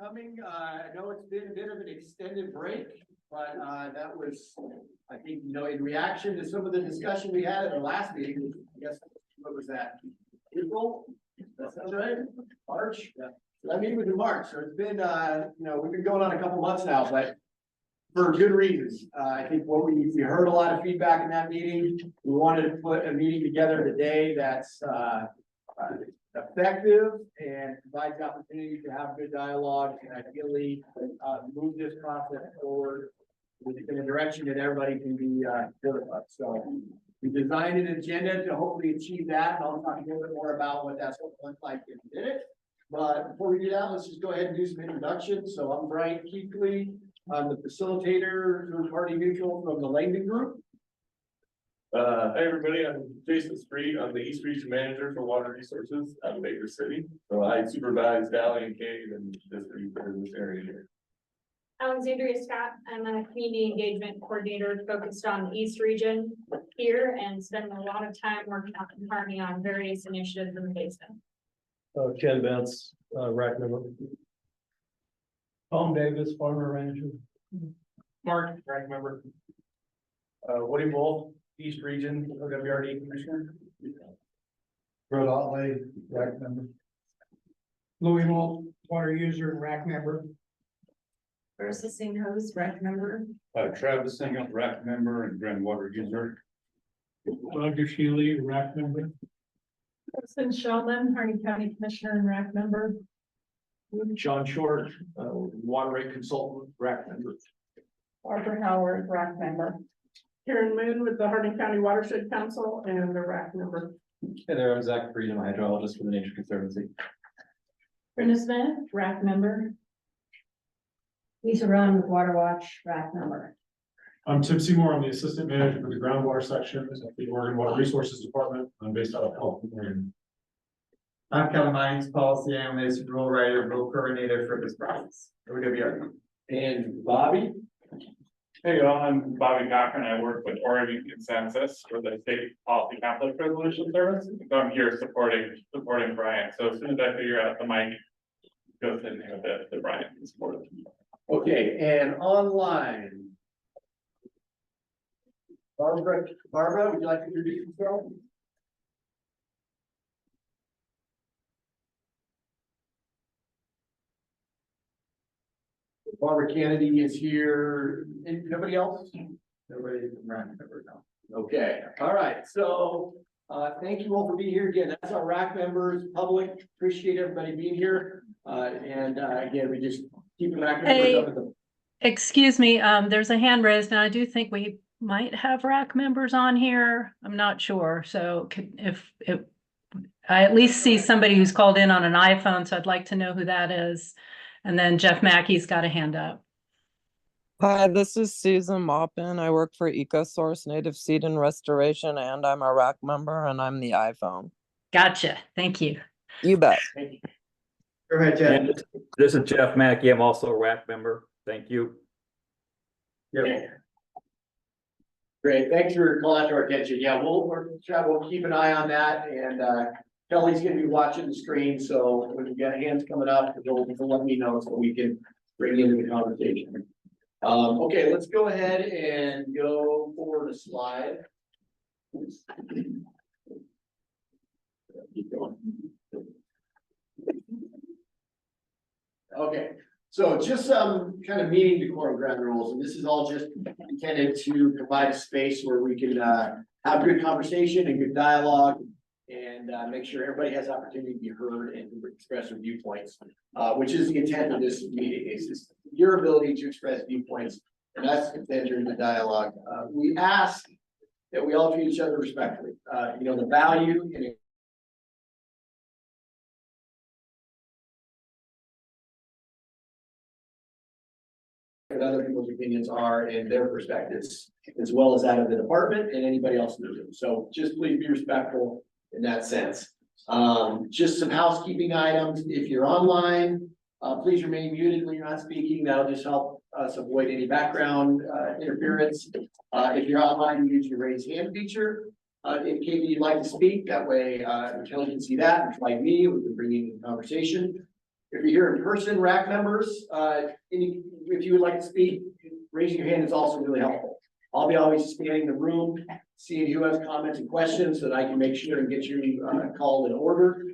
coming. I know it's been a bit of an extended break, but that was, I think, in reaction to some of the discussion we had at our last meeting. I guess, what was that? April? That sounds right? March? Yeah. That meeting was in March, so it's been, we've been going on a couple months now, but for good reasons. I think what we heard a lot of feedback in that meeting. We wanted to put a meeting together today that's effective and provides the opportunity to have good dialogue and ideally move this process forward in a direction that everybody can be good about. So we designed an agenda to hopefully achieve that. And I'll talk a little bit more about what that's going to look like in a minute. But before we do that, let's just go ahead and do some introductions. So I'm Brian Keekly. I'm the facilitator, third-party neutral from the Langdon Group. Hey everybody, I'm Jason Street. I'm the East Region Manager for Water Resources out of Baker City. So I supervise Valley and Cave and this area here. Alexandria Scott. I'm a community engagement coordinator focused on the East Region here and spend a lot of time working out in Harmony on various initiatives in the basin. Ken Vance, RAC member. Tom Davis, farmer rancher. Mark, RAC member. Woody Wolf, East Region, OWRD Commissioner. Brett Otley, RAC member. Louis Wolf, water user and RAC member. Versus St. Host, RAC member. Travis Singham, RAC member and Grand Water user. Roger Shealy, RAC member. Kristen Shulman, Harney County Commissioner and RAC member. John Short, water rate consultant, RAC member. Barbara Howard, RAC member. Karen Moon with the Hardin County Watershed Council and the RAC member. Hey there, I'm Zach Freedom, hydrologist for the Nature Conservancy. Brenda Smith, RAC member. Lisa Run with Water Watch, RAC member. I'm Tim Seymour. I'm the assistant manager for the groundwater section of the Oregon Water Resources Department. I'm based out of California. I'm Kevin Mines, policy analyst, rule writer, rule coordinator for this process. OWRD. And Bobby. Hey y'all, I'm Bobby Cochran. I work with Oregon Consensus for the State Policy Conflict Resolution Service. So I'm here supporting Brian. So as soon as I figure out the mic, go ahead and have the Brian support. Okay, and online. Barbara, would you like to introduce yourself? Barbara Kennedy is here. And nobody else? Nobody from RAC member now. Okay, all right. So thank you all for being here again. That's our RAC members, public. Appreciate everybody being here. Again, we just keep RAC members up at the. Excuse me, there's a hand raised, and I do think we might have RAC members on here. I'm not sure. So if I at least see somebody who's called in on an iPhone, so I'd like to know who that is. And then Jeff Mackey's got a hand up. Hi, this is Susan Maupin. I work for EcoSource Native Seed and Restoration, and I'm a RAC member, and I'm the iPhone. Gotcha. Thank you. You bet. Thank you. Go ahead, Jeff. This is Jeff Mackey. I'm also a RAC member. Thank you. Yeah. Great. Thanks for calling that to our attention. Yeah, we'll keep an eye on that, and Kelly's gonna be watching the screen, so when you get hands coming up, you'll let me know so we can bring into the conversation. Okay, let's go ahead and go forward a slide. Keep going. Okay, so just some kind of meeting decorum ground rules, and this is all just intended to provide a space where we can have good conversation and good dialogue. And make sure everybody has opportunity to be heard and express their viewpoints, which is the intent of this meeting, is just your ability to express viewpoints, and that's then during the dialogue. We ask that we all treat each other respectfully. The value in what other people's opinions are and their perspectives, as well as that of the department and anybody else in the room. So just please be respectful in that sense. Just some housekeeping items. If you're online, please remain muted when you're not speaking. That'll just help us avoid any background interference. If you're online, use your raise hand feature. Indicate that you'd like to speak. That way, Kelly can see that and like me, we can bring you into the conversation. If you're here in person, RAC members, if you would like to speak, raising your hand is also really helpful. I'll be always scanning the room, seeing who has comments and questions, so that I can make sure and get you called in order.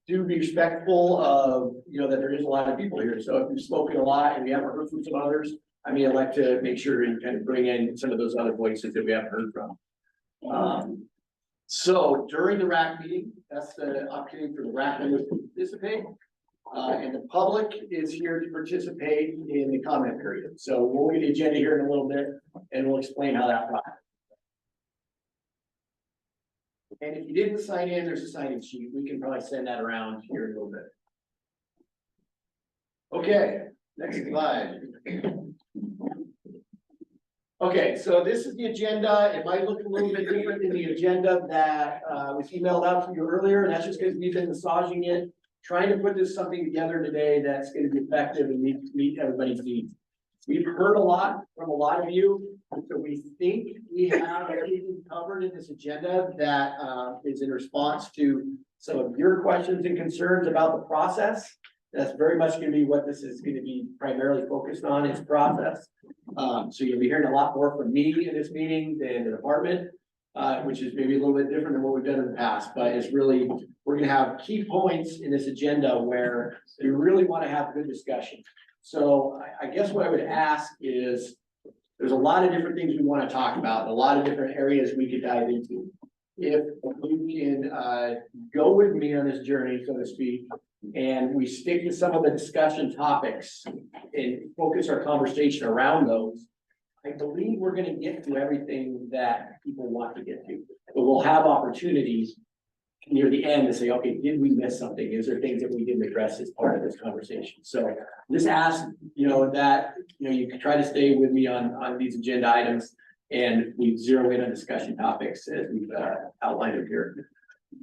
Do be respectful of, that there is a lot of people here. So if you've spoken a lot and we haven't heard from some others, I'd like to make sure and kind of bring in some of those other voices that we haven't heard from. So during the RAC meeting, that's the opportunity for the RAC members to participate. And the public is here to participate in the comment period. So we'll get the agenda here in a little bit and we'll explain how that process. And if you didn't sign in, there's a sign-in sheet. We can probably send that around here in a little bit. Okay, next slide. Okay, so this is the agenda. It might look a little bit different than the agenda that was emailed out to you earlier, and that's just because we've been massaging it, trying to put this something together today that's going to be effective and meet everybody's needs. We've heard a lot from a lot of you, so we think we have everything covered in this agenda that is in response to some of your questions and concerns about the process. That's very much going to be what this is going to be primarily focused on, is process. So you'll be hearing a lot more from me in this meeting than the department, which is maybe a little bit different than what we've done in the past, but it's really, we're going to have key points in this agenda where we really want to have good discussion. So I guess what I would ask is, there's a lot of different things we want to talk about, and a lot of different areas we could dive into. If you can go with me on this journey, so to speak, and we stick to some of the discussion topics and focus our conversation around those, I believe we're going to get to everything that people want to get to. But we'll have opportunities near the end to say, okay, did we miss something? Is there things that we didn't address as part of this conversation? So just ask, that, you can try to stay with me on these agenda items, and we zero in on discussion topics as we've outlined it here.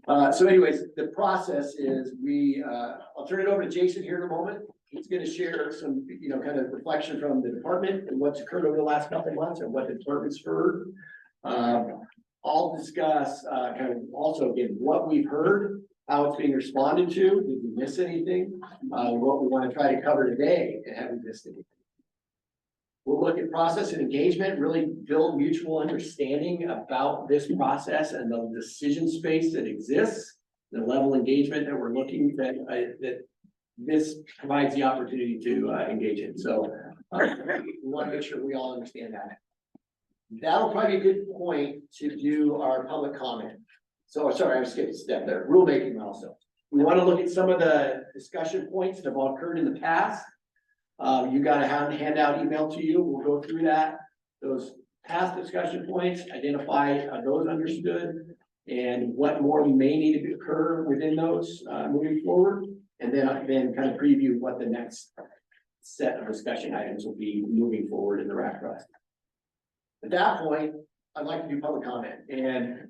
So anyways, the process is I'll turn it over to Jason here in a moment. He's going to share some, kind of reflection from the department and what's occurred over the last couple of months and what the department's heard. I'll discuss kind of also again what we've heard, how it's being responded to. Did we miss anything? What we want to try to cover today, and have we missed anything? We'll look at process and engagement, really build mutual understanding about this process and the decision space that exists, the level of engagement that we're looking that this provides the opportunity to engage in. So we want to make sure we all understand that. That'll probably be a good point to do our public comment. So sorry, I skipped a step there. Rulemaking also. We want to look at some of the discussion points that have occurred in the past. You got a handout emailed to you. We'll go through that. Those past discussion points, identify those understood and what more may need to occur within those moving forward. And then kind of preview what the next set of discussion items will be moving forward in the RAC process. At that point, I'd like to do public comment, and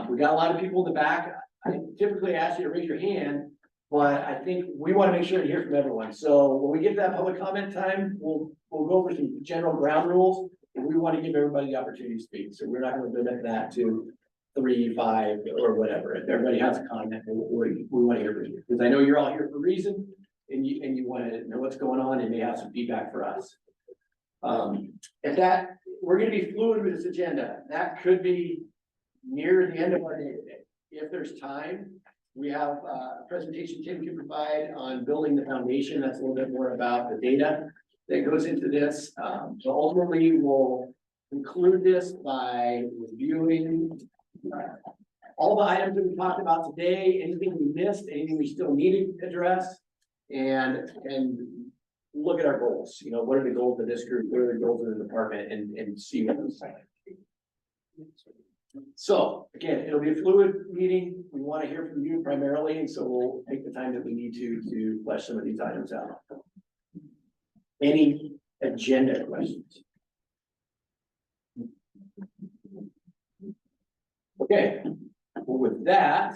we got a lot of people in the back. I typically ask you to raise your hand, but I think we want to make sure to hear from everyone. So when we get to that public comment time, we'll go over some general ground rules, and we want to give everybody the opportunity to speak. So we're not going to limit that to 3, 5, or whatever. If everybody has a comment, we want to hear from you, because I know you're all here for a reason, and you want to know what's going on and may have some feedback for us. If that, we're going to be fluid with this agenda. That could be near the end of our day today. If there's time, we have a presentation Tim can provide on building the foundation. That's a little bit more about the data that goes into this. So ultimately, we'll conclude this by reviewing all the items that we talked about today, anything we missed, anything we still need to address, and look at our goals. What are the goals of this group? What are the goals of the department? And see what those are. So again, it'll be a fluid meeting. We want to hear from you primarily, and so we'll take the time that we need to flesh some of these items out. Any agenda questions? Okay, well, with that,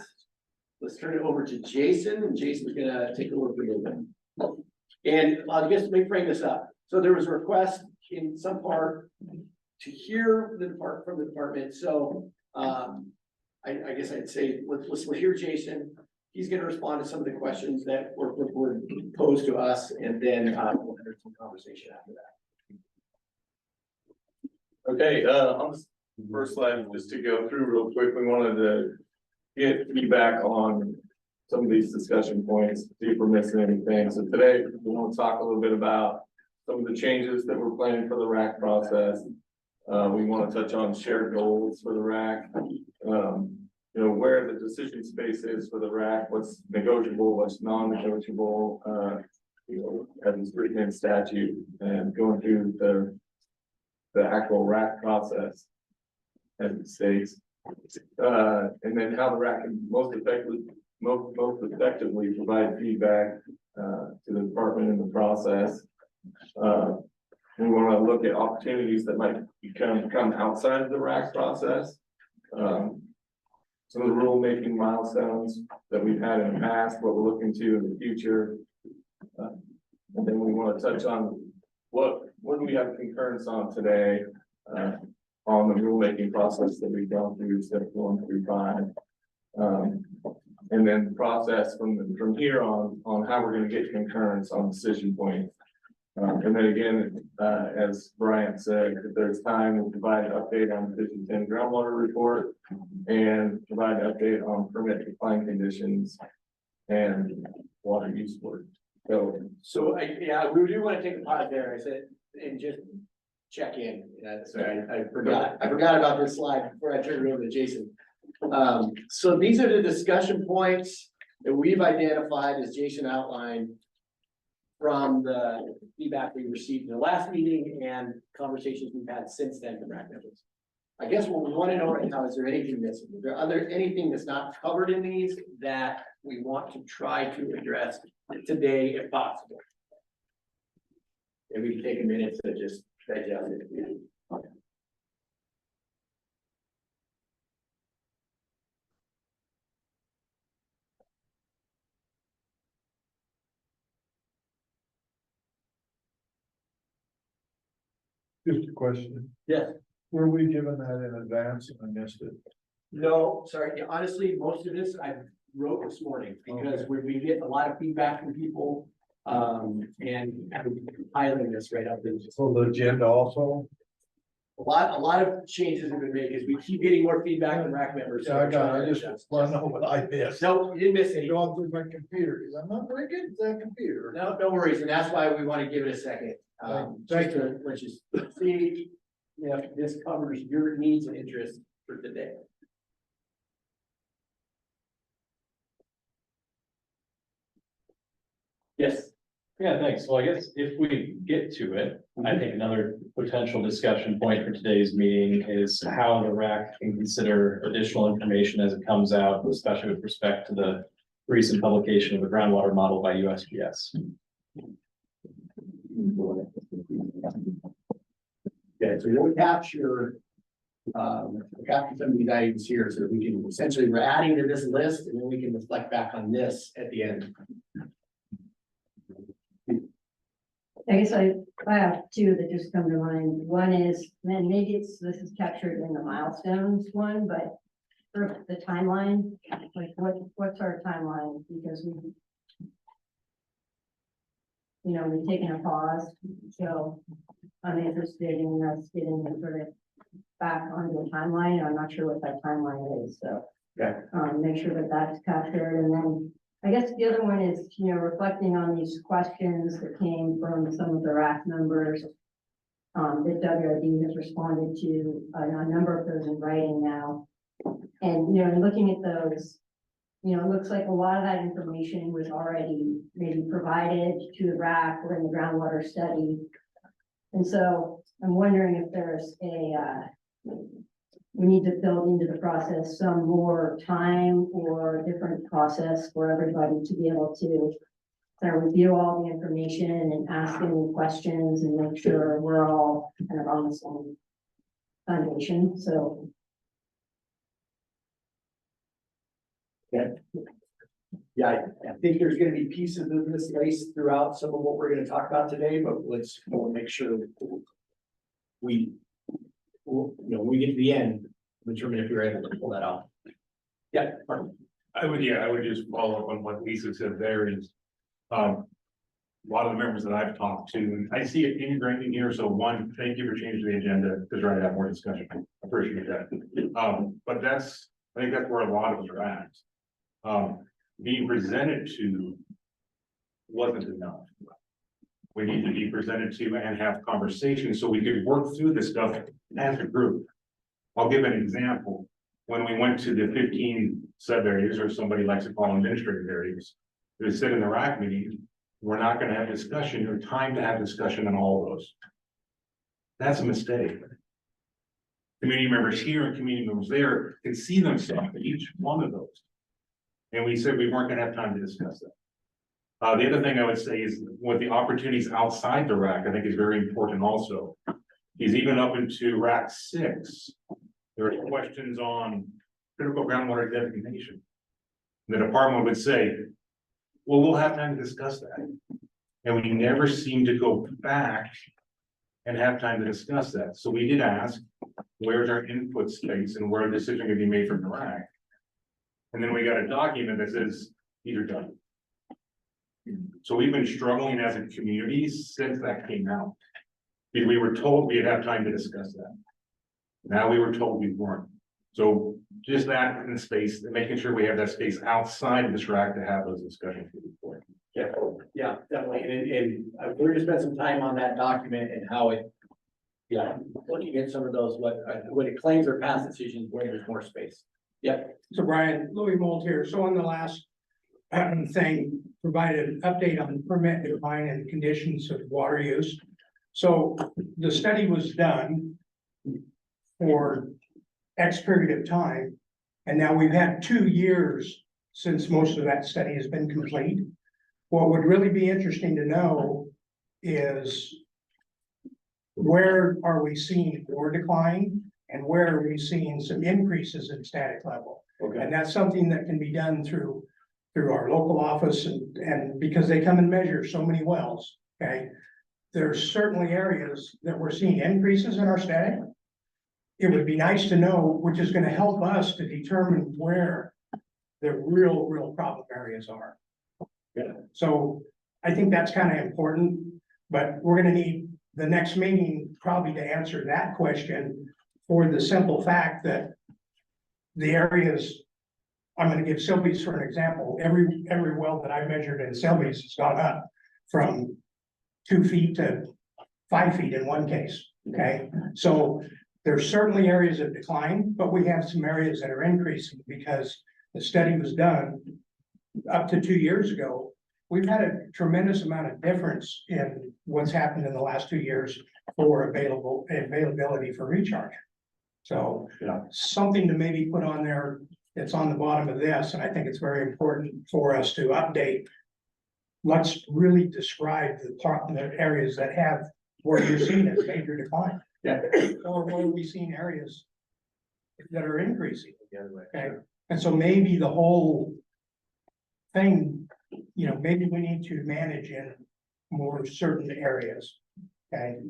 let's turn it over to Jason, and Jason's gonna take a look at it. And I guess let me frame this up. So there was a request in some part to hear from the department. So I guess I'd say let's hear Jason, he's gonna respond to some of the questions that were posed to us, and then, we'll enter some conversation after that. Okay, on this first slide, just to go through real quick, we wanted to get feedback on some of these discussion points, see if we're missing anything. So today, we want to talk a little bit about some of the changes that we're planning for the RAC process. We want to touch on shared goals for the RAC. You know, where the decision space is for the RAC, what's negotiable, what's non-negotiable, you know, as it's written in statute, and going through the actual RAC process as it states. And then how the RAC can most effectively provide feedback to the department in the process. We want to look at opportunities that might come outside of the RAC process. Some of the rulemaking milestones that we've had in the past, what we're looking to in the future. And then we want to touch on what do we have concurrence on today on the rulemaking process that we've gone through, step 1 through 5. And then the process from here on how we're going to get concurrence on decision points. And then again, as Bryant said, if there's time, we'll provide an update on Division 10 groundwater report and provide an update on permit decline conditions and water use work. So we do want to take a pause there, I said, and just check in. Sorry, I forgot about this slide before I turned it over to Jason. So these are the discussion points that we've identified, as Jason outlined, from the feedback we received in the last meeting and conversations we've had since then from RAC members. I guess what we want to know right now, is there anything missing? Is there anything that's not covered in these that we want to try to address today if possible? And we can take a minute to just digest it. Just a question. Yes. Were we given that in advance and I missed it? No, sorry, honestly, most of this I wrote this morning because we get a lot of feedback from people. And I'm piling this right up into So the agenda also? a lot of changes have been made because we keep getting more feedback from RAC members. Yeah, I got it. I just want to know what I missed. No, you didn't miss any. Going through my computer, because I'm not very good at that computer. No worries, and that's why we want to give it a second. Thank you. Let's just see if this covers your needs and interests for today. Yes. Yeah, thanks. Well, I guess if we get to it, I think another potential discussion point for today's meeting is how the RAC can consider additional information as it comes out, especially with respect to the recent publication of the groundwater model by USGS. Okay, so we'll capture some of these items here so that we can essentially, we're adding to this list and then we can reflect back on this at the end. I guess I have two that just come to mind. One is, then maybe this is captured in the milestones one, but for the timeline, like what's our timeline? Because we've taken a pause, so I'm interested in us getting sort of back onto a timeline. I'm not sure what that timeline is, so. Okay. Make sure that that's captured, and then I guess the other one is, reflecting on these questions that came from some of the RAC members. That WRD has responded to a number of those in writing now. And, in looking at those, it looks like a lot of that information was already maybe provided to the RAC or in the groundwater study. And so I'm wondering if there's we need to build into the process some more time or a different process for everybody to be able to kind of review all the information and ask any questions and make sure we're all kind of on the same foundation. So. Yeah, I think there's gonna be pieces of this laced throughout some of what we're gonna talk about today, but we'll make sure we when we get to the end, determine if you're able to pull that off. Yeah, pardon. I would just follow up on what Lisa said there is, a lot of the members that I've talked to, and I see it ingrained here, so one, thank you for changing the agenda, because we're gonna have more discussion, I appreciate that. But I think that's where a lot of us are at. Being presented to wasn't enough. We need to be presented to and have conversations, so we could work through this stuff as a group. I'll give an example. When we went to the 15 sub areas, or somebody likes to call them administrative areas, they said in the RAC meeting, we're not gonna have discussion or time to have discussion on all of those. That's a mistake. Community members here and community members there can see themselves in each one of those. And we said we weren't gonna have time to discuss that. The other thing I would say is with the opportunities outside the RAC, I think is very important also. Is even up into RAC 6, there are questions on critical groundwater designation. The department would say, well, we'll have time to discuss that. And we never seem to go back and have time to discuss that. So we did ask, where's our input space and where a decision can be made from the RAC? And then we got a document that says, these are done. So we've been struggling as a community since that came out. Because we were told we'd have time to discuss that. Now we were told we weren't. So just that in space, making sure we have that space outside of this RAC to have those discussions. Yeah, definitely, and we're gonna spend some time on that document and how it. Yeah, looking at some of those, what it claims are past decisions where there's more space. Yep. So Brian, Louis Mold here. So on the last thing, provided an update on permit decline and conditions of water use. So the study was done for X period of time. And now we've had 2 years since most of that study has been complete. What would really be interesting to know is where are we seeing more decline and where are we seeing some increases in static level? Okay. And that's something that can be done through our local office and because they come and measure so many wells, okay? There's certainly areas that we're seeing increases in our static. It would be nice to know, which is gonna help us to determine where the real problem areas are. Yeah. So I think that's kind of important, but we're gonna need the next meeting probably to answer that question for the simple fact that the areas, I'm gonna give Sylvia's for an example, every well that I measured in Sylvia's has gone up from 2 feet to 5 feet in one case, okay? So there's certainly areas of decline, but we have some areas that are increasing because the study was done up to 2 years ago. We've had a tremendous amount of difference in what's happened in the last 2 years for availability for recharge. So something to maybe put on there that's on the bottom of this, and I think it's very important for us to update. Let's really describe the areas that have where you're seeing a major decline. Yeah. Or where we seen areas that are increasing. Okay, and so maybe the whole thing, you know, maybe we need to manage in more certain areas. Okay,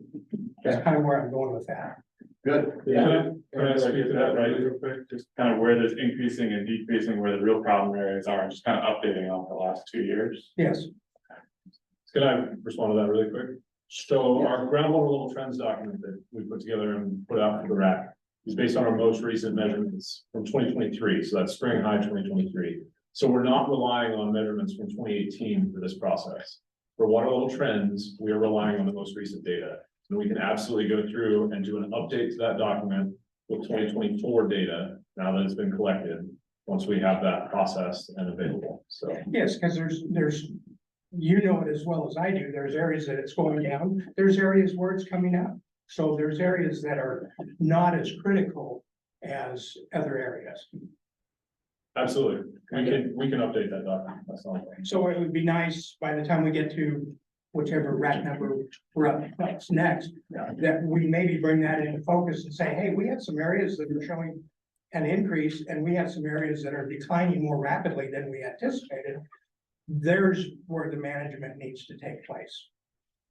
that's kind of where I'm going with that. Good. Can I speak to that right real quick? Just kind of where there's increasing and decreasing, where the real problem areas are, and just kind of updating on the last 2 years. Yes. Can I respond to that really quick? So our groundwater level trends document that we put together and put out for the RAC is based on our most recent measurements from 2023. So that's spring high 2023. So we're not relying on measurements from 2018 for this process. For water level trends, we are relying on the most recent data. And we can absolutely go through and do an update to that document with 2024 data now that it's been collected, once we have that processed and available. So Yes, because there's, you know it as well as I do, there's areas that it's going down, there's areas where it's coming up. So there's areas that are not as critical as other areas. absolutely, we can update that document. That's all. So it would be nice by the time we get to whichever RAC number we're up next, that we maybe bring that into focus and say, hey, we have some areas that are showing an increase and we have some areas that are declining more rapidly than we anticipated. There's where the management needs to take place.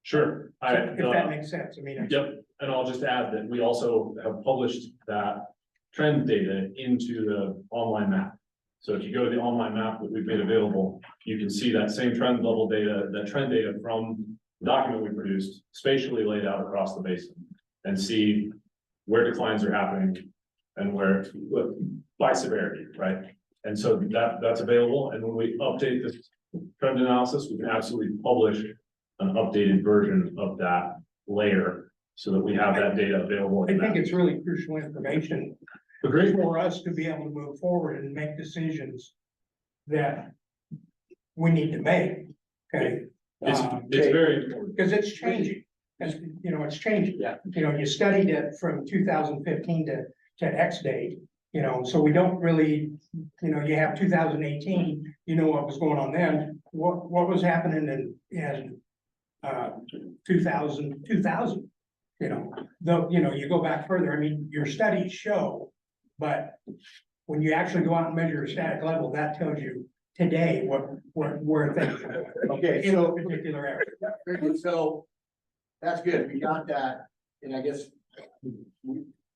Sure. If that makes sense, I mean. Yep, and I'll just add that we also have published that trend data into the online map. So if you go to the online map that we've made available, you can see that same trend level data, that trend data from the document we produced, spatially laid out across the basin. And see where declines are happening and where, by severity, right? And so that's available, and when we update this trend analysis, we can absolutely publish an updated version of that layer so that we have that data available. I think it's really crucial information for us to be able to move forward and make decisions that we need to make, okay? It's very important. Because it's changing, as, you know, it's changing. Yeah. You know, you studied it from 2015 to X date, you know, so we don't really, you know, you have 2018, you know what was going on then. What was happening in 2000, you know, though, you know, you go back further, I mean, your studies show, but when you actually go out and measure a static level, that tells you today where things are. Okay, In a so, particular area. very good. So that's good. We got that. And I guess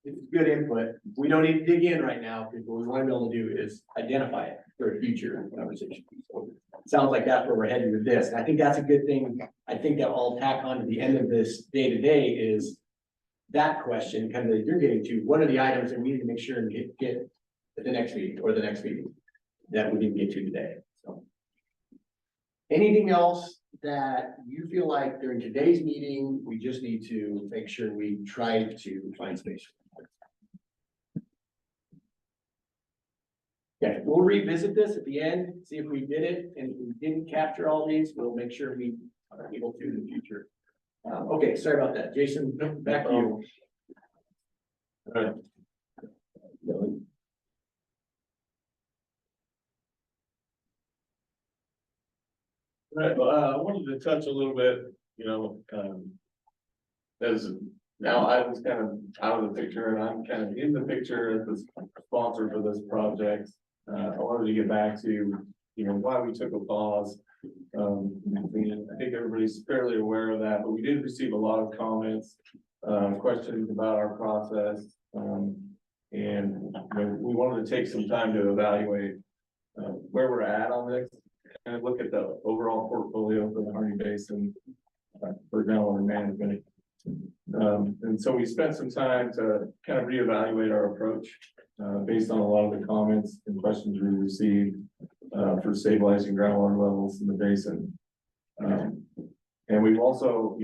it's good input. We don't need to dig in right now because what we want to be able to do is identify it for a future conversation. So it sounds like that's where we're headed with this. And I think that's a good thing. I think that I'll tack on to the end of this day to day is that question kind of that you're getting to. What are the items that we need to make sure and get at the next meeting or the next meeting that we didn't get to today? So anything else that you feel like during today's meeting, we just need to make sure we try to find space? Yeah, we'll revisit this at the end, see if we did it, and if we didn't capture all these, we'll make sure we are able to in the future. Okay, sorry about that. Jason, back to you. All right. Right, well, I wanted to touch a little bit, as now I was kind of out of the picture and I'm kind of in the picture as the sponsor for this project. I wanted to get back to, why we took a pause. I think everybody's fairly aware of that, but we did receive a lot of comments, questions about our process. And we wanted to take some time to evaluate where we're at on this. Kind of look at the overall portfolio for the Harney Basin for groundwater management. And so we spent some time to kind of reevaluate our approach based on a lot of the comments and questions we received for stabilizing groundwater levels in the basin. And we've also,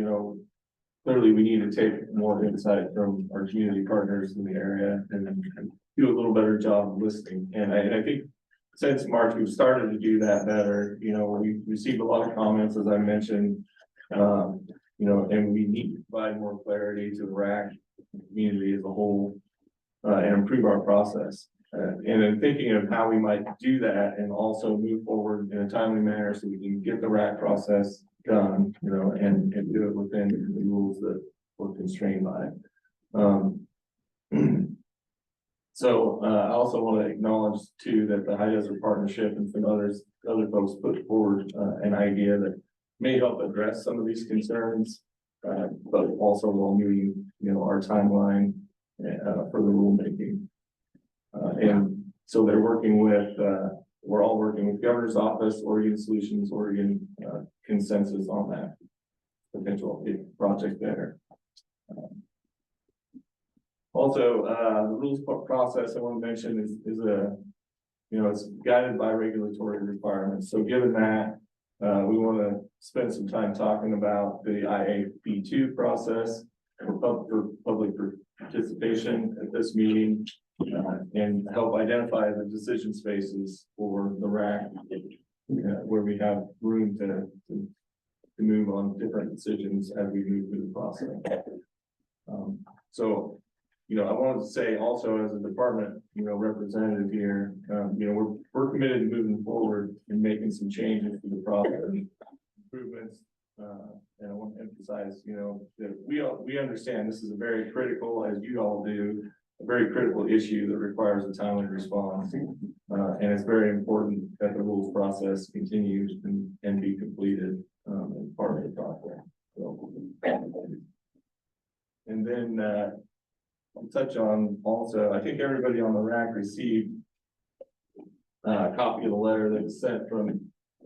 clearly we need to take more insight from our community partners in the area and do a little better job of listening. And I think since March, we've started to do that better. We received a lot of comments, as I mentioned, and we need to provide more clarity to the RAC community as a whole and improve our process. And in thinking of how we might do that and also move forward in a timely manner so we can get the RAC process done, and do it within the rules that we're constrained by. So I also want to acknowledge too that the High Desert Partnership and some other folks put forward an idea that may help address some of these concerns, but also while meeting, our timeline for the rulemaking. And so they're working with, we're all working with Governor's Office, Oregon Solutions, Oregon consensus on that potential project there. Also, the rules process I want to mention is it's guided by regulatory requirements. So given that, we want to spend some time talking about the IAP2 process for public participation at this meeting and help identify the decision spaces for the RAC where we have room to move on different decisions as we move through the process. So I wanted to say also as a department, representative here, we're committed to moving forward and making some changes to the process, improvements. And I want to emphasize, that we understand this is a very critical, as you all do, a very critical issue that requires a timely response. And it's very important that the rules process continues and be completed as part of the process. So, and then I'll touch on also, I think everybody on the RAC received copy of the letter that was sent from,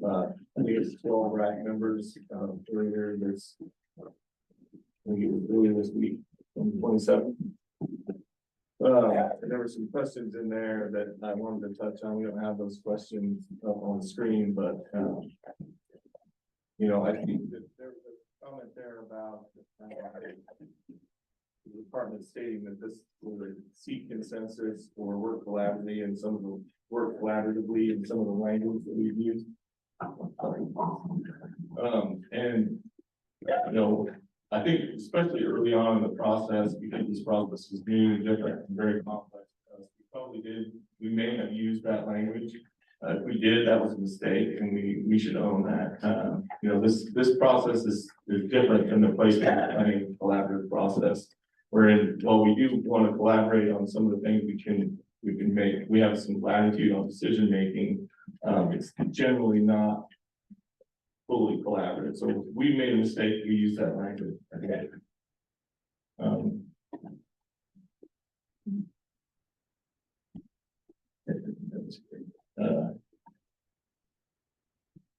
I think it's 12 RAC members, earlier this. I think it was earlier this week, on the 27th. There were some questions in there that I wanted to touch on. We don't have those questions up on the screen, but, you know, I think that there was a comment there about the department stating that this will seek consensus or work collaboratively, and some of the work collaboratively in some of the language that we've used. And, you know, I think especially early on in the process, because this process is new and different and very complex, we may have used that language. If we did, that was a mistake, and we should own that. You know, this process is different than the placement planning collaborative process. Wherein, while we do want to collaborate on some of the things we can make, we have some latitude on decision making. It's generally not fully collaborative. So if we made a mistake, we use that language.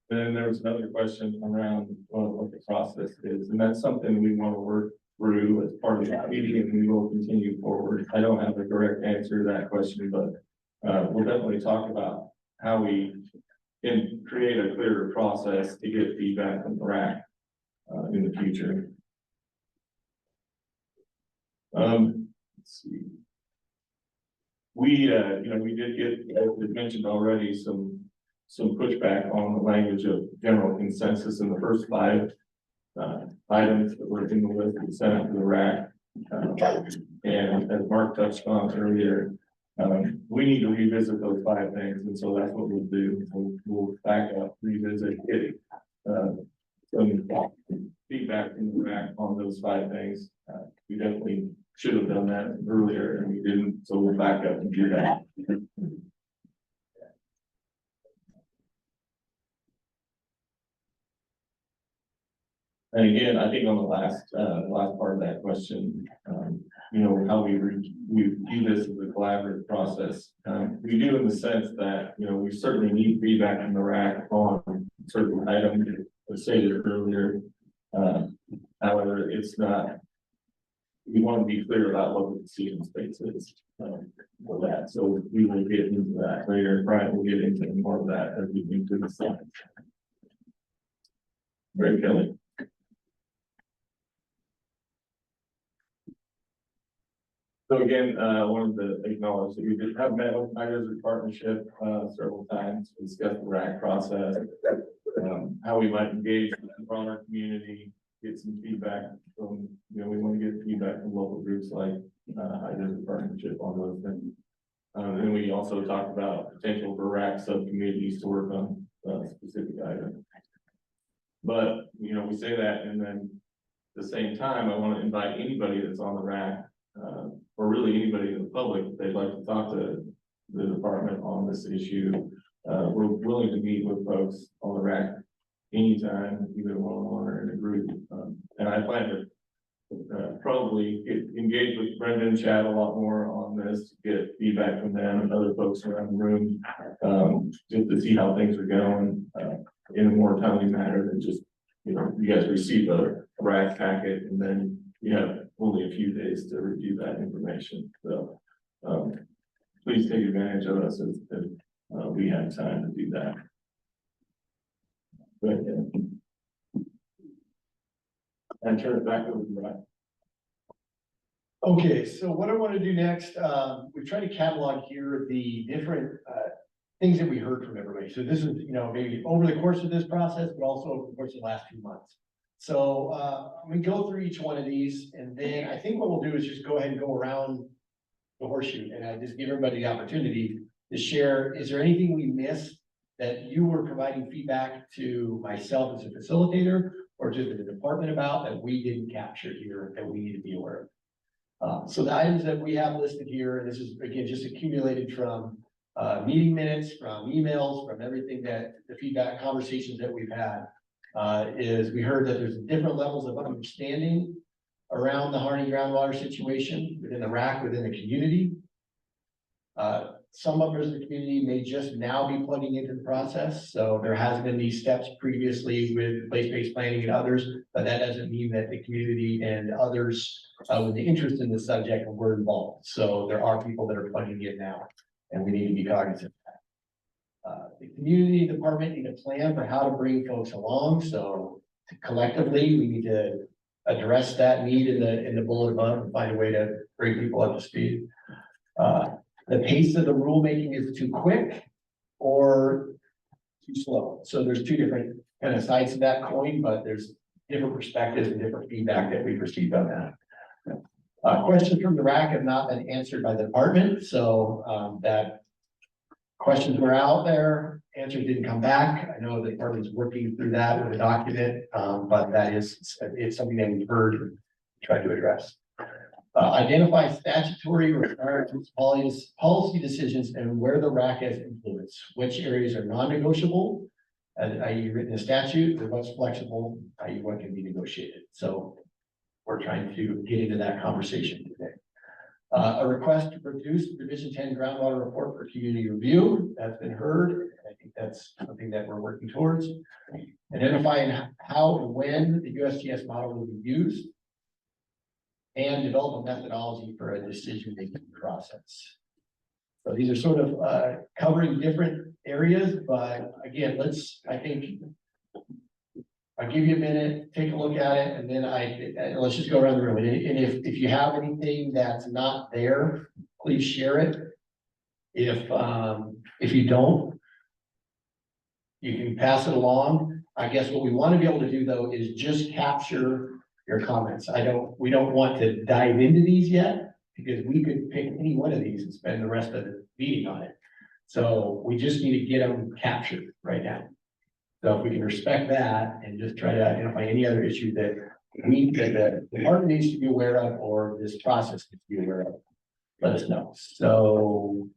Then there was another question around what the process is, and that's something we want to work through as part of the meeting, and we will continue forward. I don't have a direct answer to that question, but we'll definitely talk about how we can create a clearer process to get feedback from the RAC in the future. Let's see. We, you know, we did get, as we mentioned already, some pushback on the language of general consensus in the first 5 items that were in the list we sent out to the RAC. And as Mark touched on earlier, we need to revisit those 5 things, and so that's what we'll do. We'll back up, revisit, get some feedback from the RAC on those 5 things. We definitely should have done that earlier, and we didn't, so we'll back up and do that. And again, I think on the last part of that question, you know, how we view this as a collaborative process. We do in the sense that, you know, we certainly need feedback from the RAC on certain items, as stated earlier. However, it's not, we want to be clear about what the decision space is for that. So we will get into that later. Brian will get into more of that as we move through the slides. Great, Kelly. So again, I wanted to acknowledge that we did have met with High Desert Partnership several times to discuss the RAC process, how we might engage with the broader community, get some feedback from, you know, we want to get feedback from local groups like High Desert Partnership on those things. And we also talked about potential for RAC subcommittees to work on specific items. But, you know, we say that, and then at the same time, I want to invite anybody that's on the RAC, or really anybody in the public, if they'd like to talk to the department on this issue. We're willing to meet with folks on the RAC anytime, either one-on-one or in a group. And I plan to probably engage with Brendan and Chad a lot more on this, get feedback from them and other folks around the room, just to see how things are going in a more timely manner than just, you know, you guys receive a RAC packet and then you have only a few days to review that information. So please take advantage of us as we have time to do that. But, and turn it back over to Brian. Okay, so what I want to do next, we try to catalog here the different things that we heard from everybody. So this is, you know, maybe over the course of this process, but also over the course of the last 2 months. So we go through each one of these, and then I think what we'll do is just go ahead and go around the horseshoe, and I just give everybody the opportunity to share. Is there anything we missed that you were providing feedback to myself as a facilitator or to the department about that we didn't capture here that we need to be aware of? So the items that we have listed here, and this is again just accumulated from meeting minutes, from emails, from everything that the feedback conversations that we've had. Is we heard that there's different levels of understanding around the Harney groundwater situation within the RAC, within the community. some members of the community may just now be plugging into the process. So there has been these steps previously with place-based planning and others, but that doesn't mean that the community and others with the interest in the subject were involved. So there are people that are plugging in now, and we need to be cognizant of that. The community department need a plan for how to bring folks along. So collectively, we need to address that need in the bullet above and find a way to bring people up to speed. The pace of the rulemaking is too quick or too slow. So there's two different kind of sides to that coin, but there's different perspectives and different feedback that we've received on that. Questions from the RAC have not been answered by the department, so that questions were out there, answers didn't come back. I know the department's working through that with a document, but it's something that we've heard and tried to address. Identify statutory requirements, policy decisions, and where the RAC has influence. Which areas are non-negotiable, i.e. written in statute, or what's flexible, i.e. what can be negotiated. So we're trying to get into that conversation today. A request to produce the Division 10 groundwater report for community review. That's been heard. I think that's something that we're working towards. Identifying how and when the USGS model will be used, and develop a methodology for a decision-making process. So these are sort of covering different areas, but again, I think I'll give you a minute, take a look at it, and then let's just go around the room. And if you have anything that's not there, please share it. If you don't, you can pass it along. I guess what we want to be able to do though is just capture your comments. We don't want to dive into these yet, because we could pick any one of these and spend the rest of the meeting on it. So we just need to get them captured right now. So if we can respect that and just try to identify any other issue that the department needs to be aware of, or this process needs to be aware of, let us know. So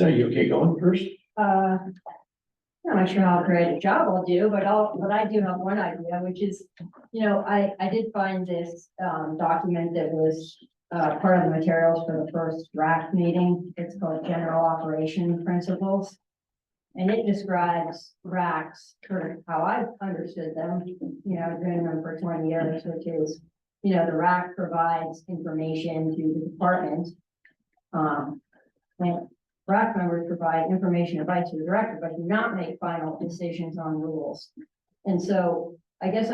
are you okay going first? I'm not sure how great a job I'll do, but I do have one idea, which is, I did find this document that was part of the materials for the first RAC meeting. It's called General Operation Principles. And it describes RACs for how I've understood them, doing them for 20 years, which is, the RAC provides information to the department. And RAC members provide information advice to the director, but do not make final decisions on rules. And so I guess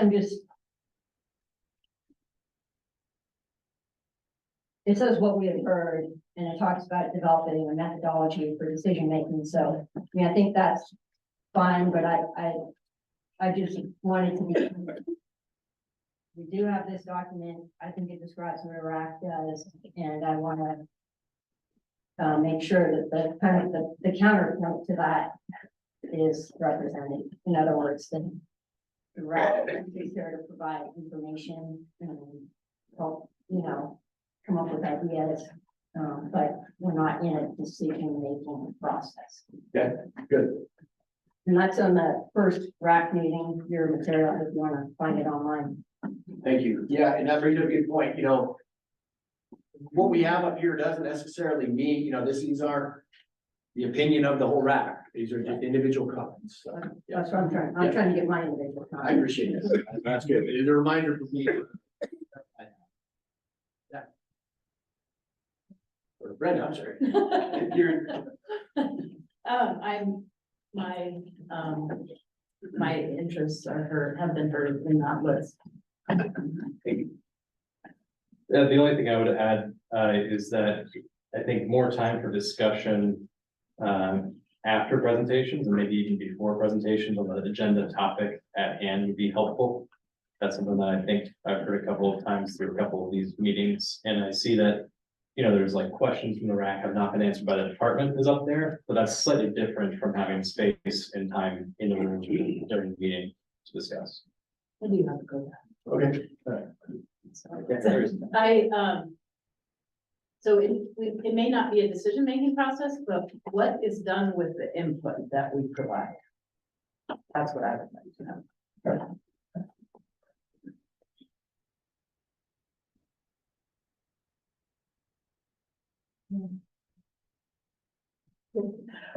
it says what we have heard, and it talks about developing a methodology for decision making. So, I think that's fine, but I just wanted to be. We do have this document. I think it describes what RAC does, and I want to make sure that the counterpoint to that is represented. In other words, the RAC is there to provide information and help, come up with ideas, but we're not in a decision-making process. Yeah, good. And that's on the first RAC meeting, your material, if you want to find it online. Thank you. Yeah, and that brings up a good point. What we have up here doesn't necessarily mean, these aren't the opinion of the whole RAC. These are just individual comments. So, yeah. That's what I'm trying to get my individual I comment. appreciate it. That's good. It's a reminder for me. Yeah. Or Brenda, I'm sorry. My interests have been heard in that list. The only thing I would add is that I think more time for discussion after presentations and maybe even before presentations on the agenda topic at hand would be helpful. That's something that I think I've heard a couple of times through a couple of these meetings, and I see that there's like questions from the RAC have not been answered by the department is up there, but that's slightly different from having space and time in the room during the meeting to discuss. I do have to go back. Okay. So it may not be a decision-making process, but what is done with the input that we provide? That's what I would like to know.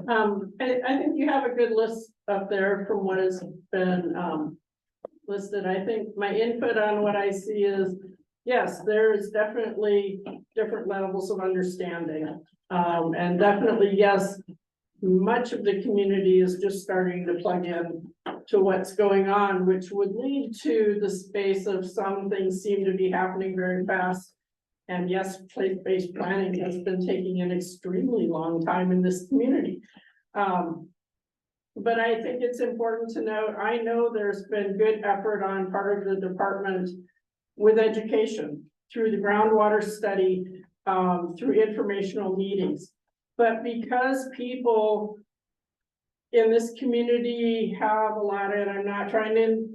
I think you have a good list up there from what has been, listed. I think my input on what I see is, yes, there is definitely different levels of understanding. And definitely, yes, much of the community is just starting to plug in to what's going on, which would lead to the space of some things seem to be happening very fast. And yes, place-based planning has been taking an extremely long time in this community. But I think it's important to note, I know there's been good effort on part of the department with education through the groundwater study, through informational meetings. But because people in this community have a lot, and I'm not trying to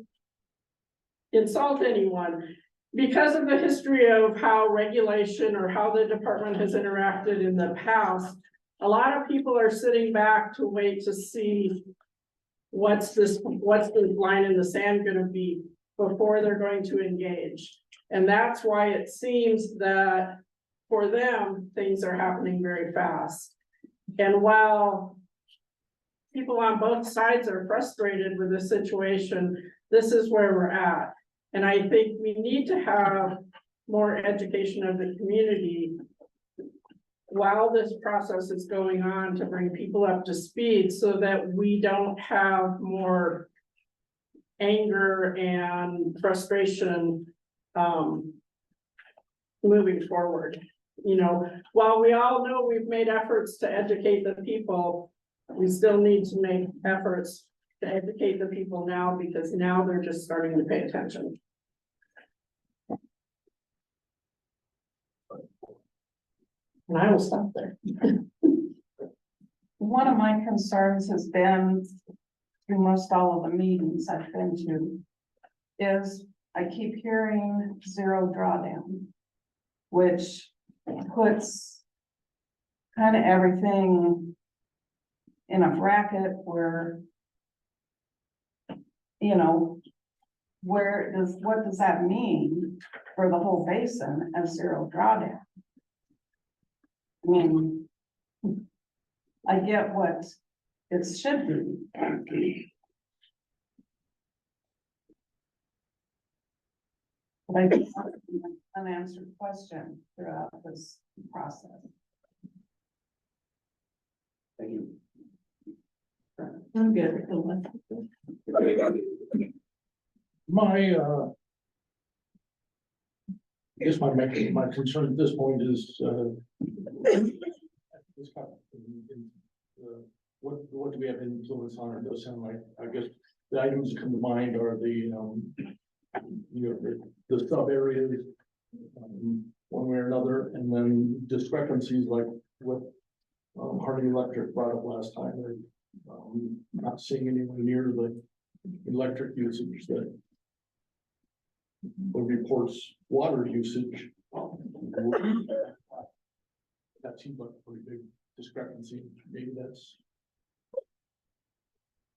insult anyone, because of the history of how regulation or how the department has interacted in the past, a lot of people are sitting back to wait to see what's the line in the sand gonna be before they're going to engage. And that's why it seems that for them, things are happening very fast. And while people on both sides are frustrated with the situation, this is where we're at. And I think we need to have more education of the community while this process is going on to bring people up to speed so that we don't have more anger and frustration moving forward. You know, while we all know we've made efforts to educate the people, we still need to make efforts to educate the people now, because now they're just starting to pay attention. And I will stop there. One of my concerns has been through most all of the meetings I've been to is I keep hearing zero drawdown, which puts kind of everything in a bracket where, you know, what does that mean for the whole basin as zero drawdown? I mean, I get what it should be. But I think it's an unanswered question throughout this process. Thank you. I'm good. I guess my concern at this point is, what do we have influence on? It does sound like, I guess, the items that come to mind are the sub areas, one way or another, and then discrepancies like what Hardy Electric brought up last time. They're not seeing anywhere near the electric usage that reports water usage. That seems like a pretty big discrepancy. Maybe that's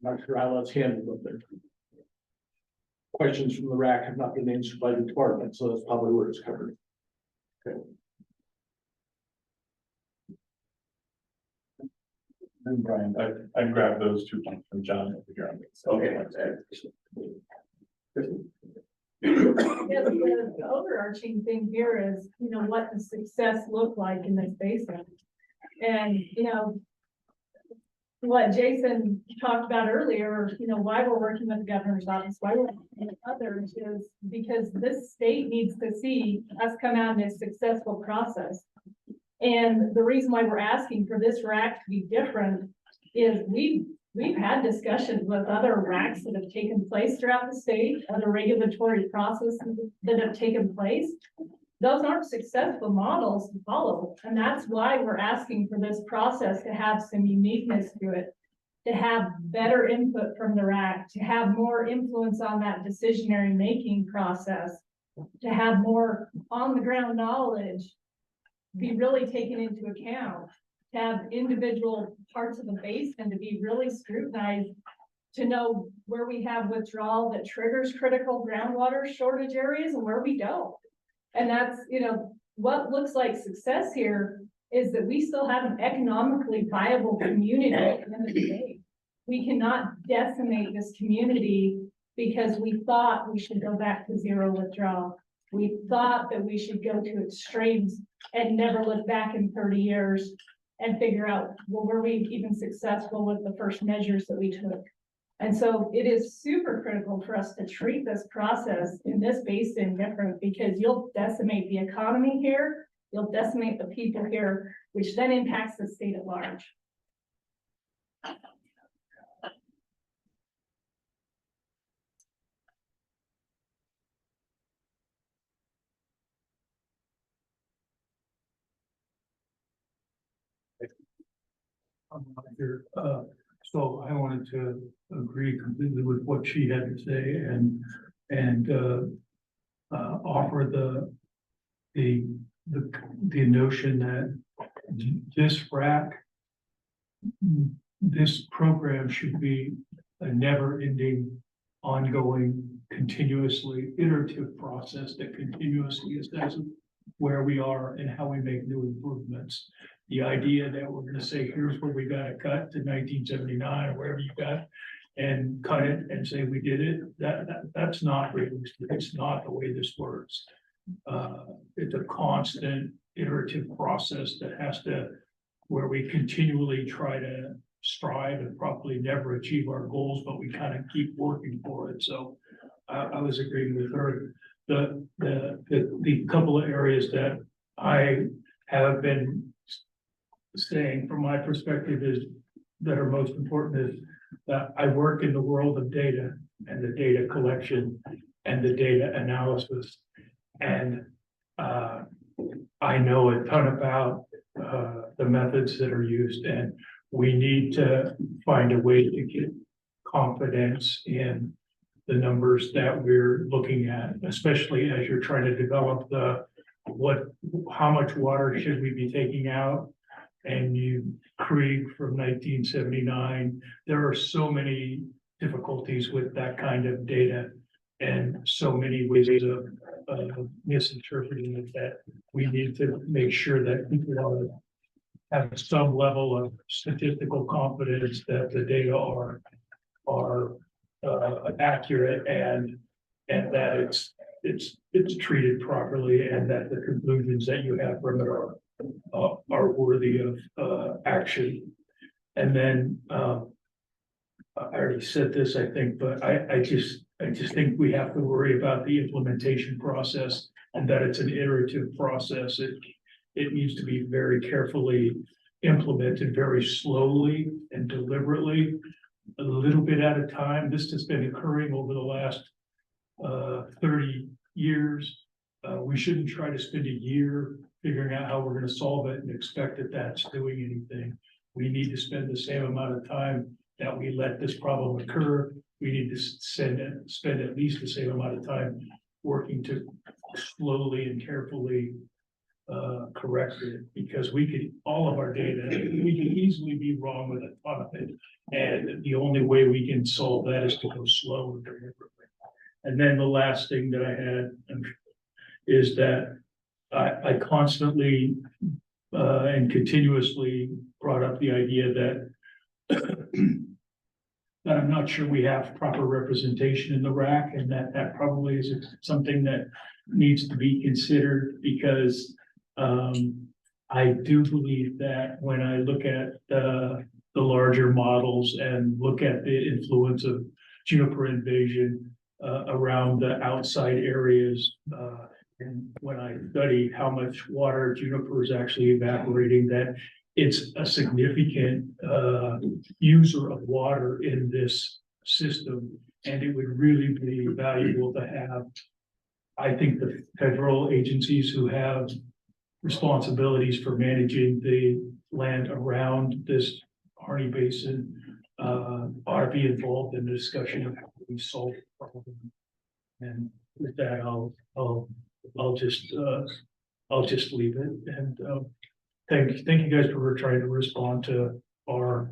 not sure how that's handled up there. Questions from the RAC have not been answered by the department, so that's probably where it's covered. Okay. And Brian, I grabbed those 2 points from John over here on this. Okay. Yes, the overarching thing here is, you know, what does success look like in this basin? And, you know, what Jason talked about earlier, you know, why we're working with the governor's office, why we're working with others is because this state needs to see us come out in a successful process. And the reason why we're asking for this RAC to be different is we've had discussions with other RACs that have taken place throughout the state, other regulatory processes that have taken place. Those aren't successful models to follow. And that's why we're asking for this process to have some uniqueness to it, to have better input from the RAC, to have more influence on that decisionary making process, to have more on the ground knowledge be really taken into account, to have individual parts of the basin to be really scrutinized, to know where we have withdrawal that triggers critical groundwater shortage areas and where we don't. And that's, you know, what looks like success here is that we still have an economically viable community at the end of the day. We cannot decimate this community because we thought we should go back to zero withdrawal. We thought that we should go to extremes and never look back in 30 years and figure out, well, were we even successful with the first measures that we took? And so it is super critical for us to treat this process in this basin different, because you'll decimate the economy here, you'll decimate the people here, which then impacts the state at large. I'm not here. So I wanted to agree completely with what she had to say and offer the notion that this RAC, this program should be a never-ending, ongoing, continuously iterative process that continuously assesses where we are and how we make new improvements. The idea that we're gonna say, here's where we gotta cut to 1979 or wherever you got, and cut it and say we did it, that's not realistic. It's not the way this works. It's a constant iterative process that has to, where we continually try to strive and probably never achieve our goals, but we kind of keep working for it. So I was agreeing with her. The couple of areas that I have been saying from my perspective is that are most important is that I work in the world of data and the data collection and the data analysis. And I know a ton about the methods that are used, and we need to find a way to get confidence in the numbers that we're looking at, especially as you're trying to develop how much water should we be taking out? And you Krieg from 1979, there are so many difficulties with that kind of data and so many ways of misinterpreting it that we need to make sure that people have some level of statistical confidence that the data are accurate and that it's treated properly and that the conclusions that you have from it are worthy of action. And then I already said this, I think, but I just think we have to worry about the implementation process and that it's an iterative process. It needs to be very carefully implemented, very slowly and deliberately, a little bit at a time. This has been occurring over the last 30 years. We shouldn't try to spend a year figuring out how we're going to solve it and expect that that's doing anything. We need to spend the same amount of time that we let this problem occur. We need to spend at least the same amount of time working to slowly and carefully correct it, because all of our data, we can easily be wrong with a ton of it. And the only way we can solve that is to go slow and deliberately. And then the last thing that I had is that I constantly and continuously brought up the idea that that I'm not sure we have proper representation in the RAC, and that probably is something that needs to be considered, because I do believe that when I look at the larger models and look at the influence of juniper invasion around the outside areas, and when I study how much water juniper is actually evaporating, that it's a significant user of water in this system. And it would really be valuable to have, I think, the federal agencies who have responsibilities for managing the land around this Harney Basin ought to be involved in the discussion of how we solve the problem. And with that, I'll just leave it. And thank you guys for trying to respond to our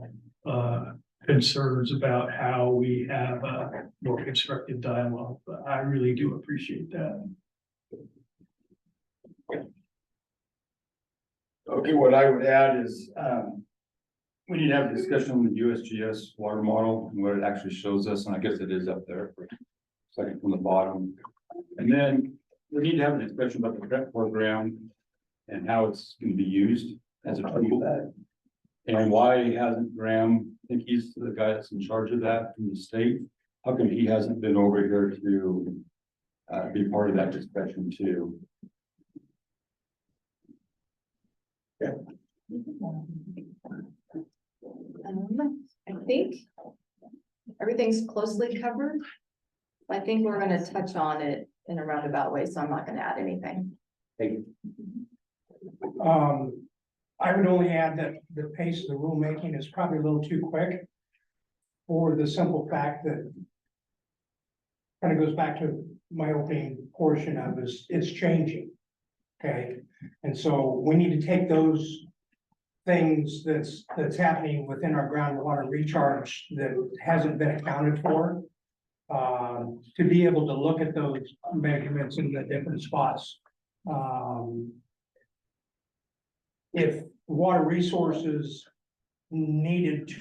concerns about how we have a more constructive dialogue. But I really do appreciate that. Okay, what I would add is, we need to have a discussion with USGS water model and what it actually shows us, and I guess it is up there. Second from the bottom. And then we need to have a discussion about the prep program and how it's going to be used as a tool. And why hasn't Graham, I think he's the guy that's in charge of that from the state. How come he hasn't been over here to be part of that discussion too? I think everything's closely covered. I think we're gonna touch on it in a roundabout way, so I'm not gonna add anything. I would only add that the pace of the rulemaking is probably a little too quick. For the simple fact that. Kind of goes back to my opening portion of this, it's changing. Okay, and so we need to take those things that's happening within our groundwater recharge that hasn't been accounted for. To be able to look at those measurements in the different spots. If water resources needed to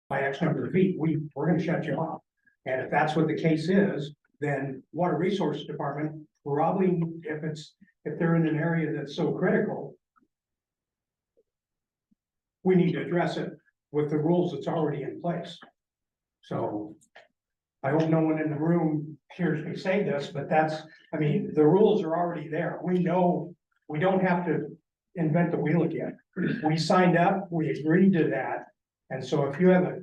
by X number of feet, we're gonna shut you off. And if that's what the case is, then Water Resources Department probably, if they're in an area that's so critical, we need to address it with the rules that's already in place. So I hope no one in the room hears me say this, but I mean, the rules are already there. We know we don't have to invent the wheel again. We signed up, we agreed to that. And so if you have a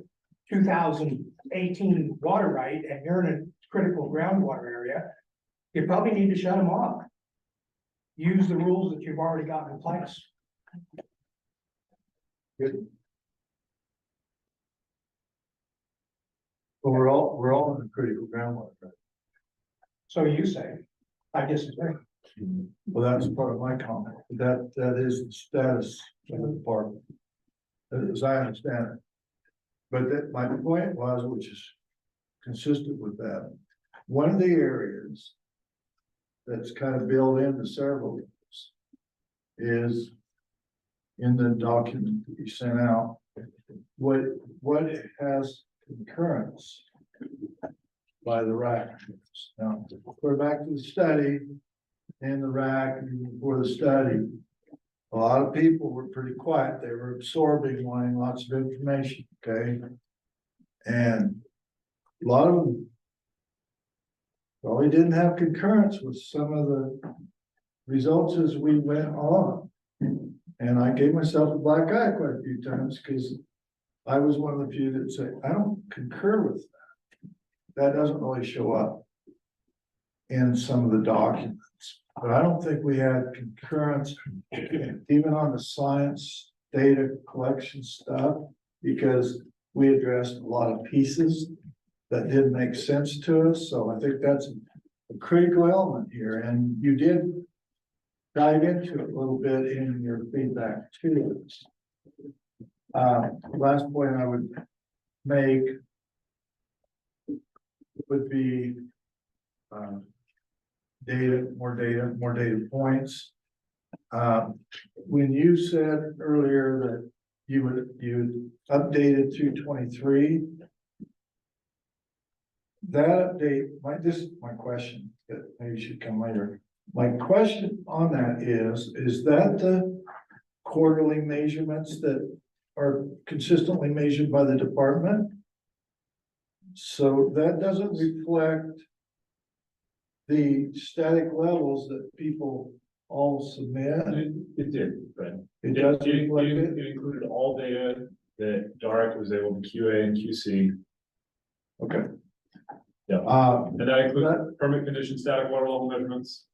2018 water right and you're in a critical groundwater area, you probably need to shut them off. Use the rules that you've already got in place. Good. Well, we're all in a critical groundwater. Right? So you say, I disagree. Well, that's part of my comment. That is the status of the department, as I understand it. But that my point was, which is consistent with that, one of the areas that's kind of built into several of this is in the document that you sent out, what has concurrence by the RAC. Now, we're back to the study and the RAC before the study. A lot of people were pretty quiet. They were absorbing, wanting lots of information, okay? And a lot of them probably didn't have concurrence with some of the results as we went on. And I gave myself a black eye quite a few times because I was one of the few that said, I don't concur with that. That doesn't really show up in some of the documents. But I don't think we had concurrence even on the science data collection stuff, because we addressed a lot of pieces that didn't make sense to us. So I think that's a critical element here. And you did dive into it a little bit in your feedback too. Last point I would make would be more data points. When you said earlier that you updated to 23, that update, this is my question that maybe should come later. My question on that is that the quarterly measurements that are consistently measured by the department? So that doesn't reflect the static levels that people all submit. It did, but it doesn't reflect it. It included all data that Darek was able to QA and QC. Okay. Yeah, and that includes permit condition static water level measurements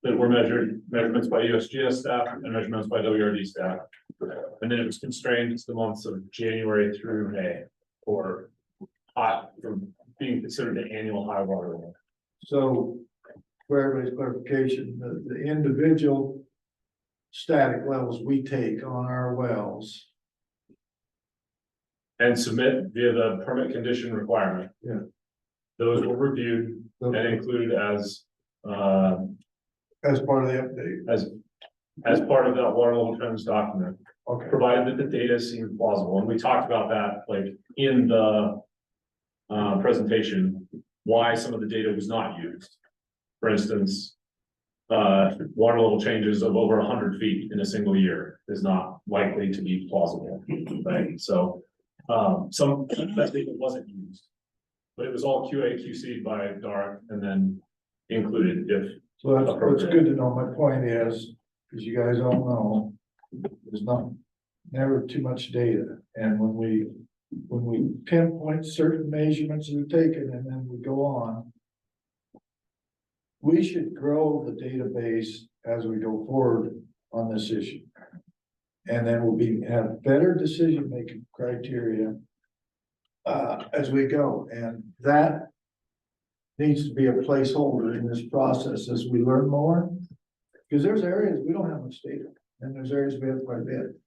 that were measurements by USGS staff and measurements by WRD staff. And then it was constrained to the months of January through May for being considered an annual high water level. So for everybody's clarification, the individual static levels we take on our wells. And submit via the permit condition requirement. Yeah. Those were reviewed and included as part of the update. as part of that water level trends document, Okay. provided that the data seemed plausible. And we talked about that, like, in the presentation, why some of the data was not used. For instance, water level changes of over 100 feet in a single year is not likely to be plausible, right? So, some that data wasn't used, but it was all QA/QC'd by Dara and then included if. So that's good to know. My point is, as you guys all know, there's never too much data. And when we pinpoint certain measurements that are taken and then we go on, we should grow the database as we go forward on this issue. And then we'll have better decision-making criteria as we go. And that needs to be a placeholder in this process as we learn more. Because there's areas we don't have much data, and there's areas we have quite a bit.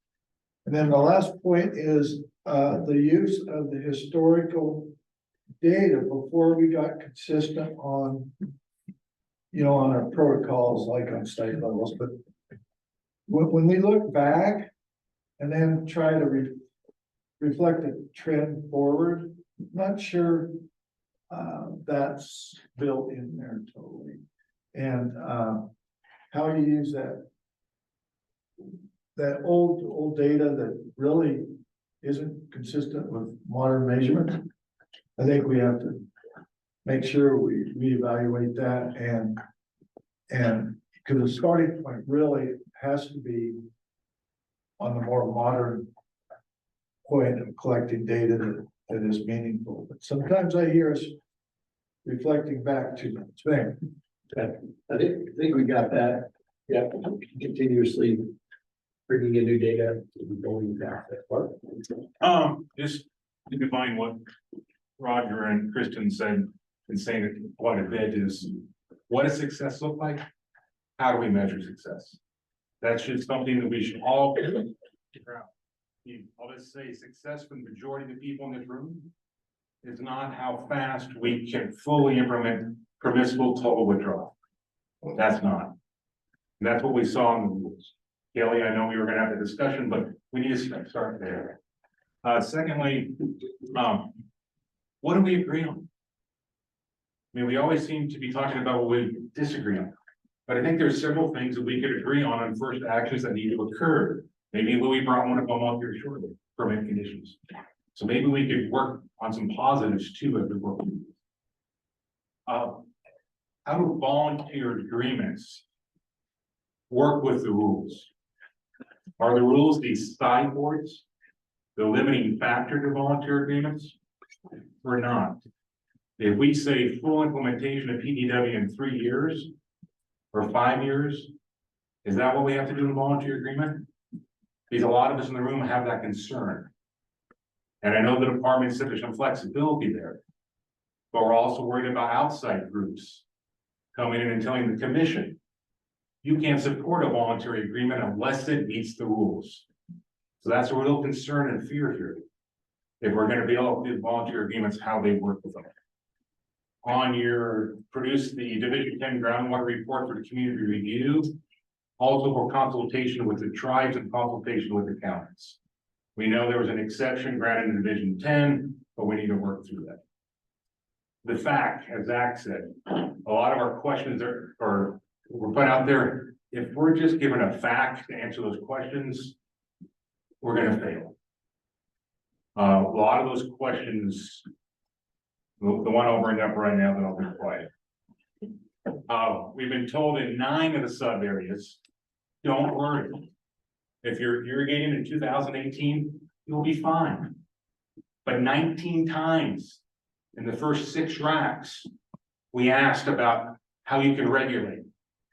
And then the last point is the use of the historical data before we got consistent on, on our protocols, like on state levels. But when we look back and then try to reflect a trend forward, I'm not sure that's built in there totally. And how you use that old data that really isn't consistent with modern measurement. I think we have to make sure we reevaluate that and because the starting point really has to be on the more modern point of collecting data that is meaningful. But sometimes I hear us reflecting back too much. I think we got that. Yeah, continuously bringing in new data, going back that part. Just to combine what Roger and Kristen said, and saying it quite a bit, is what does success look like? How do we measure success? That's just something that we should all figure out. I'll just say success for the majority of the people in this room is not how fast we can fully implement permissible total withdrawal. That's not. And that's what we saw in the rules. Kelly, I know we were gonna have a discussion, but we need to start there. Secondly, what do we agree on? I mean, we always seem to be talking about what we disagree on. But I think there's several things that we could agree on first actions that need to occur. Maybe Louis brought one up on here shortly, permit conditions. So maybe we could work on some positives too as we work. How do volunteer agreements work with the rules? Are the rules these sideboards, the limiting factor to volunteer agreements, or not? If we say full implementation of PDW in 3 years or 5 years, is that what we have to do in a volunteer agreement? Because a lot of us in the room have that concern. And I know the department said there's some flexibility there, but we're also worried about outside groups coming in and telling the commission, you can't support a voluntary agreement unless it meets the rules. So that's a real concern and fear here. If we're going to be able to do volunteer agreements, how they work with them. On your produce the Division 10 groundwater report for the community review, also for consultation with the tribes and consultation with the counties. We know there was an exception granted in Division 10, but we need to work through that. The fact, as Zach said, a lot of our questions were put out there. If we're just given a fact to answer those questions, we're going to fail. A lot of those questions, the one I'll bring up right now, then I'll be quiet. We've been told in 9 of the sub areas, don't worry. If you're irrigating in 2018, you'll be fine. But 19 times in the first 6 RACs, we asked about how you can regulate.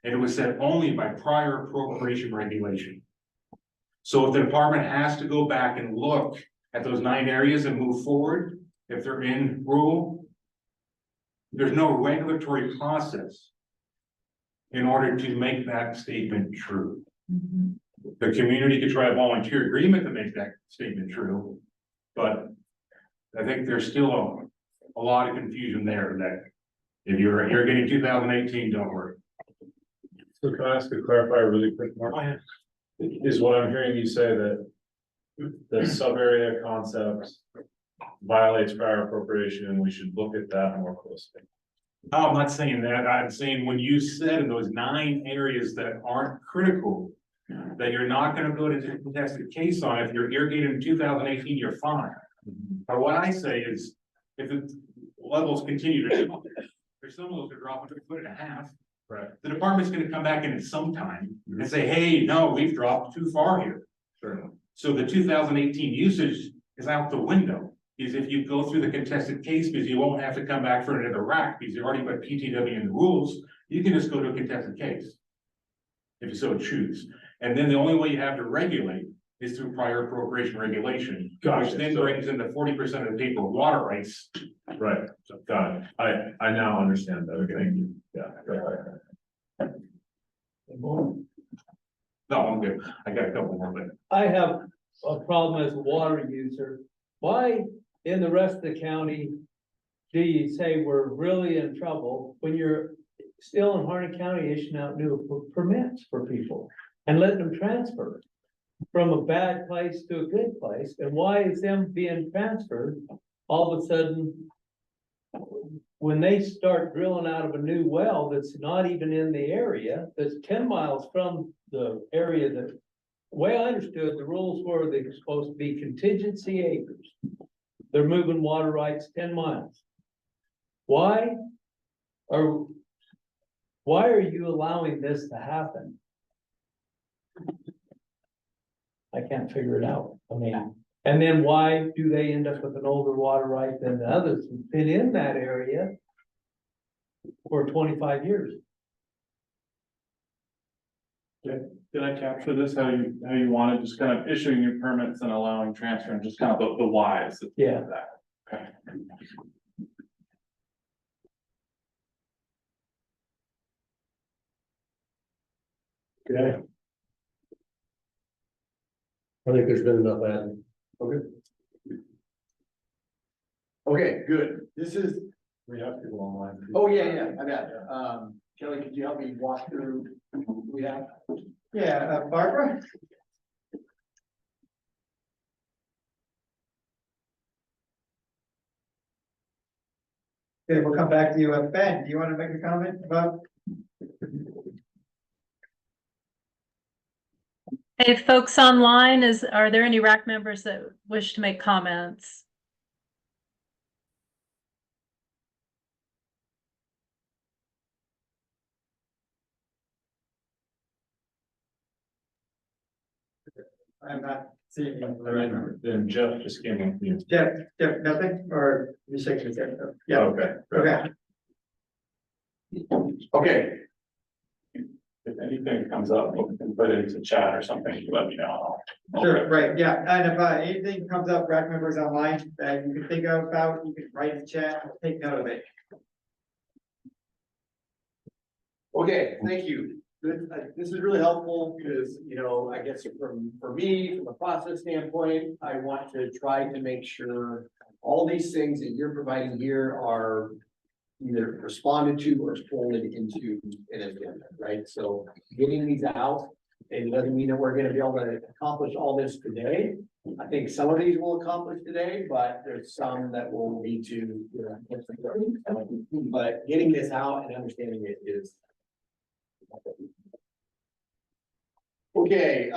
And it was said only by prior appropriation regulation. So if the department has to go back and look at those 9 areas and move forward, if they're in rural, there's no regulatory process in order to make that statement true. The community could try a volunteer agreement to make that statement true, but I think there's still a lot of confusion there that if you're getting 2018, don't worry. So can I ask a clarifier really quick, Mark? Is what I'm hearing you say that the sub-area concept violates prior appropriation and we should look at that more closely? No, I'm not saying that. I'm saying when you said in those 9 areas that aren't critical, that you're not gonna go to the contested case on, if you're irrigated in 2018, you're fine. But what I say is, if the levels continue to drop, there's some of those are dropping to 1.5 feet. Right. The department's gonna come back in at some time and say, hey, no, we've dropped too far here. Sure. So the 2018 usage is out the window. Is if you go through the contested case, because you won't have to come back for another RAC, because you already put PTW in the rules, you can just go to a contested case. If you so choose. And then the only way you have to regulate is through prior appropriation regulation. Gotcha. Which then brings into 40% of the people with water rights. Right, so got it. I now understand that. Okay, thank you. Yeah. No, I'm good. I got a couple more, but I have a problem as a water user. Why in the rest of the county do you say we're really in trouble when you're still in Harnett County issuing out new permits for people and letting them transfer from a bad place to a good place? And why is them being transferred all of a sudden when they start drilling out of a new well that's not even in the area, that's 10 miles from the area that, the way I understood, the rules were they're supposed to be contingency acres. They're moving water rights 10 miles. Why are you allowing this to happen? I can't figure it out. I mean, and then why do they end up with an older water right than the others who've been in that area for 25 years? Did I capture this, how you wanted, just kind of issuing new permits and allowing transfer and just kind of the whys? Yeah. Okay. Okay. I think there's been enough added. Okay. Okay, good. This is, We have people online. oh, yeah, I got it. Kelly, could you help me walk through what we have? Yeah, Barbara? Okay, we'll come back to you. Ben, do you want to make a comment about? Hey, folks online, are there any RAC members that wish to make comments? I'm not seeing you. Then Jeff just came in. You. Jeff, nothing, or you shaking his head? Yeah, Okay. okay. Okay, If anything comes up, you can put it into chat or something, you let me know. Sure, right, yeah, and if anything comes up, RAC members online that you can think about, you can write in the chat, I'll take note of it. okay, thank you. This is really helpful because, you know, I guess for me, from a process standpoint, I want to try to make sure all these things that you're providing here are either responded to or folded into an agenda, right? So getting these out, it doesn't mean that we're gonna be able to accomplish all this today. I think some of these will accomplish today, but there's some that will need to, you know, but getting this out and understanding it is. Okay,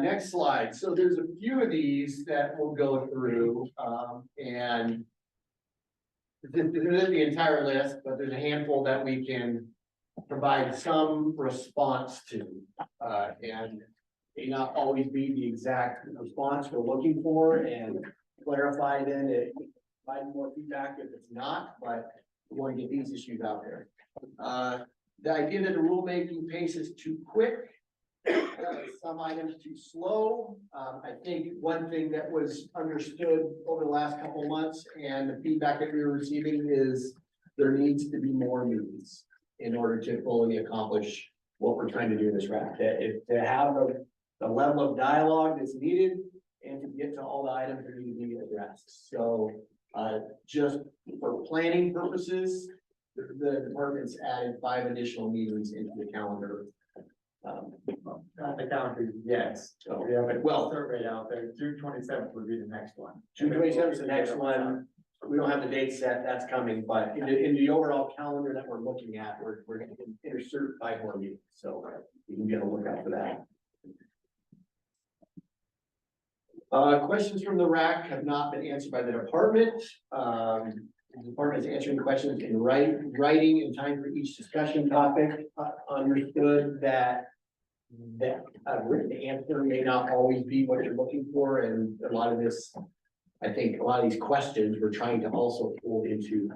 next slide. So there's a few of these that we'll go through, and this isn't the entire list, but there's a handful that we can provide some response to. And may not always be the exact response we're looking for, and clarify then it, provide more feedback if it's not, but we want to get these issues out there. The idea that the rulemaking pace is too quick, some items too slow. I think one thing that was understood over the last couple of months and the feedback that we were receiving is there needs to be more meetings in order to fully accomplish what we're trying to do in this RAC. To have the level of dialogue that's needed and to get to all the items that need to be addressed. So Just for planning purposes, the department's added 5 additional meetings into the calendar. Not the calendar, yes. So we have a survey out there. June 27th would be the next one. June 27th is the next one. We don't have the date set, that's coming, but in the overall calendar that we're looking at, we're gonna insert 5 more meetings, so you can get a look out for that. Questions from the RAC have not been answered by the department. The department is answering questions in writing in time for each discussion topic. Understood that a written answer may not always be what you're looking for, and a lot of this, I think a lot of these questions we're trying to also pull into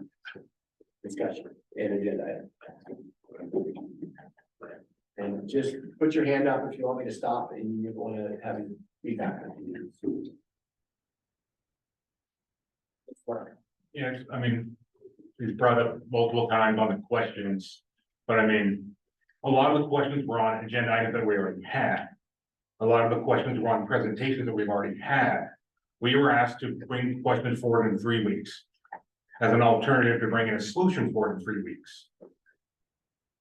discussion and agenda. And just put your hand up if you want me to stop and you want to have feedback. Yeah, I mean, he's brought up multiple times on the questions, but I mean, a lot of the questions were on agenda items that we already had. A lot of the questions were on presentations that we've already had. We were asked to bring questions forward in 3 weeks as an alternative to bringing a solution forward in 3 weeks.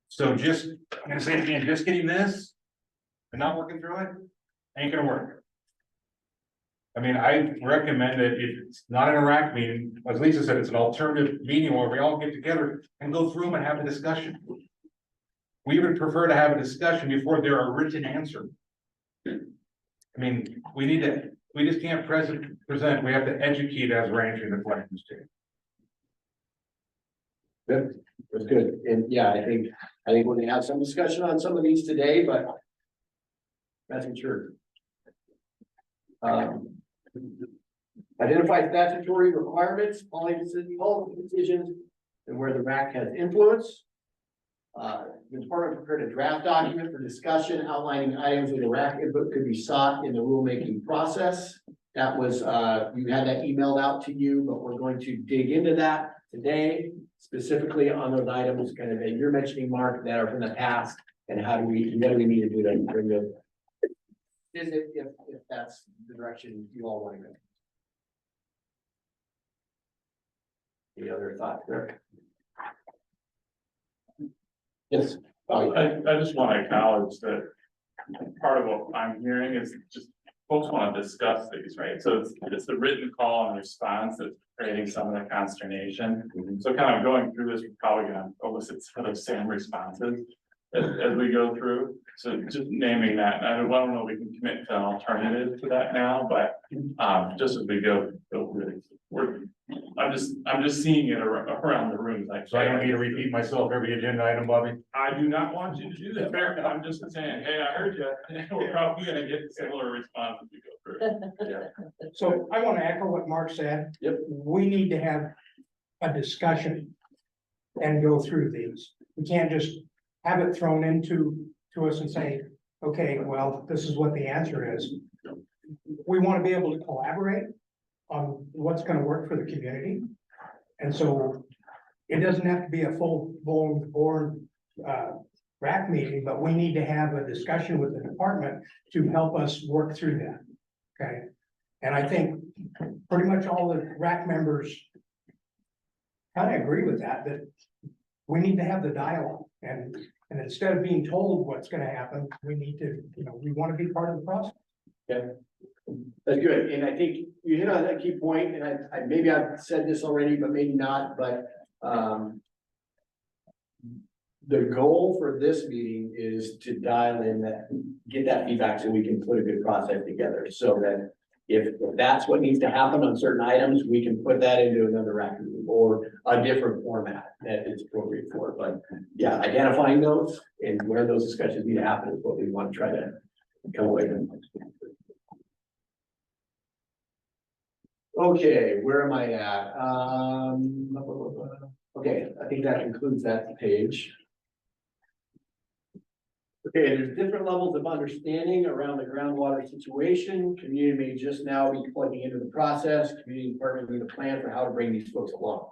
So just, I'm gonna say it again, just getting this and not working through it ain't gonna work. I mean, I recommend that if it's not an RAC meeting, as Lisa said, it's an alternative meeting where we all get together and go through them and have a discussion. We would prefer to have a discussion before there are written answers. I mean, we just can't present, we have to educate as we're answering the questions too. Good, that's good, and yeah, I think we're gonna have some discussion on some of these today, but that's for sure. Identify statutory requirements, policy decisions, and where the RAC has influence. The department prepared a draft document for discussion outlining items where the RAC input could be sought in the rulemaking process. That was, you had that emailed out to you, but we're going to dig into that today, specifically on those items kind of that you're mentioning, Mark, that are from the past, and what do we need to do to bring them? Is it, if that's the direction you all want to go? Any other thoughts there? Yes. I just want to acknowledge that part of what I'm hearing is just folks want to discuss these, right? So it's the written call and response that's creating some of the consternation. So kind of going through this, we're probably going to elicit some of the same responses as we go through. So just naming that, I don't know, we can commit to an alternative to that now, but just as we go through it, I'm just seeing it around the room. Like, So I don't need to repeat myself every agenda item, Bobby. I do not want you to do that. Fair, I'm just saying, hey, I heard you. We're probably gonna get similar response as we go through. Yeah. So I want to echo what Mark said. Yep. We need to have a discussion and go through these. We can't just have it thrown to us and say, okay, well, this is what the answer is. We want to be able to collaborate on what's going to work for the community. And so it doesn't have to be a full-blown board RAC meeting, but we need to have a discussion with the department to help us work through that. Okay. And I think pretty much all the RAC members kind of agree with that we need to have the dialogue, and instead of being told what's going to happen, we need to, we want to be part of the process. Yeah, that's good, and I think you hit on that key point, and I maybe I've said this already, but maybe not, but the goal for this meeting is to dial in get that feedback so we can put a good process together, so that if that's what needs to happen on certain items, we can put that into another RAC meeting or a different format that is appropriate for it. But yeah, identifying those and where those discussions need to happen is what we want to try to come away from. Okay, where am I at? Okay, I think that concludes that page. Okay, there's different levels of understanding around the groundwater situation. Community may just now be plugging into the process. Community department need a plan for how to bring these folks along.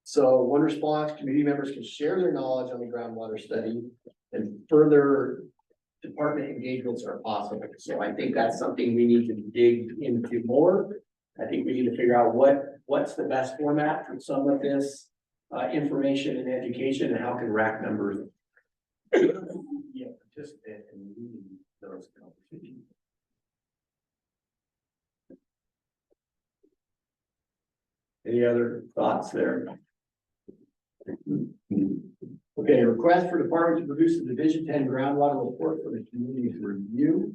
So one response, community members can share their knowledge on the groundwater study and further department engagements are possible. So I think that's something we need to dig into more. I think we need to figure out what's the best format for some of this information and education, and how can RAC members participate in leading those conversations. Any other thoughts there? Okay, request for department to produce a Division 10 groundwater report for the community's review.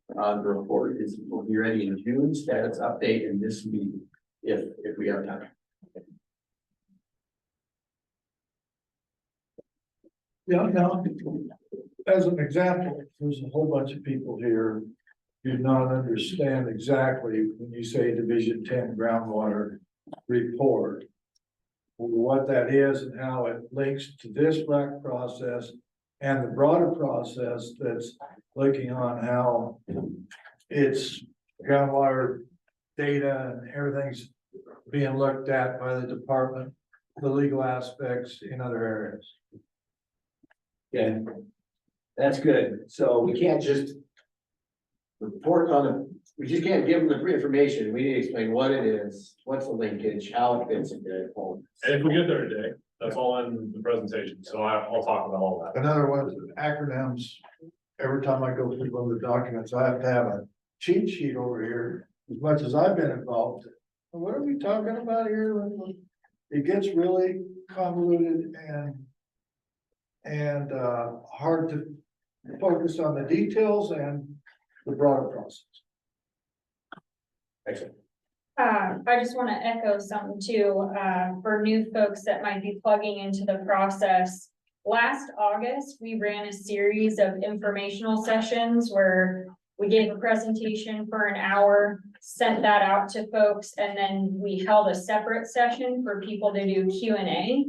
The report will be ready in June. Status update in this meeting, if we have time. Yeah, now, as an example, there's a whole bunch of people here who do not understand exactly when you say Division 10 groundwater report, what that is and how it links to this RAC process and the broader process that's looking on how it's groundwater data and everything's being looked at by the department, the legal aspects in other areas. Yeah, that's good. So we can't just report on the, we just can't give them the information. We need to explain what it is, what's the linkage, how it fits into it. And if we get there today, that's all in the presentation, so I'll talk about all that. Another one is acronyms. Every time I go through one of the documents, I have to have a cheat sheet over here, as much as I've been involved. What are we talking about here? It gets really convoluted and hard to focus on the details and the broader process. Excellent. I just want to echo something too, for new folks that might be plugging into the process. Last August, we ran a series of informational sessions where we gave a presentation for an hour, sent that out to folks, and then we held a separate session for people to do Q&A.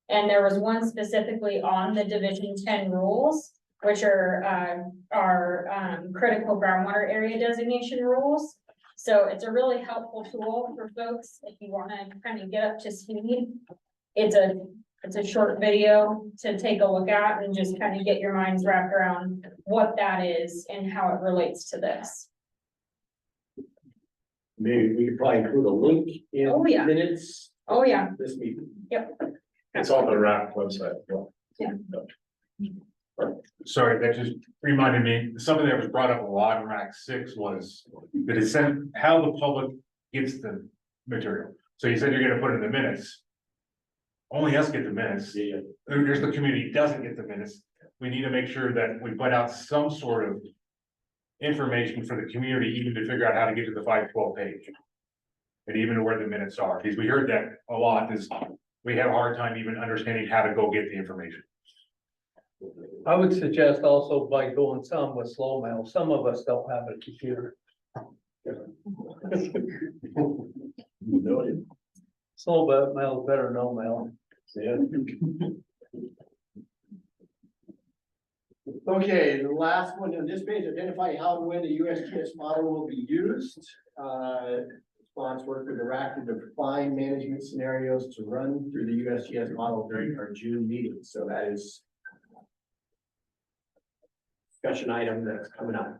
And there was one specifically on the Division 10 rules, which are critical groundwater area designation rules. So it's a really helpful tool for folks if you want to kind of get up to speed. It's a short video to take a look at and just kind of get your minds wrapped around what that is and how it relates to this. Maybe we could probably include a link in minutes. Oh, yeah. This meeting. Yep. It's on the RAC website. Yeah. Sorry, that just reminded me, something that was brought up a lot in RAC 6 was the dissent, how the public gets the material. So you said you're gonna put in the minutes. Only us get the minutes. There's the community doesn't get the minutes. We need to make sure that we put out some sort of information for the community, even to figure out how to get to the 512 page. And even where the minutes are, because we heard that a lot, is we have a hard time even understanding how to go get the information. I would suggest also by doing some with slow mail. Some of us don't have a computer. Noted. Slow mail is better than no mail. Yeah. Okay, the last one on this page, identify how and when the USGS model will be used. Response work with the RAC to define management scenarios to run through the USGS model during our June meeting. So that is discussion item that's coming up.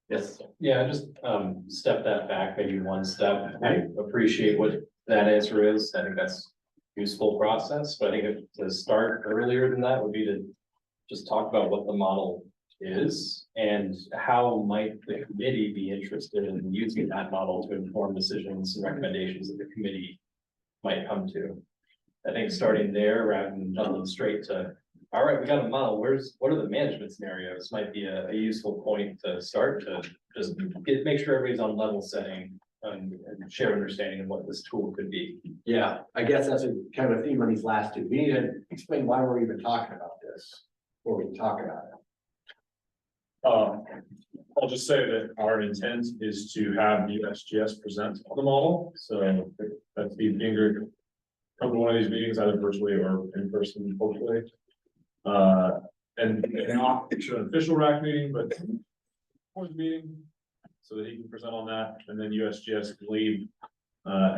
Yes. Yeah, just step that back maybe one step. I appreciate what that answer is. I think that's useful process, but I think to start earlier than that would be to just talk about what the model is and how might the committee be interested in using that model to inform decisions and recommendations that the committee might come to. I think starting there rather than jumping straight to, all right, we got a model, what are the management scenarios might be a useful point to start to just make sure everybody's on level setting and share understanding of what this tool could be. Yeah, I guess that's a kind of a theme on these last two. We need to explain why we're even talking about this before we talk about it. I'll just say that our intent is to have USGS present the model, so that's the Ingrid come to one of these meetings either virtually or in person, hopefully. And not an official RAC meeting, but for the meeting, so that he can present on that, and then USGS can leave,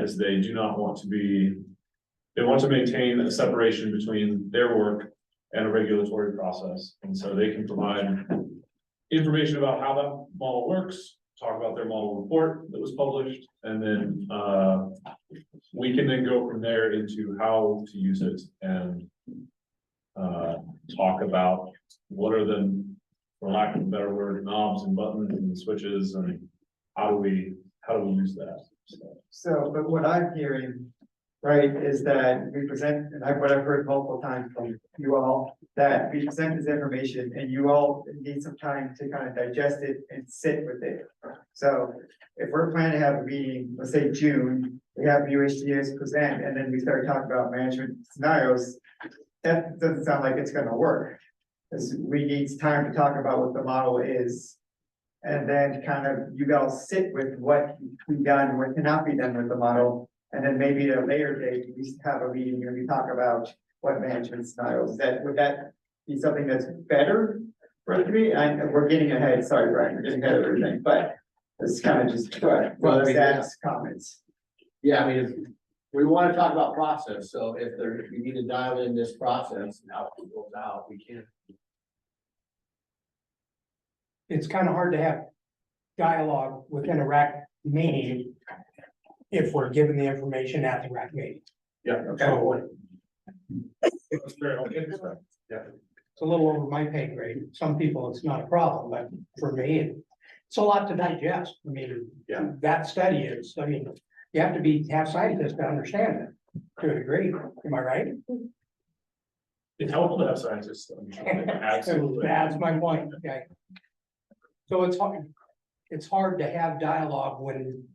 as they do not want to be, they want to maintain a separation between their work and a regulatory process. And so they can provide information about how that model works, talk about their model report that was published, and then, we can then go from there into how to use it and talk about what are the, for lack of a better word, knobs and buttons and switches, and how do we use that? So, but what I'm hearing, right, is that we present, and what I've heard multiple times from you all, that we present this information and you all need some time to kind of digest it and sit with it. So if we're planning to have a meeting, let's say June, we have USGS present, and then we start talking about management scenarios, that doesn't sound like it's gonna work. Because we need time to talk about what the model is. And then kind of, you guys sit with what can be done, what cannot be done with the model. And then maybe at a later date, we have a meeting and we talk about what management scenarios, would that be something that's better for the community? And we're getting ahead, sorry, Brian, we're getting ahead of everything, but it's kind of just, Zach's comments. Yeah, I mean, we want to talk about process, so if we need to dial in this process and how it goes out, we can. It's kind of hard to have dialogue within a RAC meeting if we're given the information at the RAC meeting. Yeah. So Yeah. it's a little over my pay grade. Some people, it's not a problem, but for me, it's a lot to digest. I mean, Yeah. that study is, I mean, you have to have scientists to understand it to a degree. Am I right? It's helpful to have scientists. Absolutely. That's my point, okay. So it's hard to have dialogue when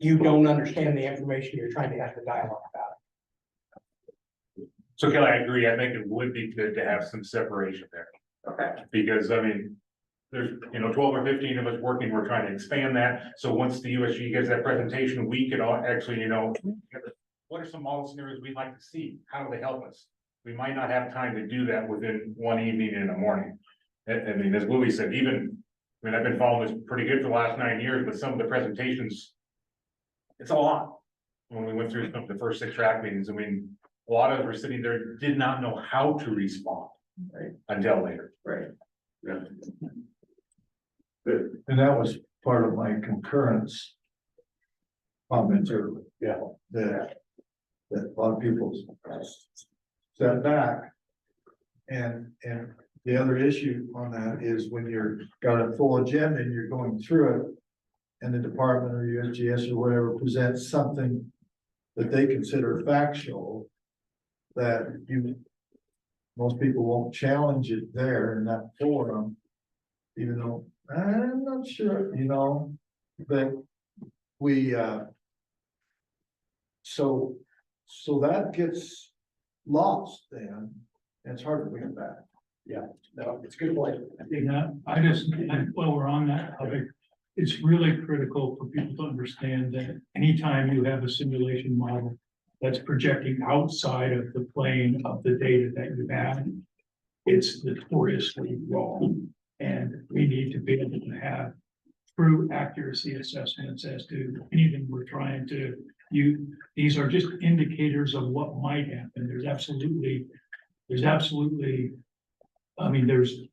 you don't understand the information you're trying to have the dialogue about. So Kelly, I agree. I think it would be good to have some separation there. Okay. Because I mean, there's, 12 or 15 of us working, we're trying to expand that. So once the USG gives that presentation, we could all actually, what are some model scenarios we'd like to see? How do they help us? We might not have time to do that within one evening in the morning. I mean, as Louis said, I've been following this pretty good for the last 9 years, but some of the presentations, it's a lot. When we went through the first 6 RAC meetings, a lot of us were sitting there, did not know how to respond. Right. Until later. Right. Yeah. And that was part of my concurrence comments earlier. Yeah. That a lot of people step back. And the other issue on that is when you're got a full agenda and you're going through it, and the department or USGS or whatever presents something that they consider factual, that most people won't challenge it there in that forum, even though I'm not sure, that we, so that gets lost then, and it's hard to bring it back. Yeah, no, it's a good point. While we're on that topic, it's really critical for people to understand that anytime you have a simulation model that's projecting outside of the plane of the data that you have, it's notoriously wrong. And we need to be able to have true accuracy assessments as to anything we're trying to use. These are just indicators of what might happen.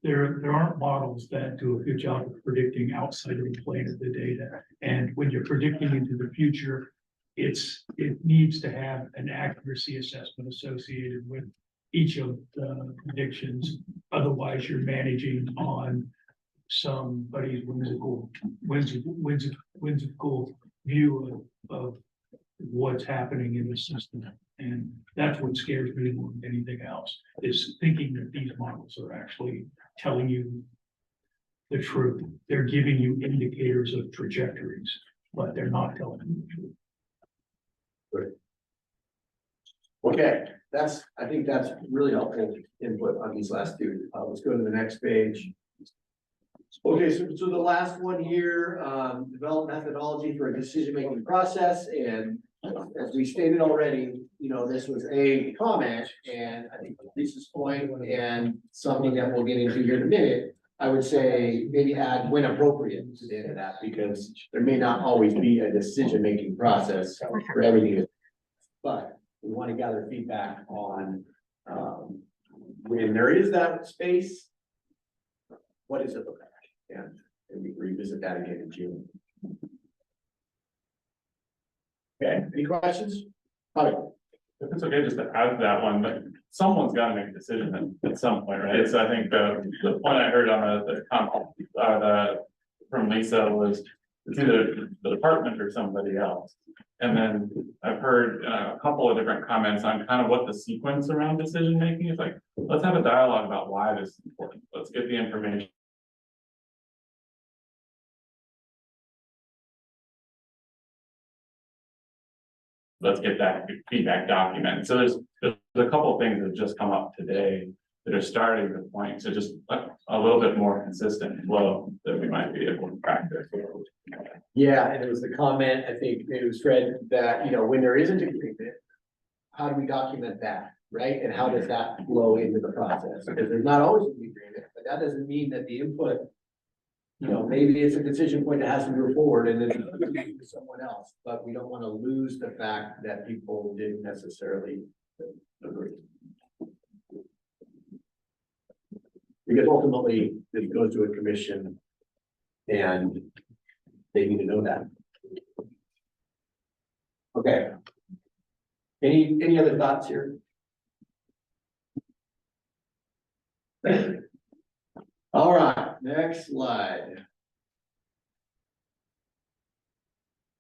There aren't models that do a good job of predicting outside of the plane of the data. And when you're predicting into the future, it needs to have an accuracy assessment associated with each of the predictions. Otherwise, you're managing on somebody's whimsical view of what's happening in the system. And that's what scares me more than anything else, is thinking that these models are actually telling you the truth. They're giving you indicators of trajectories, but they're not telling you the truth. Okay, I think that's really helpful input on these last two. Let's go to the next page. Okay, so the last one here, develop methodology for a decision-making process, and as we stated already, this was a comment, and I think Lisa's point and something that we'll get into here in a minute, I would say maybe add when appropriate to the end of that, because there may not always be a decision-making process for everything. But we want to gather feedback on when there is that space, what does it look like? And we revisit that again in June. Okay, any questions? If it's okay, just to add to that one, but someone's got to make a decision at some point, right? So I think the point I heard on from Lisa was it's either the department or somebody else. And then I've heard a couple of different comments on kind of what the sequence around decision making is like. Let's have a dialogue about why this is important. Let's get the information. Let's get that feedback document. So there's a couple of things that just come up today that are starting to point to just a little bit more consistent flow that we might be able to practice. Yeah, and it was the comment, I think it was Fred, that, you know, when there isn't agreement, how do we document that, right? And how does that flow into the process? Because there's not always an agreement, but that doesn't mean that the input, you know, maybe it's a decision point that has to move forward and then to someone else, but we don't want to lose the fact that people didn't necessarily agree. Because ultimately, it goes to a commission and they need to know that. Okay. Any other thoughts here? All right, next slide.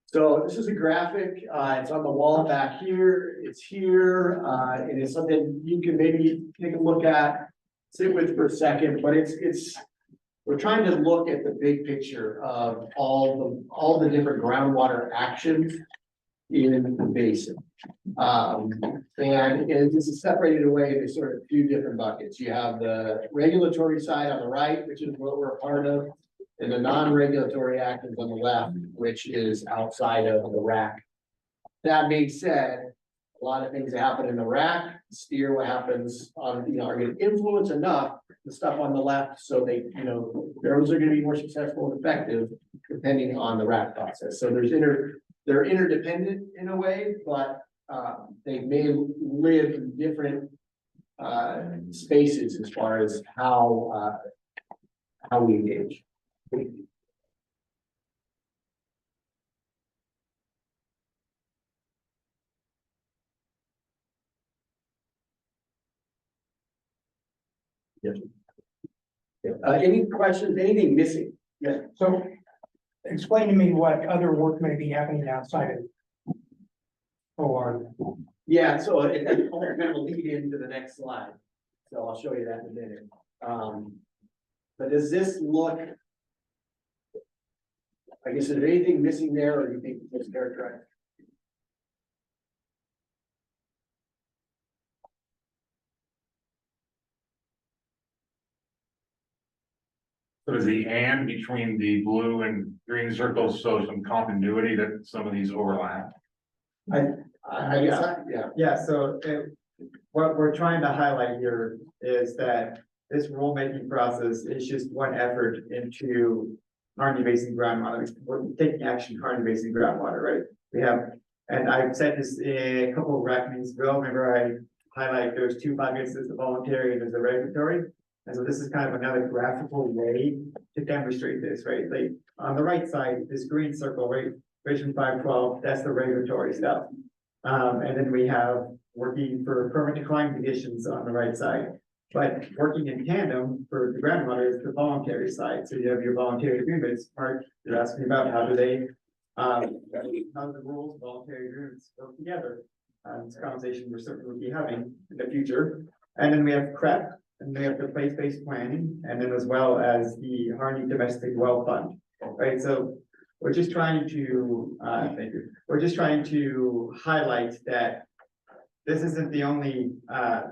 So this is a graphic, it's on the wall back here, it's here, and it's something you can maybe take a look at, sit with for a second, but we're trying to look at the big picture of all the different groundwater actions in the basin. And this is separated away into sort of a few different buckets. You have the regulatory side on the right, which is what we're a part of, and the non-regulatory actions on the left, which is outside of the RAC. That being said, a lot of things that happen in the RAC steer what happens on, you know, are going to influence enough the stuff on the left so they, you know, those are going to be more successful and effective depending on the RAC process. So they're interdependent in a way, but they may live in different spaces as far as how we engage. Yes. Any questions, anything missing? Yeah. So explain to me what other work may be happening outside of OR. Yeah, so it's kind of a lead into the next slide. So I'll show you that in a minute. But does this look, I guess, is there anything missing there, or do you think it's characterized? So does the and between the blue and green circles show some continuity that some of these overlap? Yeah, so what we're trying to highlight here is that this rulemaking process is just one effort into Harney Basin groundwater. We're taking action Harney Basin groundwater, right? We have, and I've said this in a couple of RAC meetings. Remember I highlight there's two buckets, there's the voluntary and there's the regulatory. And so this is kind of another graphical way to demonstrate this, right? Like on the right side, this green circle, right? Vision 512, that's the regulatory stuff. And then we have working for permit decline conditions on the right side. But working in tandem for the groundwater is the voluntary side. So you have your voluntary agreements part. You're asking about how do they, how do the rules, voluntary agreements go together? It's a conversation we're certainly will be having in the future. And then we have CREP, and we have the place-based planning, and then as well as the Harney Domestic Well Fund, right? So we're just trying to, thank you. We're just trying to highlight that this isn't the only, I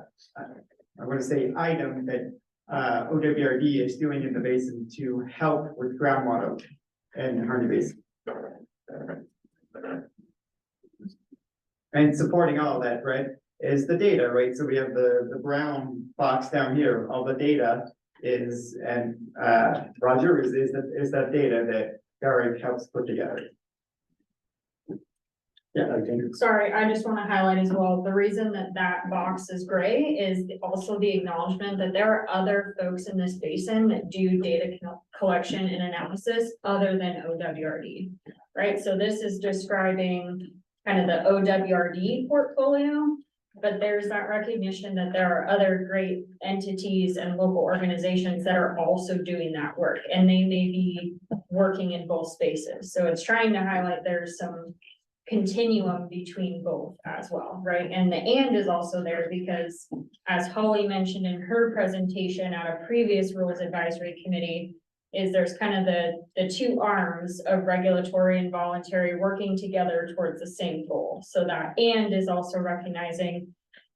want to say item that OWRD is doing in the basin to help with groundwater in Harney Basin. And supporting all of that, right, is the data, right? So we have the brown box down here, all the data is, and Roger is that data that Eric helps put together. Yeah, Sorry, I just want to highlight as well, the reason that that box is gray is also the acknowledgement that there are other folks in this basin that do data collection and analysis other than OWRD, right? So this is describing kind of the OWRD portfolio, but there's that recognition that there are other great entities and local organizations that are also doing that work, and they may be working in both spaces. So it's trying to highlight there's some continuum between both as well, right? And the and is also there because, as Holly mentioned in her presentation at a previous Rules Advisory Committee, is there's kind of the two arms of regulatory and voluntary working together towards the same goal. So that and is also recognizing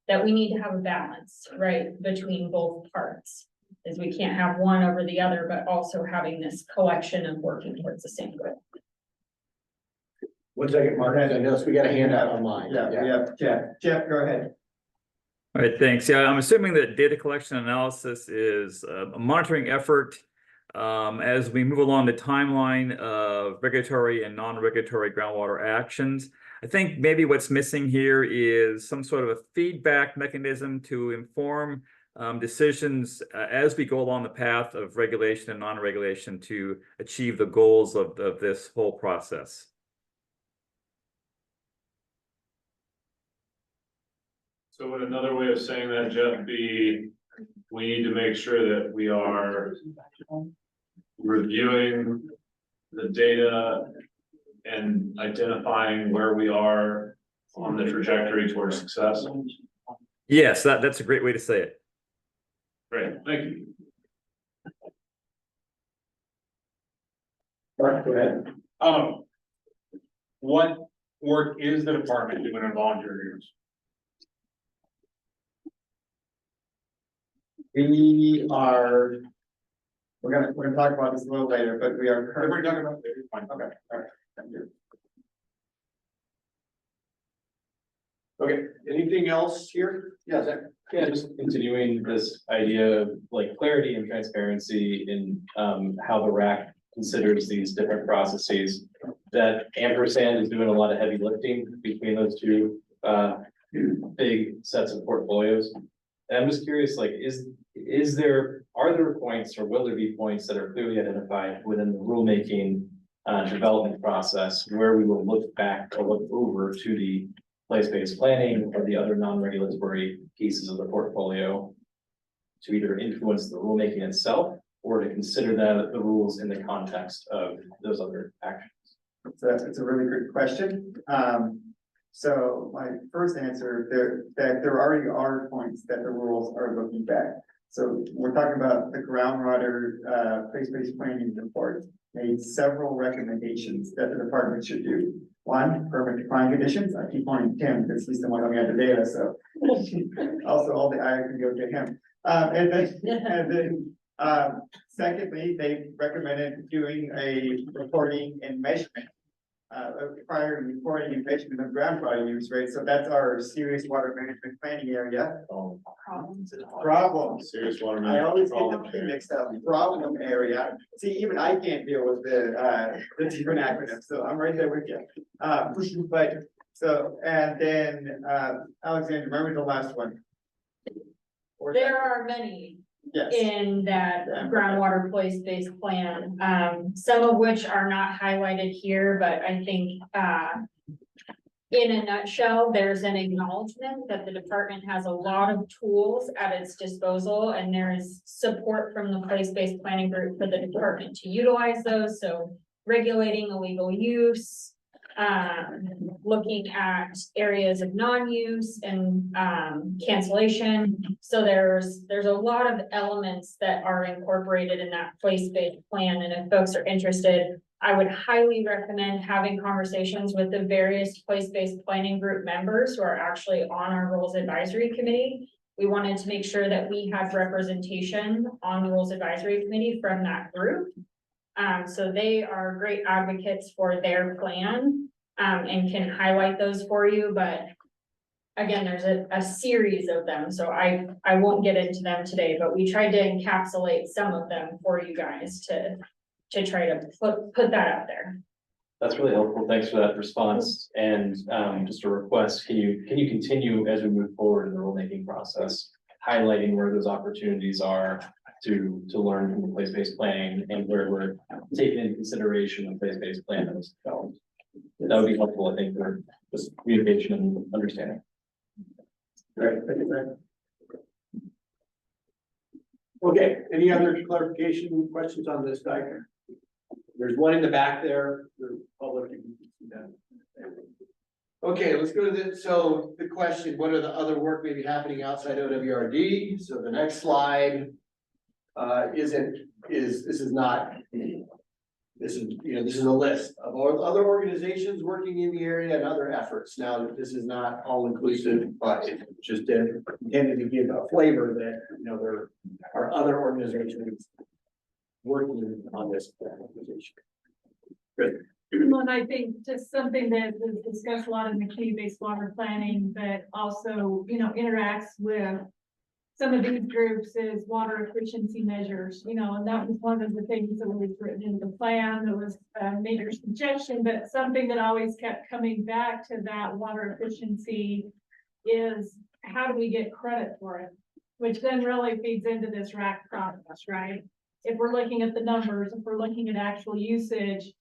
that we need to have a balance, right, between both parts. Is we can't have one over the other, but also having this collection of working towards the same goal. 1 second, Mark, I noticed we got a handout online. Yeah, we have Jeff, go ahead. All right, thanks. Yeah, I'm assuming that data collection analysis is a monitoring effort as we move along the timeline of regulatory and non-regulatory groundwater actions. I think maybe what's missing here is some sort of a feedback mechanism to inform decisions as we go along the path of regulation and non-regulation to achieve the goals of this whole process. So would another way of saying that, Jeff, be, we need to make sure that we are reviewing the data and identifying where we are on the trajectory towards success? Yes, that's a great way to say it. Great, thank you. Mark, go ahead. What work is the department doing in volunteer groups? We're gonna talk about this a little later, but we are We're currently. talking about it. Fine. Okay, all right, thank you. Okay, anything else here? Yeah, Zach? Yeah, just continuing this idea of like clarity and transparency in how the RAC considers these different processes. That ampersand is doing a lot of heavy lifting between those two big sets of portfolios. And I'm just curious, like, are there points or will there be points that are clearly identified within the rulemaking development process where we will look back or look over to the place-based planning or the other non-regulatory pieces of the portfolio to either influence the rulemaking itself or to consider the rules in the context of those other actions? It's a really good question. So my first answer, there already are points that the rules are looking back. So we're talking about the groundwater place-based planning report made several recommendations that the department should do. One, permit decline conditions. I keep pointing to Tim because he's the one looking at the data, so also all the eye can go to him. And then secondly, they recommended doing a reporting and measurement. Prior reporting and measurement of groundwater use, right? So that's our serious water management planning area. Problems. Serious water I always get management. them mixed up. Problem area. See, even I can't deal with the different acronyms, so I'm right there with you. But so, and then, Alexander, remember the last one? There are many Yes. in that groundwater place-based plan, some of which are not highlighted here, but I think, in a nutshell, there's an acknowledgement that the department has a lot of tools at its disposal, and there is support from the place-based planning group for the department to utilize those, so regulating illegal use, looking at areas of non-use and cancellation. So there's a lot of elements that are incorporated in that place-based plan. And if folks are interested, I would highly recommend having conversations with the various place-based planning group members who are actually on our Rules Advisory Committee. We wanted to make sure that we had representation on the Rules Advisory Committee from that group. So they are great advocates for their plan, and can highlight those for you, but again, there's a series of them, so I won't get into them today, but we tried to encapsulate some of them for you guys to try to put that out there. That's really helpful. Thanks for that response. And just a request, can you continue as we move forward in the rulemaking process, highlighting where those opportunities are to learn from the place-based planning and where we're taking into consideration the place-based plan that was developed. That would be helpful, I think, for just communication and understanding. Great, thank you, Frank. Okay, any other clarification questions on this diagram? There's one in the back there, the public, you can see that. Okay, let's go to the question, what are the other work maybe happening outside OWRD? So the next slide this is a list of all other organizations working in the area and other efforts. Now, this is not all inclusive, but it's just intended to give a flavor that, there are other organizations working on this organization. Good. And I think just something that is discussed a lot in the community-based water planning, that also, interacts with some of these groups is water efficiency measures, and that was one of the things that was written into the plan. There was a major suggestion, but something that always kept coming back to that water efficiency is how do we get credit for it? Which then really feeds into this RAC process, right? If we're looking at the numbers, if we're looking at actual usage,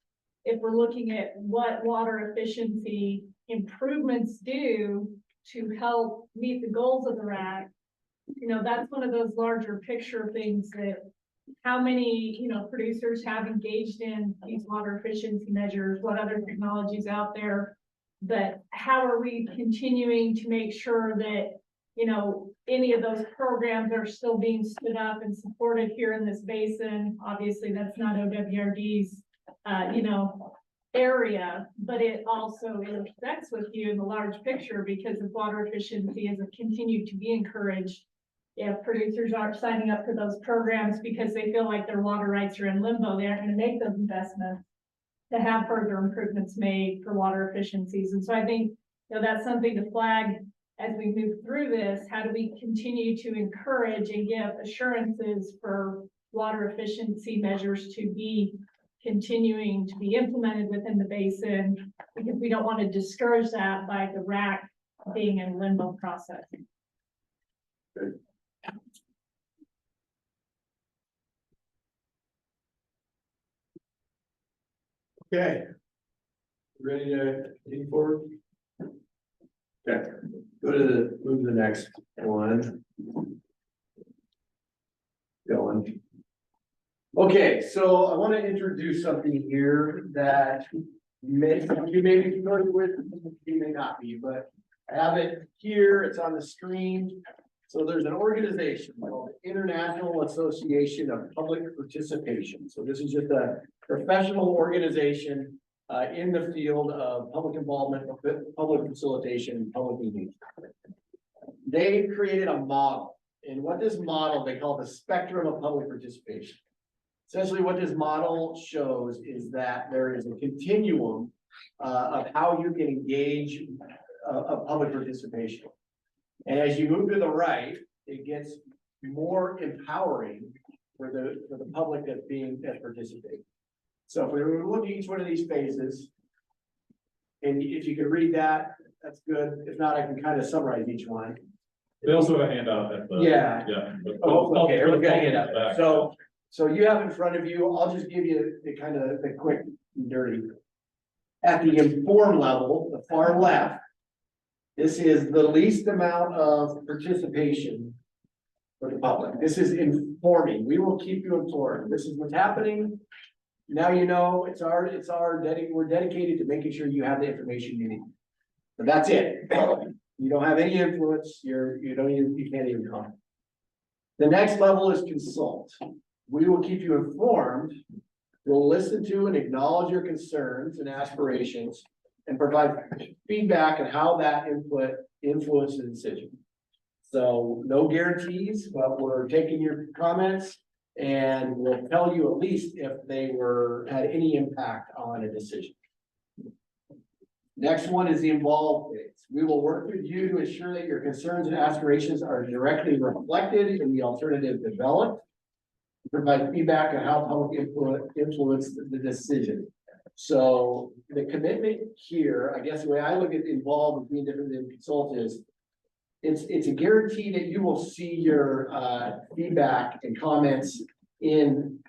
if we're looking at what water efficiency improvements do to help meet the goals of the RAC, that's one of those larger picture things that how many, producers have engaged in these water efficiency measures, what other technologies out there, but how are we continuing to make sure that, any of those programs are still being stood up and supported here in this basin. Obviously, that's not OWRD's, area, but it also intersects with you in the large picture, because if water efficiency is continued to be encouraged, if producers aren't signing up for those programs because they feel like their water rights are in limbo, they aren't going to make those investments to have further improvements made for water efficiencies. And so I think, that's something to flag as we move through this. How do we continue to encourage and give assurances for water efficiency measures to be continuing to be implemented within the basin, because we don't want to discourage that by the RAC being in limbo process. Good. Okay. Ready to move forward? Okay, move to the next one. Going. Okay, so I want to introduce something here that you may be familiar with, you may not be, but I have it here, it's on the screen. So there's an organization called the International Association of Public Participation. So this is just a professional organization in the field of public involvement, public facilitation, public engagement. They created a model, and what this model, they call the spectrum of public participation. Essentially, what this model shows is that there is a continuum of how you can engage public participation. And as you move to the right, it gets more empowering for the public that's participating. So if we were to look at each one of these phases, and if you could read that, that's good. If not, I can kind of summarize each one. They also have a handout at the. Yeah. Yeah. Oh, okay, everyone's got a handout. So you have in front of you, I'll just give you the quick and dirty. At the informed level, the far left, this is the least amount of participation for the public. This is informing. We will keep you informed. This is what's happening. Now you know we're dedicated to making sure you have the information you need. But that's it. You don't have any influence. You can't even comment. The next level is consult. We will keep you informed. We'll listen to and acknowledge your concerns and aspirations and provide feedback on how that input influences the decision. So no guarantees, but we're taking your comments and we'll tell you at least if they had any impact on a decision. Next one is the involved phase. We will work with you to ensure that your concerns and aspirations are directly reflected in the alternative developed. Provide feedback on how public input influenced the decision. So the commitment here, I guess the way I look at involved with being different than consult is. It's a guarantee that you will see your feedback and comments in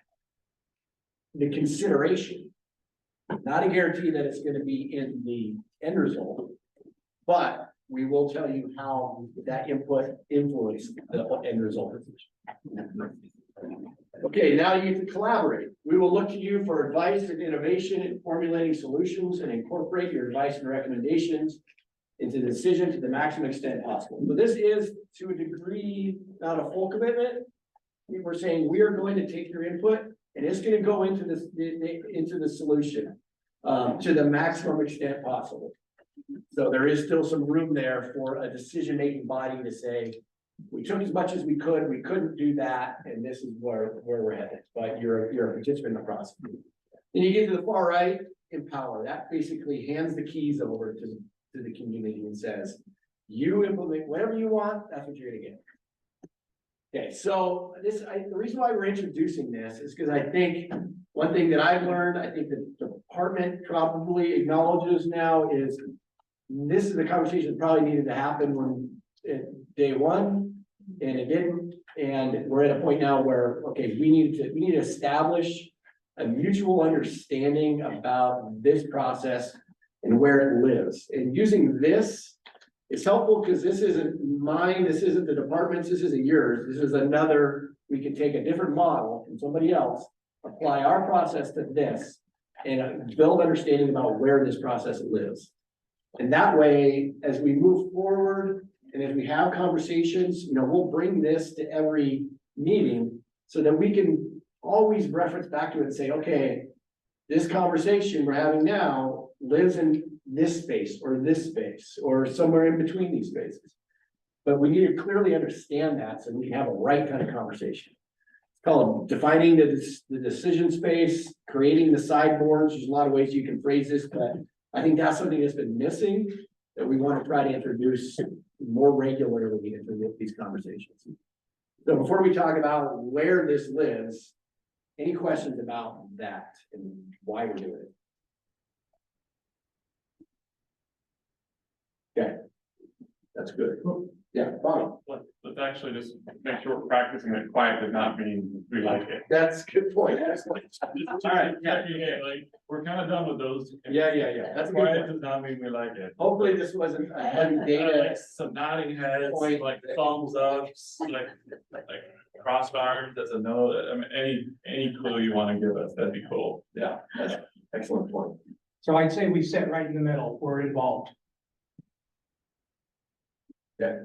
the consideration. Not a guarantee that it's gonna be in the end result, but we will tell you how that input influenced the end result. Okay, now you get to collaborate. We will look to you for advice and innovation in formulating solutions and incorporate your advice and recommendations into the decision to the maximum extent possible. So this is to a degree, not a full commitment. We were saying we are going to take your input and it's gonna go into this, into the solution to the maximum extent possible. So there is still some room there for a decision-making body to say, we took as much as we couldn't do that, and this is where we're headed, but you're a participant in the process. Then you get to the far right, empower. That basically hands the keys over to the community and says, you implement whatever you want, that's what you're gonna get. Okay, so the reason why we're introducing this is because I think one thing that I've learned, I think the department probably acknowledges now is this is the conversation that probably needed to happen when day one, and it didn't. And we're at a point now where, okay, we need to establish a mutual understanding about this process and where it lives. And using this is helpful because this isn't mine, this isn't the department's, this isn't yours. This is another, we can take a different model from somebody else, apply our process to this, and build understanding about where this process lives. And that way, as we move forward, and if we have conversations, we'll bring this to every meeting so that we can always reference back to it and say, okay, this conversation we're having now lives in this space or somewhere in between these spaces. But we need to clearly understand that so we can have a right kind of conversation. It's called defining the decision space, creating the sideboards. There's a lot of ways you can phrase this, but I think that's something that's been missing that we want to try to introduce more regularly into these conversations. So before we talk about where this lives, any questions about that and why we're doing it? Okay, that's good. Yeah, fine. Let's actually just make sure we're practicing that quiet does not mean we like it. That's a good point. All right, yeah, like, we're kind of done with those. Yeah. That's Quiet good. does not mean we like it. Hopefully this wasn't a heavy data. Like some nodding heads, Point. like thumbs ups, like crossed arms, that's a no, I mean, any clue you want to give us, that'd be cool. Yeah, that's an excellent point. So I'd say we sit right in the middle, we're involved. Yeah.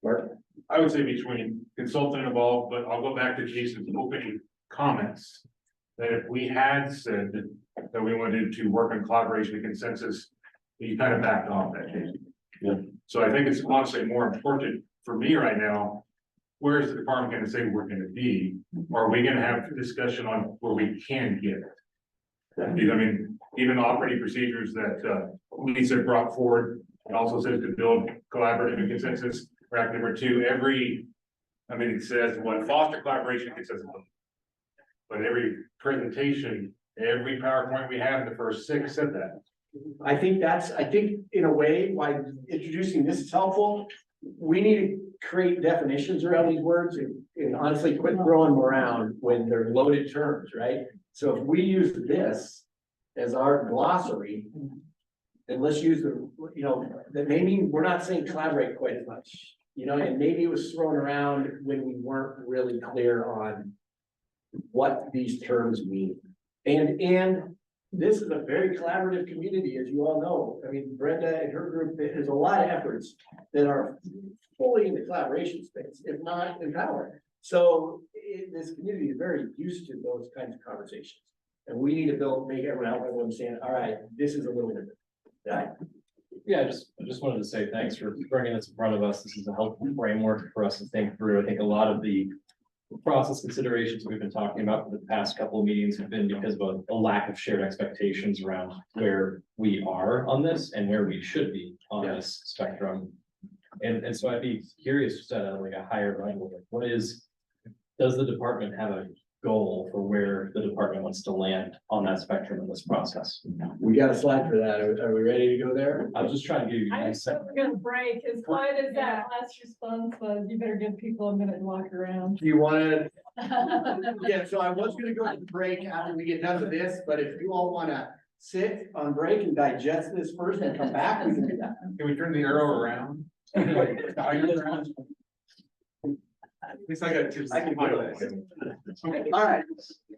Mark? I would say between consultant and involved, but I'll go back to Jason's opening comments. That if we had said that we wanted to work on collaboration and consensus, you kind of backed off that, Jason. Yeah. So I think it's honestly more important for me right now. Where is the department gonna say we're gonna be? Or are we gonna have a discussion on where we can get it? I mean, even operating procedures that Lisa brought forward, it also says to build collaborative and consensus. RAC number 2, it says what foster collaboration and consensus. But every presentation, every PowerPoint we have in the first 6 said that. I think in a way, why introducing this is helpful. We need to create definitions around these words and honestly quit throwing them around when they're loaded terms, right? So if we use this as our glossary, then let's use that may mean we're not saying collaborate quite as much, and maybe it was thrown around when we weren't really clear on what these terms mean. And this is a very collaborative community, as you all know. I mean, Brenda and her group, there's a lot of efforts that are fully in the collaboration space, if not empowered. So this community is very used to those kinds of conversations. And we need to make everyone understand, all right, this is a little different. Yeah, I just wanted to say thanks for bringing this in front of us. This is a helpful framework for us to think through. I think a lot of the process considerations we've been talking about for the past couple of meetings have been because of a lack of shared expectations around where we are on this and where we should be on this spectrum. And so I'd be curious just at a higher level, does the department have a goal for where the department wants to land on that spectrum in this process. We got a slide for that. Are we ready to go there? I was just trying to give you a I nice. was gonna break, as quiet as that last response was, you better give people a minute to walk around. Do you wanna? Yeah, so I was gonna go to the break after we get done with this, but if you all wanna sit on break and digest this first and come back, we can do that. Can we turn the arrow around? At least I got two. I can do it. All right,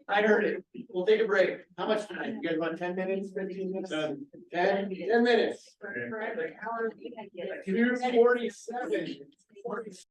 I heard it. We'll take a break. How much time? You guys want 10 minutes, 15 minutes? 10 minutes. 2:47.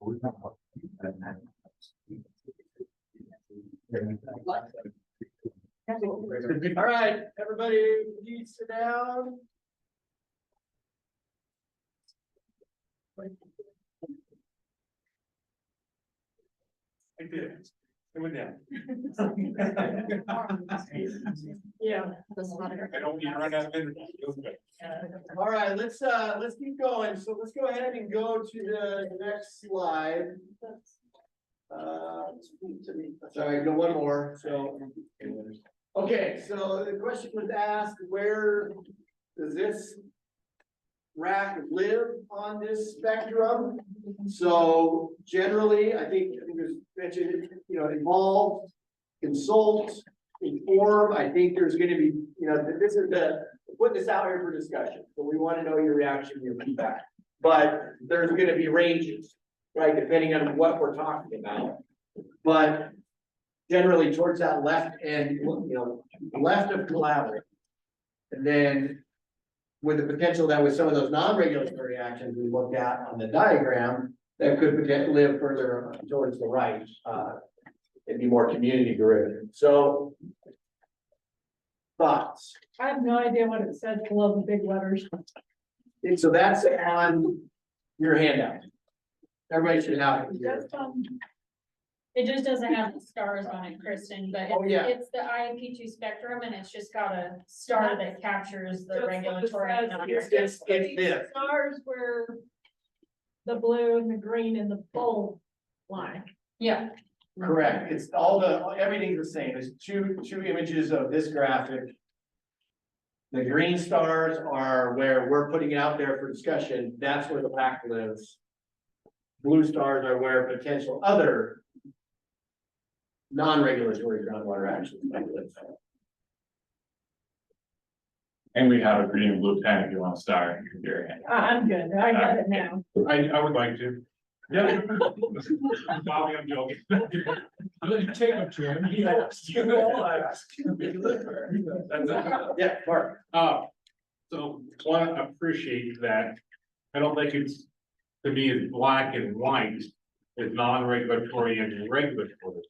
All right, everybody, please sit down. I did. It went down. Yeah. I don't need to run out of energy. Feels good. All right, let's keep going. So let's go ahead and go to the next slide. Sorry, go one more, so. Okay, so the question was asked, where does this RAC live on this spectrum? So generally, I think there's mentioned, involve, consult, inform. I think there's gonna be, this is put this out here for discussion, so we want to know your reaction, your feedback. But there's gonna be ranges, right, depending on what we're talking about. But generally towards that left end, left of collaborative. And then with the potential that with some of those non-regulatory actions we looked at on the diagram, that could potentially live further towards the right, and be more community derivative. So thoughts? I have no idea what it says below the big letters. And so that's on your handout. Everybody should have it. Just It just doesn't have the stars on it, Kristen, but Oh, yeah. it's the IMP2 spectrum and it's just got a star that captures the regulatory. and It's non-regulatory. this. stars where the blue and the green and the bold line. Yeah, Correct. It's everything's the same. It's two images of this graphic. The green stars are where we're putting it out there for discussion. That's where the RAC lives. Blue stars are where potential other non-regulatory groundwater actions might live. And we have a green and blue pen if you want to start in your hand. I'm good. I got it now. I would like to. Yeah. Bobby, I'm joking. Take a Jim. Yeah, Mark. So want to appreciate that. I don't think it's, to me, it's black and white, it's non-regulatory and regulatory.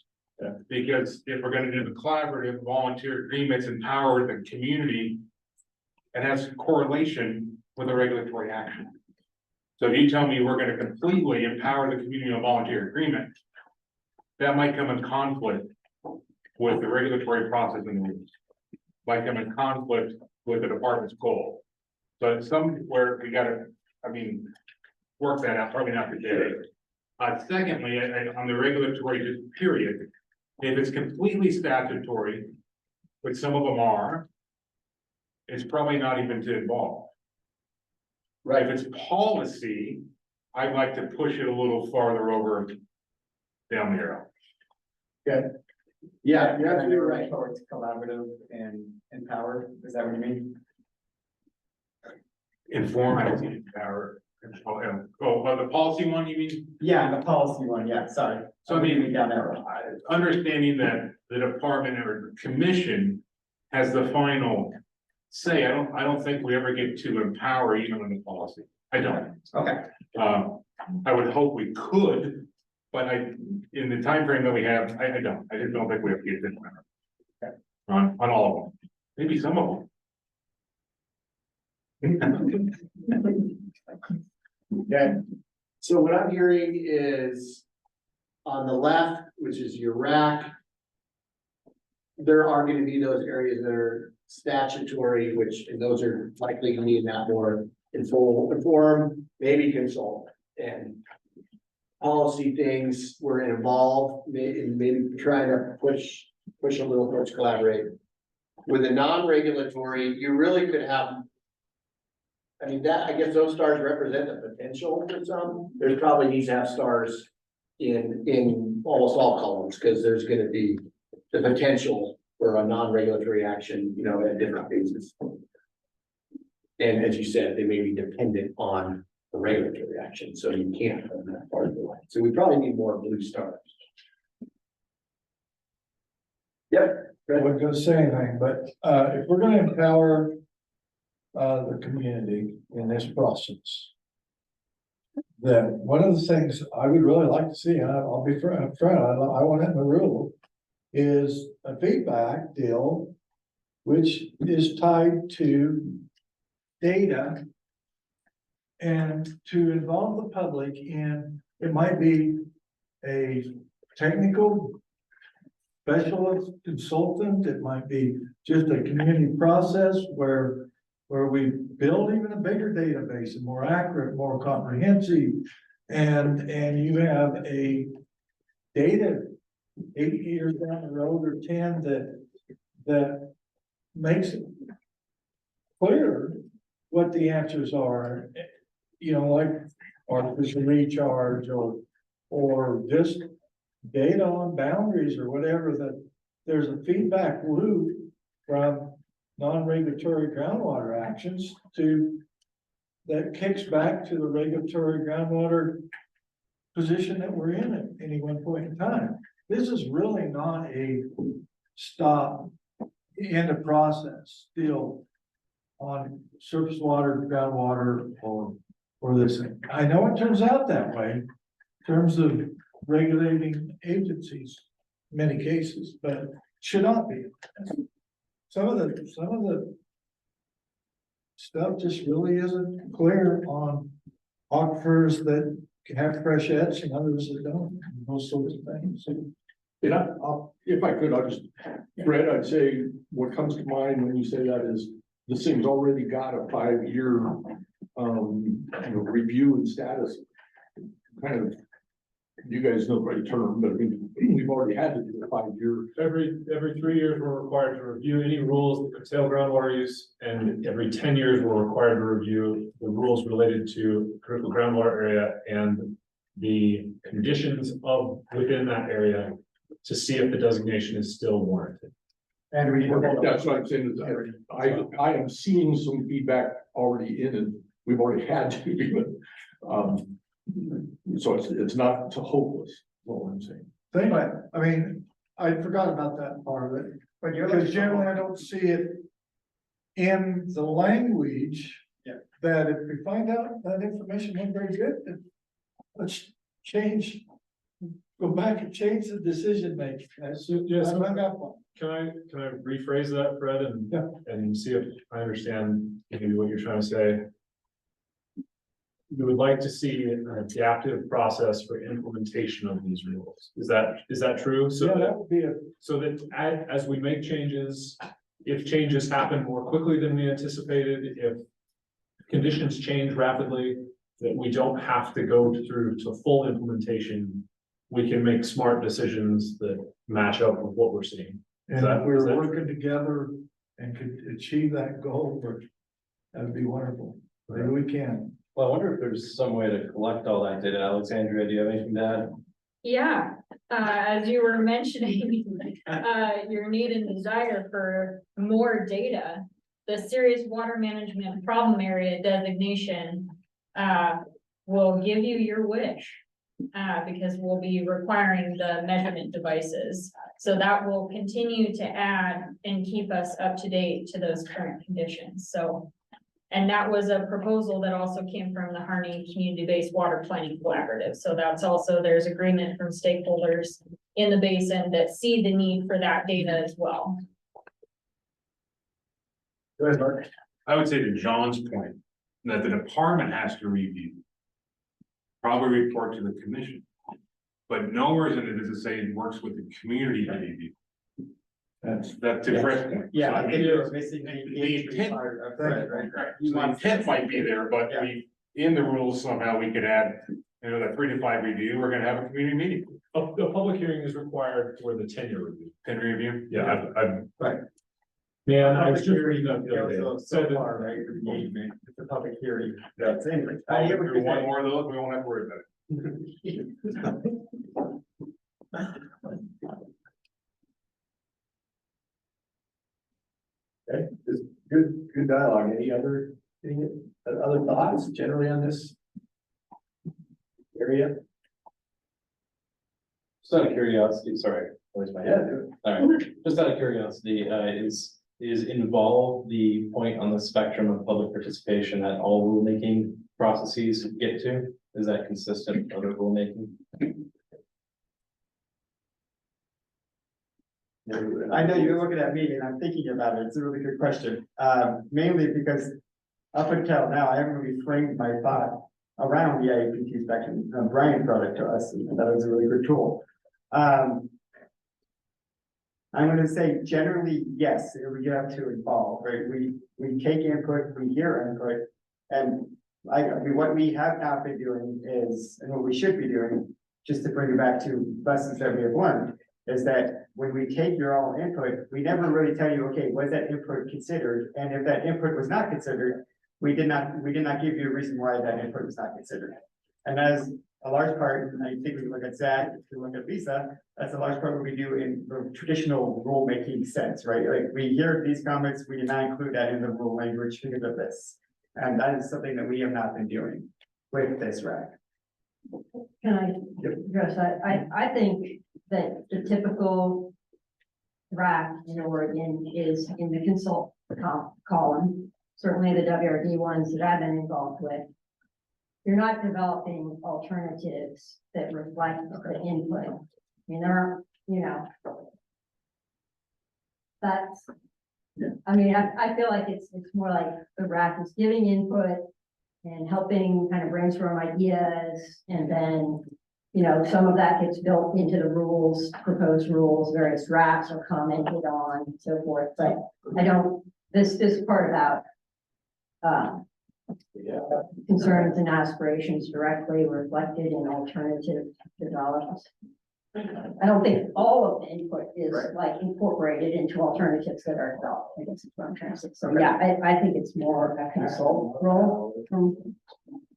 Because if we're gonna do the collaborative volunteer agreements, empower the community. It has correlation with a regulatory action. So if you tell me we're gonna completely empower the community on volunteer agreement. That might come in conflict with the regulatory process and rules. Might come in conflict with the department's goal. So it's somewhere we gotta, work that out, probably not today. Secondly, on the regulatory just period, if it's completely statutory, which some of them are, it's probably not even to involve. Right, if it's policy, I'd like to push it a little farther over down the arrow. Okay. Yeah, you're absolutely You're right. towards collaborative and empowered, is that what you mean? Inform, I don't see empower. The policy one, you mean? Yeah, the policy one, yeah, sorry. So I mean, down there. understanding that the department or commission has the final say, I don't think we ever get to empower even in the policy. I don't. Okay. I would hope we could, but in the time frame that we have, I don't. I just don't think we have to get this on all of them. Maybe some of them. Okay, so what I'm hearing is on the left, which is your RAC. There are going to be those areas that are statutory, and those are likely to need that more inform, maybe consult, and policy things we're involved, maybe trying to push a little towards collaborate. With a non-regulatory, you really could have. I guess those stars represent the potential for some. There's probably needs to have stars in almost all columns, because there's gonna be the potential for a non-regulatory action, at different phases. And as you said, they may be dependent on the regulatory action, so you can't have that part of the line. So we probably need more blue stars. Yep. I wasn't gonna say anything, but if we're gonna empower the community in this process, that one of the things I would really like to see, and I'll be upfront, I want it in the rule, is a feedback deal, which is tied to data and to involve the public in, it might be a technical specialist consultant, it might be just a community process where we build even a bigger database and more accurate, more comprehensive. And you have a data 8 years down the road or 10 that makes it clear what the answers are, you know, like artificial recharge or just data on boundaries or whatever, that there's a feedback loop from non-regulatory groundwater actions that kicks back to the regulatory groundwater position that we're in at any one point in time. This is really not a stop, end of process still on surface water, groundwater, or this thing. I know it turns out that way in terms of regulating agencies, in many cases, but it should not be. Some of the stuff just really isn't clear on aquifers that can have fresh edge and others that don't, and those sorts of things. And if I could, I'll just, Fred, I'd say what comes to mind when you say that is this thing's already got a 5-year review and status. Kind of, you guys know the right term, but I mean, we've already had to do a 5-year. Every 3 years, we're required to review any rules that curtail groundwater use, and every 10 years, we're required to review the rules related to critical groundwater area and the conditions of within that area to see if the designation is still warranted. And we. That's what I'm saying, is I am seeing some feedback already in, and we've already had to even, so it's not hopeless, is what I'm saying. But, I mean, I forgot about that part of it, but because generally I don't see it in the language. Yeah. That if we find out that information wasn't very good, then let's go back and change the decision making. Yes. I got one. Can I rephrase that, Fred, and see if I understand maybe what you're trying to say? We would like to see an adaptive process for implementation of these rules. Is that true? So that would be so that as we make changes, if changes happen more quickly than we anticipated, if conditions change rapidly, that we don't have to go through to full implementation, we can make smart decisions that match up with what we're seeing. And if we're working together and could achieve that goal, that'd be wonderful. Maybe we can. Well, I wonder if there's some way to collect all that data. Alexandria, do you have anything to add? Yeah, as you were mentioning, your need and desire for more data, the serious water management problem area designation will give you your wish. Because we'll be requiring the measurement devices. So that will continue to add and keep us up to date to those current conditions. So, and that was a proposal that also came from the Harney Community-Based Water Planning Collaborative. So that's also, there's agreement from stakeholders in the basin that see the need for that data as well. Go ahead, Mark. I would say to John's point, that the department has to review. Probably report to the commission. But nowhere in it does it say it works with the community to review. That's to Fred's point. Yeah, So, I think it was missing the intent, right? so the intent might be there, but in the rules somehow we could add, that 3 to 5 review, we're gonna have a community meeting. The public hearing is required for the 10-year review. 10 review? Yeah, Right. Man, I was just reading that the other day. So far, right, for the engagement, it's a public hearing. Yeah. Anyway, If we want more of those, we won't have to worry about it. Okay, this is good dialogue. Any other thoughts generally on this area? Just out of curiosity, sorry, where's my head? All right, just out of curiosity, is is involve the point on the spectrum of public participation that all rulemaking processes get to? Is that consistent with other rulemaking? I know you're looking at me and I'm thinking about it. It's a really good question. Mainly because up until now, I haven't really framed my thought around the IAPT spectrum. Brian brought it to us and that was a really good tool. I'm gonna say generally, yes, we have to involve, right? We take input, we hear input. And what we have not been doing is, and what we should be doing, just to bring it back to lessons that we have learned, is that when we take your all input, we never really tell you, okay, was that input considered? And if that input was not considered, we did not give you a reason why that input was not considered. And as a large part, and I think we look at Zach, if we look at Lisa, that's a large part of what we do in the traditional rulemaking sense, right? Like we hear these comments, we did not include that in the rule language because of this. And that is something that we have not been doing with this RAC. Can I address that? I think that the typical RAC in Oregon is in the consult column. Certainly the WRD ones that I've been involved with. You're not developing alternatives that reflect the input. I mean, there are, that's, I mean, I feel like it's more like the RAC is giving input and helping kind of brainstorm ideas. And then, some of that gets built into the rules, proposed rules, various drafts are commented on and so forth. But I don't, this part about concerns and aspirations directly reflected in alternative developments. I don't think all of the input is like incorporated into alternatives that are developed. I guess is what I'm trying to say. So yeah, I think it's more a consult role.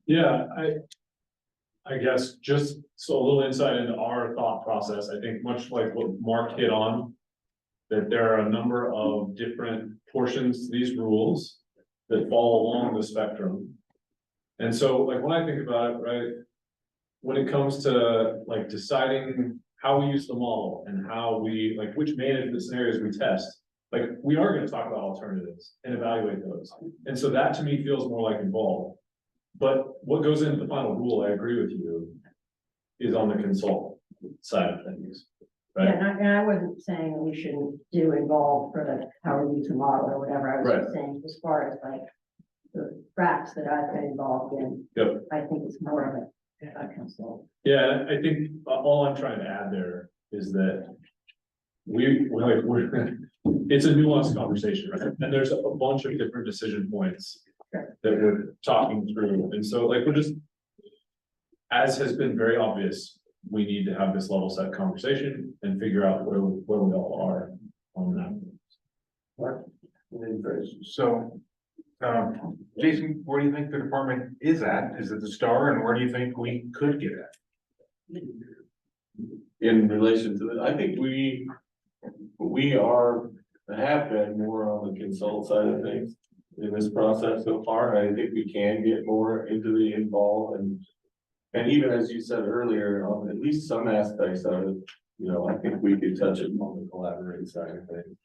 Yeah, I guess just so a little insight into our thought process, I think much like what Mark hit on, that there are a number of different portions to these rules that fall along the spectrum. And so like when I think about it, right, when it comes to like deciding how we use the model and how we like which management scenarios we test, like we are going to talk about alternatives and evaluate those. And so that to me feels more like involved. But what goes into the final rule, I agree with you, is on the consult side of things. Right? Yeah, and I wasn't saying that we shouldn't do involved for the how we use the model or whatever. I was just saying as far as like the RACs that I've been involved in, I think it's more of a consult. Yeah, I think all I'm trying to add there is that it's a nuanced conversation, right? And there's a bunch of different decision points that we're talking through. And so like we're just, as has been very obvious, we need to have this level set conversation and figure out where we all are on that. So, Jason, where do you think the department is at? Is it the star, and where do you think we could get at? In relation to that, I think we have been more on the consult side of things in this process so far. I think we can get more into the involved and even as you said earlier, on at least some aspects of it, I think we could touch it on the collaborative side of things.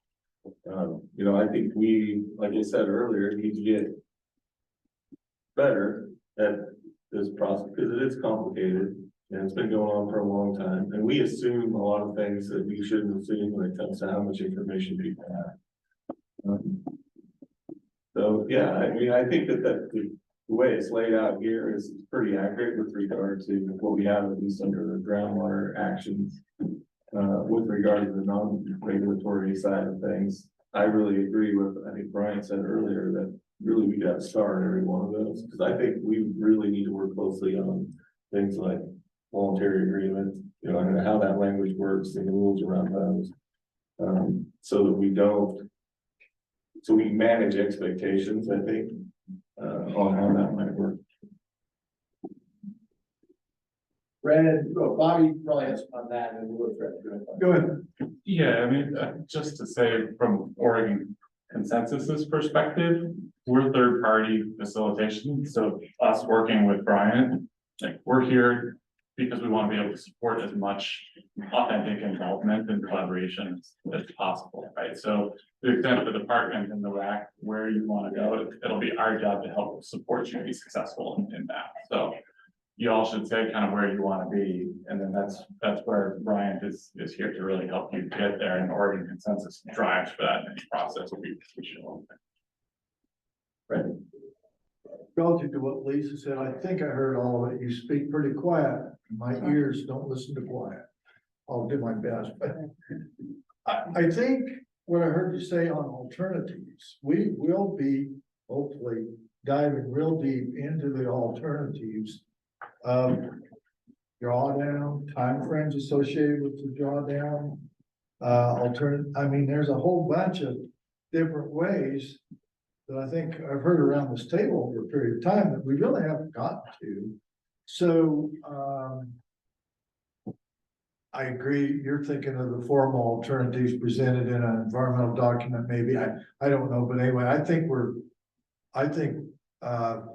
I think we, like I said earlier, need to get better at this process because it is complicated and it's been going on for a long time. And we assume a lot of things that we shouldn't assume when it comes to how much information people have. So yeah, I mean, I think that the way it's laid out here is pretty accurate with regard to what we have at least under the groundwater actions. With regard to the non-regulatory side of things, I really agree with, I think Brian said earlier that really we got to start every one of those. Because I think we really need to work closely on things like voluntary agreements, and how that language works and the rules around those. So that we don't, so we manage expectations, I think, on how that might work. Brandon, Bobby probably has on that and we'll go through. Go ahead. Yeah, I mean, just to say from Oregon Consensus's perspective, we're third party facilitation. So us working with Brian, like we're here because we want to be able to support as much authentic involvement and collaboration as possible, right? So to the extent of the department and the RAC, where you want to go, it'll be our job to help support you to be successful in that. So you all should say kind of where you want to be, and then that's where Bryant is here to really help you get there, and Oregon consensus drives for that in the process. We should. Right. Relative to what Lisa said, I think I heard all of it. You speak pretty quiet. My ears don't listen to quiet. I'll do my best, but I think what I heard you say on alternatives, we will be hopefully diving real deep into the alternatives. Drawdown, timeframes associated with the drawdown. I mean, there's a whole bunch of different ways that I think I've heard around this table over a period of time that we really haven't gotten to. So, I agree, you're thinking of the formal alternatives presented in an environmental document, maybe, I don't know, but anyway, I think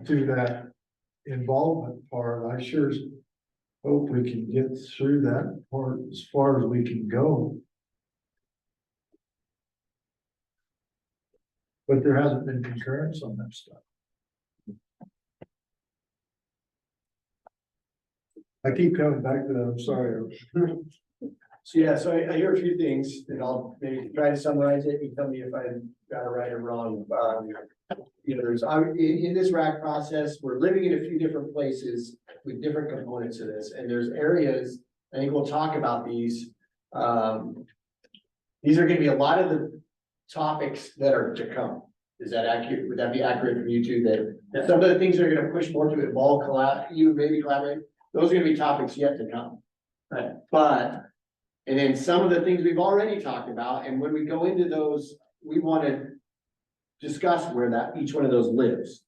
through that involvement part, I sure hope we can get through that part as far as we can go. But there hasn't been concurrence on that stuff. I keep coming back to that, I'm sorry. So yeah, so I hear a few things, and I'll maybe try to summarize it, and tell me if I got it right or wrong. You know, there's, in this RAC process, we're living in a few different places with different components of this, and there's areas, I think we'll talk about these. These are gonna be a lot of the topics that are to come. Is that accurate? Would that be accurate for you too, that some of the things that are gonna push more to involve collaborate, those are gonna be topics yet to come. Right. But, and then some of the things we've already talked about, and when we go into those, we wanna discuss where each one of those lives.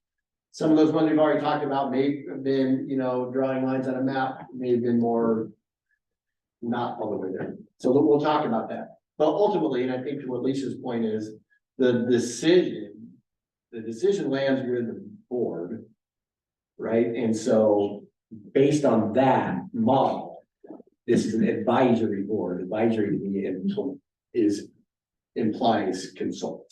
Some of those ones we've already talked about may have been, you know, drawing lines on a map, may have been more not all the way there. So we'll talk about that. But ultimately, and I think to what Lisa's point is, the decision lands with the board, right? And so based on that model, this is an advisory board. Advisory implies consult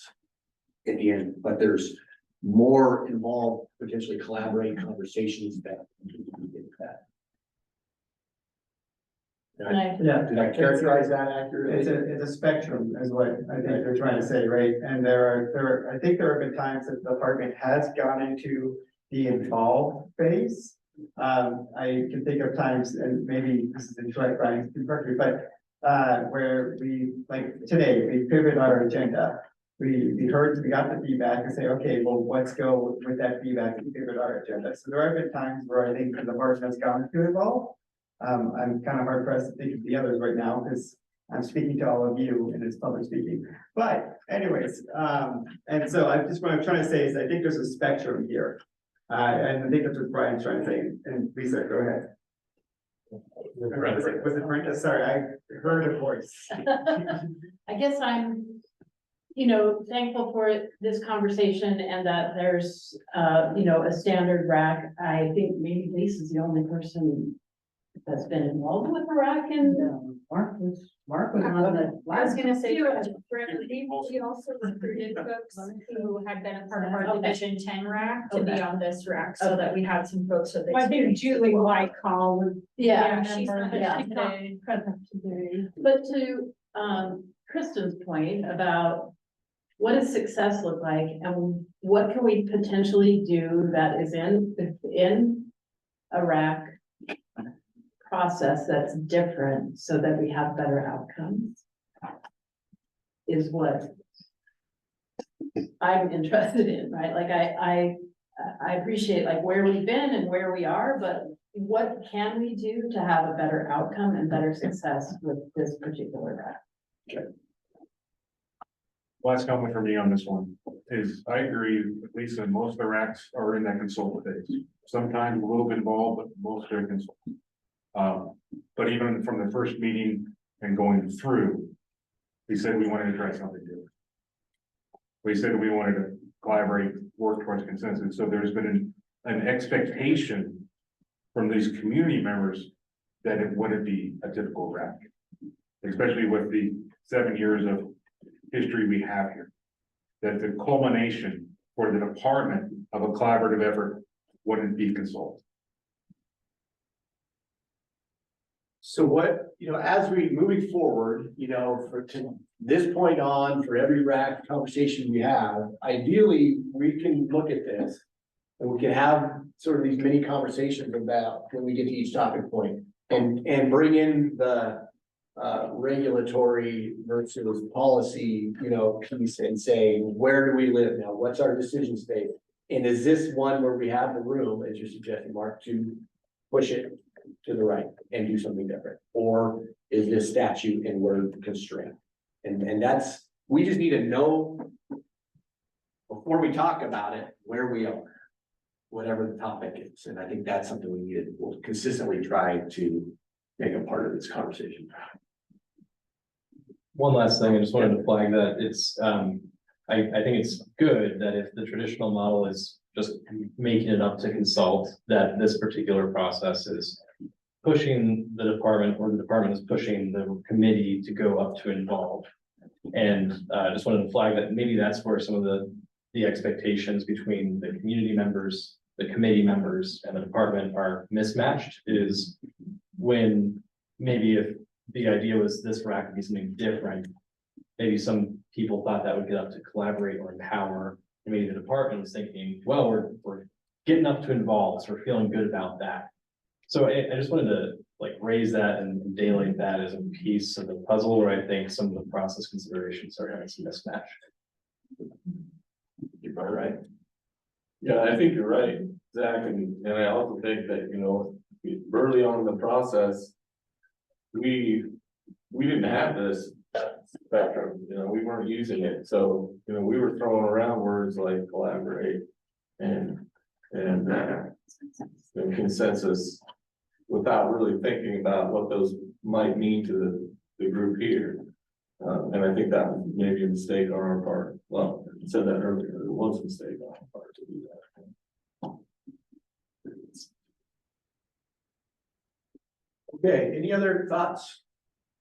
at the end, but there's more involved, potentially collaborating conversations that. Did I characterize that accurately? It's a spectrum is what I think they're trying to say, right? And I think there have been times that the department has gone into the involved phase. I can think of times, and maybe this is incorrect, Brian, but where we, like today, we pivot our agenda. We got the feedback and say, okay, well, let's go with that feedback and pivot our agenda. So there have been times where I think the department has gone to involve. I'm kind of hard pressed to think of the others right now because I'm speaking to all of you and it's public speaking. But anyways, and so what I'm trying to say is I think there's a spectrum here. And I think that's what Brian's trying to say. And Lisa, go ahead. Was it Brenda? Sorry, I heard a voice. I guess I'm, thankful for this conversation and that there's, a standard RAC. I think maybe Lisa's the only person that's been involved with the RAC, and Mark was on the. I was gonna say, we also recruited folks who had been a part of our Division 10 RAC to be on this RAC, so that we had some folks with I think experience. Julie Whitecall was. Yeah, she's member, not she's not present today. But to Kristen's point about what does success look like and what can we potentially do that is in a RAC process that's different so that we have better outcomes is what I'm interested in, right? Like I appreciate like where we've been and where we are, but what can we do to have a better outcome and better success with this particular RAC? Okay. Last comment for me on this one is I agree with Lisa, most of the RACs are in that consultative phase. Sometimes a little bit involved, but most are consultative. But even from the first meeting and going through, we said we wanted to try something different. We said we wanted to collaborate, work towards consensus. So there's been an expectation from these community members that it wouldn't be a typical RAC. Especially with the 7 years of history we have here. That the culmination for the department of a collaborative effort wouldn't be consulted. So what, as we moving forward, to this point on, for every RAC conversation we have, ideally, we can look at this. And we can have sort of these mini conversations about when we get to each topic point and bring in the regulatory versus policy, piece and say, where do we live now? What's our decision state? And is this one where we have the room, as you're suggesting, Mark, to push it to the right and do something different? Or is this statute and we're constrained? And that's, we just need to know before we talk about it, where we are, whatever the topic is. And I think that's something we need, we'll consistently try to make a part of this conversation. One last thing, I just wanted to flag that it's, I think it's good that if the traditional model is just making it up to consult, that this particular process is pushing the department, or the department is pushing the committee to go up to involve. And I just wanted to flag that maybe that's where some of the expectations between the community members, the committee members, and the department are mismatched, is when maybe if the idea was this RAC would be something different, maybe some people thought that would get up to collaborate or empower, and maybe the department was thinking, well, we're getting up to involve, so we're feeling good about that. So I just wanted to raise that and daylight that as a piece of the puzzle where I think some of the process considerations are having some mismatch. You're probably right. Yeah, I think you're right, Zach, and I also think that, early on in the process, we didn't have this spectrum, we weren't using it, so, we were throwing around words like collaborate and consensus without really thinking about what those might mean to the group here. And I think that was maybe a mistake on our part. Well, I said that earlier, it was a mistake on our part to do that. Okay, any other thoughts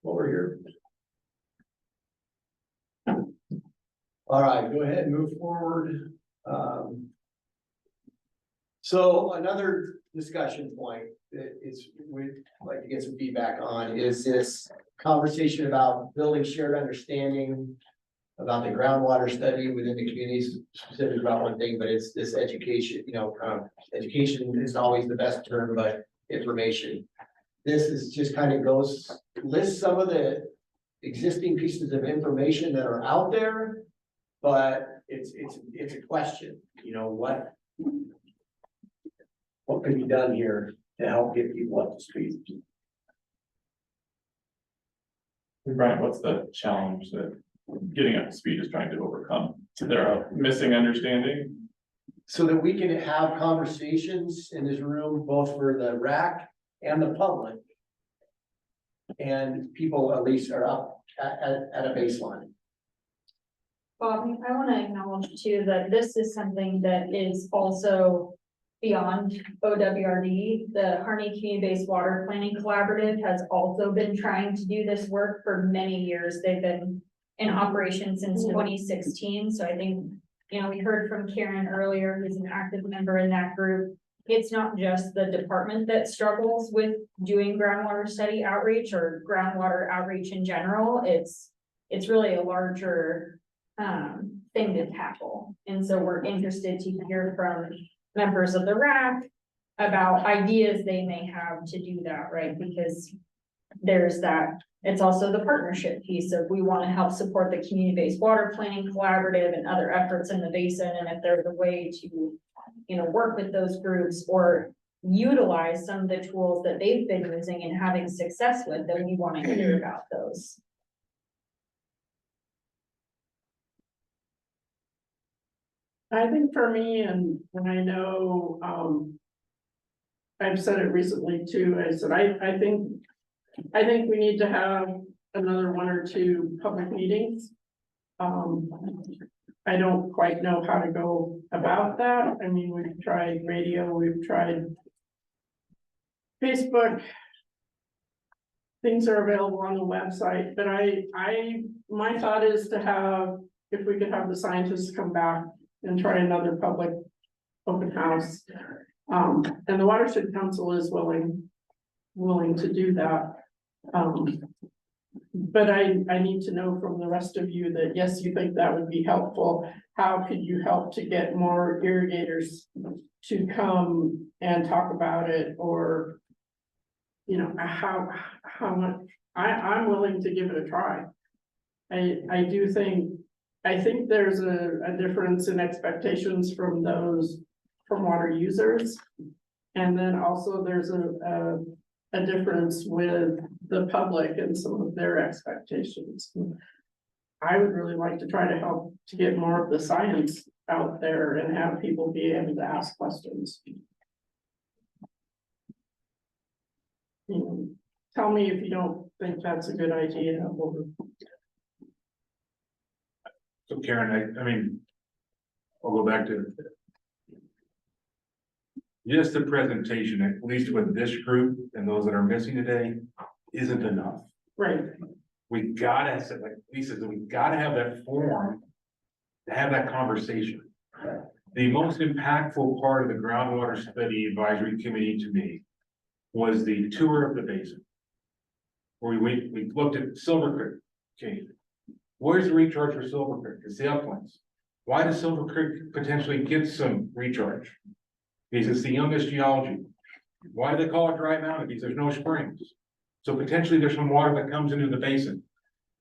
while we're here? All right, go ahead and move forward. So another discussion point that is, we'd like to get some feedback on is this conversation about building shared understanding about the groundwater study within the communities, specific about one thing, but it's this education, education isn't always the best term, but information. This is just kind of lists some of the existing pieces of information that are out there, but it's a question, what can be done here to help get people up to speed? Brian, what's the challenge that getting up to speed is trying to overcome? Is there a missing understanding? So that we can have conversations in this room, both for the RAC and the public. And people at least are up at a baseline. Bob, I want to acknowledge too that this is something that is also beyond OWRD. The Harney Community-Based Water Planning Collaborative has also been trying to do this work for many years. They've been in operation since 2016. So I think, we heard from Karen earlier, who's an active member in that group. It's not just the department that struggles with doing groundwater study outreach or groundwater outreach in general. It's really a larger thing to tackle. And so we're interested to hear from members of the RAC about ideas they may have to do that, right? Because there's that, it's also the partnership piece of we want to help support the community-based water planning collaborative and other efforts in the basin. And if there's a way to, work with those groups or utilize some of the tools that they've been using and having success with, then we want to hear about those. I think for me, and I know, I've said it recently too, I said, I think we need to have another 1 or 2 public meetings. I don't quite know how to go about that. I mean, we've tried radio, we've tried Facebook, things are available on the website, but my thought is to have, if we could have the scientists come back and try another public open house. And the Watershed Council is willing to do that. But I need to know from the rest of you that, yes, you think that would be helpful. How could you help to get more irrigators to come and talk about it, or, you know, how much, I'm willing to give it a try. I do think, I think there's a difference in expectations from water users. And then also there's a difference with the public and some of their expectations. I would really like to try to help to get more of the science out there and have people be able to ask questions. Tell me if you don't think that's a good idea. So Karen, I mean, I'll go back to just the presentation, at least with this group and those that are missing today, isn't enough. Right. We gotta, like Lisa said, we gotta have that forum to have that conversation. The most impactful part of the groundwater study advisory committee to me was the tour of the basin. Where we looked at Silver Creek. Okay, where's the recharge for Silver Creek? It's the uplands. Why does Silver Creek potentially get some recharge? Because it's the youngest geology. Why do they call it dry mountain? Because there's no springs. So potentially there's some water that comes into the basin.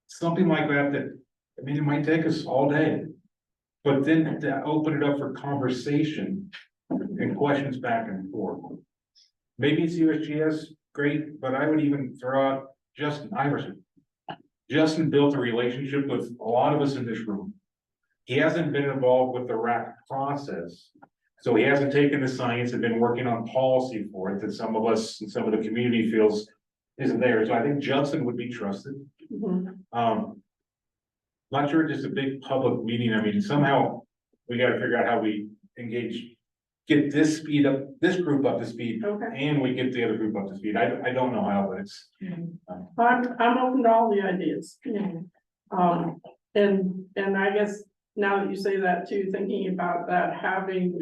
Something like that, I mean, it might take us all day. But then to open it up for conversation and questions back and forth. Maybe it's USGS, great, but I would even throw out Justin Iverson. Justin built a relationship with a lot of us in this room. He hasn't been involved with the RAC process. So he hasn't taken the science and been working on policy for it that some of us and some of the community feels isn't there. So I think Justin would be trusted. Not sure it's just a big public meeting. I mean, somehow we got to figure out how we engage, get this group up to speed, and we get the other group up to speed. I don't know how, but it's. I'm open to all the ideas. And I guess now that you say that too, thinking about that, having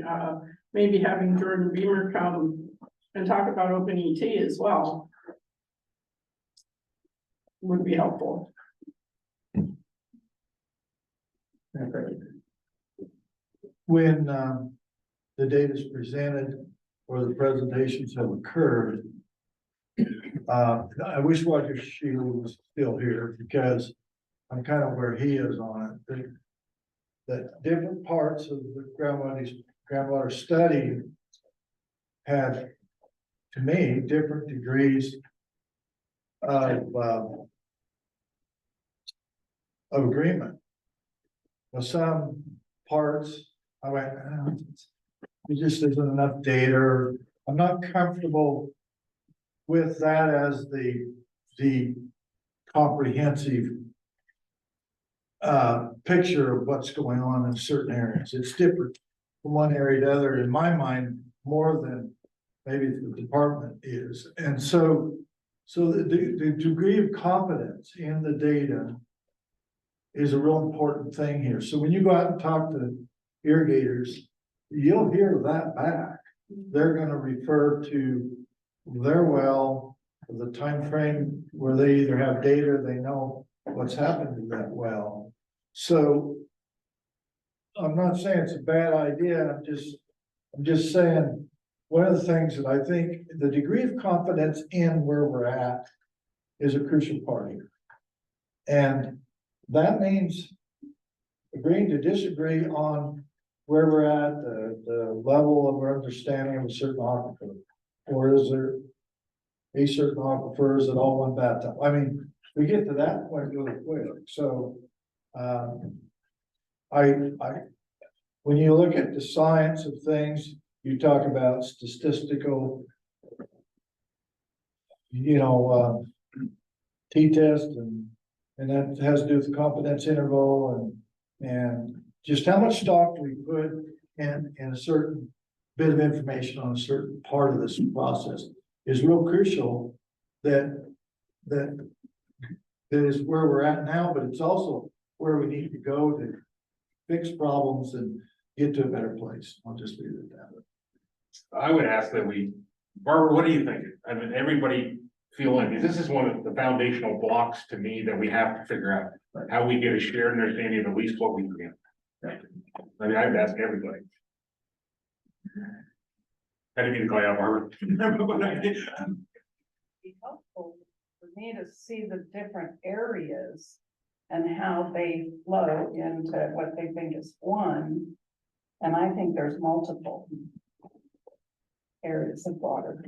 maybe having Jordan Beamer come and talk about open ET as well would be helpful. When the data is presented or the presentations have occurred, I wish Roger Shield was still here because I'm kind of where he is on it. That different parts of the groundwater study have, to me, different degrees of agreement. With some parts, I went, oh, it just isn't enough data. I'm not comfortable with that as the comprehensive picture of what's going on in certain areas. It's different from one area to other, in my mind, more than maybe the department is. And so the degree of confidence in the data is a real important thing here. So when you go out and talk to irrigators, you'll hear that back. They're going to refer to their well, the time frame where they either have data, they know what's happened to that well. So I'm not saying it's a bad idea. I'm just saying one of the things that I think the degree of confidence in where we're at is a crucial part here. And that means agreeing to disagree on where we're at, the level of our understanding of a certain aquifer. Or is there a certain aquifers that all one bathtub? I mean, we get to that point really quick. So when you look at the science of things, you talk about statistical, t-test and that has to do with the confidence interval and just how much stock do we put in a certain bit of information on a certain part of this process is real crucial that that is where we're at now, but it's also where we need to go to fix problems and get to a better place. I'll just leave it at that. I would ask that Barbara, what do you think? I mean, everybody feel like this is one of the foundational blocks to me that we have to figure out how we get a shared understanding of at least what we can. I mean, I'd ask everybody. I didn't mean to call you out, Barbara. But I did. Be helpful for me to see the different areas and how they flow into what they think is one. And I think there's multiple areas of water.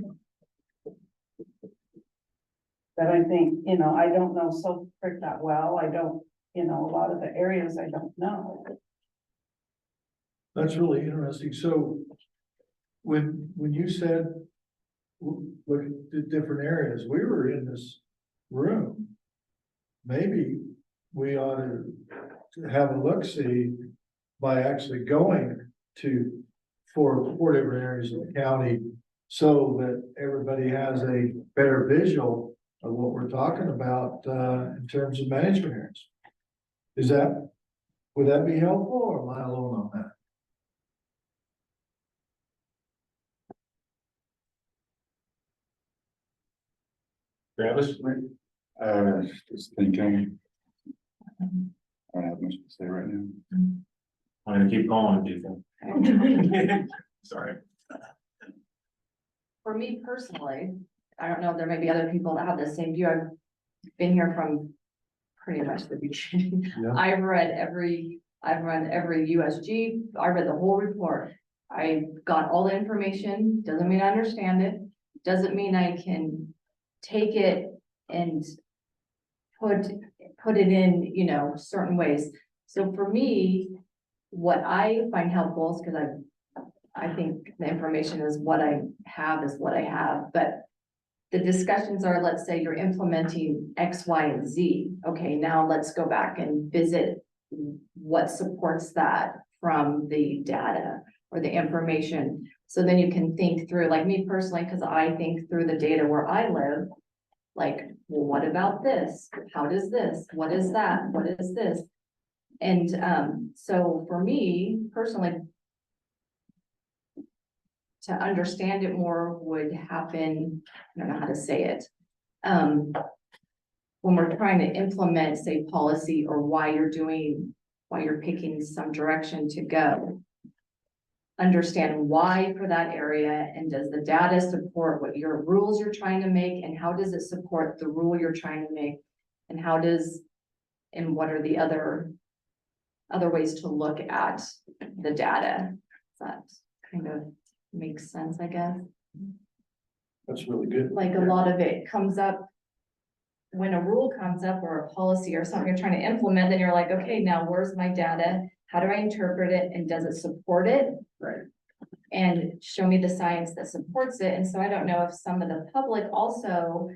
But I think, you know, I don't know Silver Creek that well. I don't, you know, a lot of the areas I don't know. That's really interesting. So when you said, look at the different areas, we were in this room. Maybe we ought to have a look-see by actually going to four different areas of the county so that everybody has a better visual of what we're talking about in terms of management areas. Would that be helpful, or am I alone on that? Travis? Just thinking. I don't have much to say right now. I'm gonna keep calling people. Sorry. For me personally, I don't know, there may be other people that have the same view. I've been here from pretty much the beginning. Yeah. I've read every USG, I read the whole report. I got all the information, doesn't mean I understand it, doesn't mean I can take it and put it in, you know, certain ways. So for me, what I find helpful is because I think the information is what I have, but the discussions are, let's say you're implementing X, Y, and Z. Okay, now let's go back and visit what supports that from the data or the information. So then you can think through, like me personally, because I think through the data where I live, like, well, what about this? How does this? What is that? What is this? And so for me personally, to understand it more would happen, I don't know how to say it. When we're trying to implement, say, policy or why you're picking some direction to go. Understand why for that area, and does the data support what your rules you're trying to make, and how does it support the rule you're trying to make? And what are the other ways to look at the data? That kind of makes sense, I guess. That's really good. Like a lot of it comes up when a rule comes up or a policy or something you're trying to implement, then you're like, okay, now where's my data? How do I interpret it? And does it support it? Right. And show me the science that supports it. And so I don't know if some of the public also,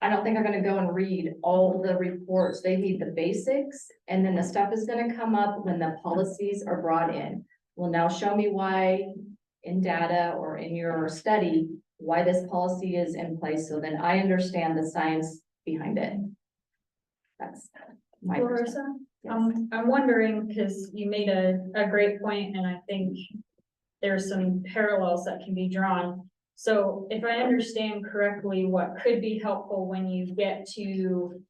I don't think are going to go and read all the reports. They need the basics, and then the stuff is going to come up when the policies are brought in. Well, now show me why in data or in your study, why this policy is in place. So then I understand the science behind it. That's my Larissa, Yes. I'm wondering, because you made a great point, and I think there's some parallels that can be drawn. So if I understand correctly, what could be helpful when you get to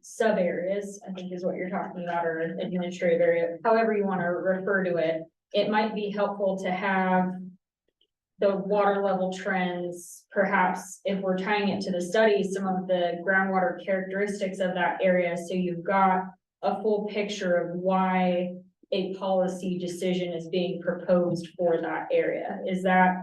sub areas, I think is what you're talking about, or administrative area, however you want to refer to it, it might be helpful to have the water level trends, perhaps if we're tying it to the study, some of the groundwater characteristics of that area. So you've got a full picture of why a policy decision is being proposed for that area. Is that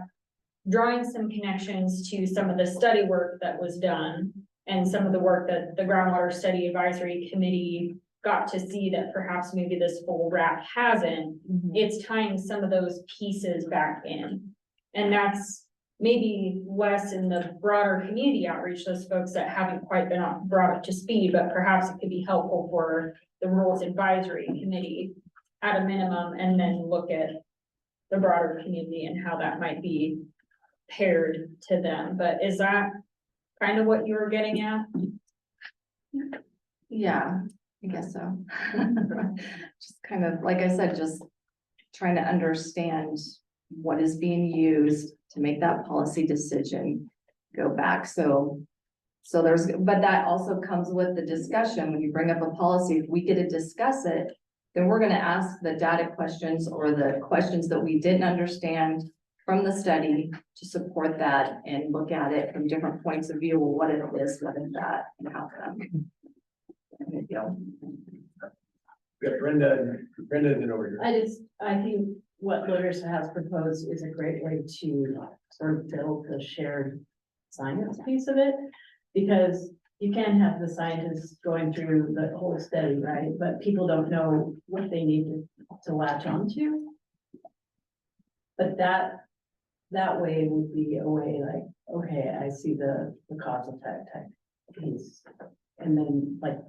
drawing some connections to some of the study work that was done and some of the work that the Groundwater Study Advisory Committee got to see that perhaps maybe this full RAC hasn't? It's tying some of those pieces back in. And that's maybe less in the broader community outreach, those folks that haven't quite been brought up to speed, but perhaps it could be helpful for the Rules Advisory Committee at a minimum, and then look at the broader community and how that might be paired to them. But is that kind of what you were getting at? Yeah, I guess so. Just kind of, like I said, just trying to understand what is being used to make that policy decision go back. So there's, but that also comes with the discussion. When you bring up a policy, if we get to discuss it, then we're gonna ask the data questions or the questions that we didn't understand from the study to support that and look at it from different points of view. Well, what is this, what is that, and how come? Brenda, then over here. I think what Larissa has proposed is a great way to sort of build the shared science piece of it. Because you can have the scientists going through the whole study, right? But people don't know what they need to latch onto. But that way would be a way like, okay, I see the cause effect type piece. And then like,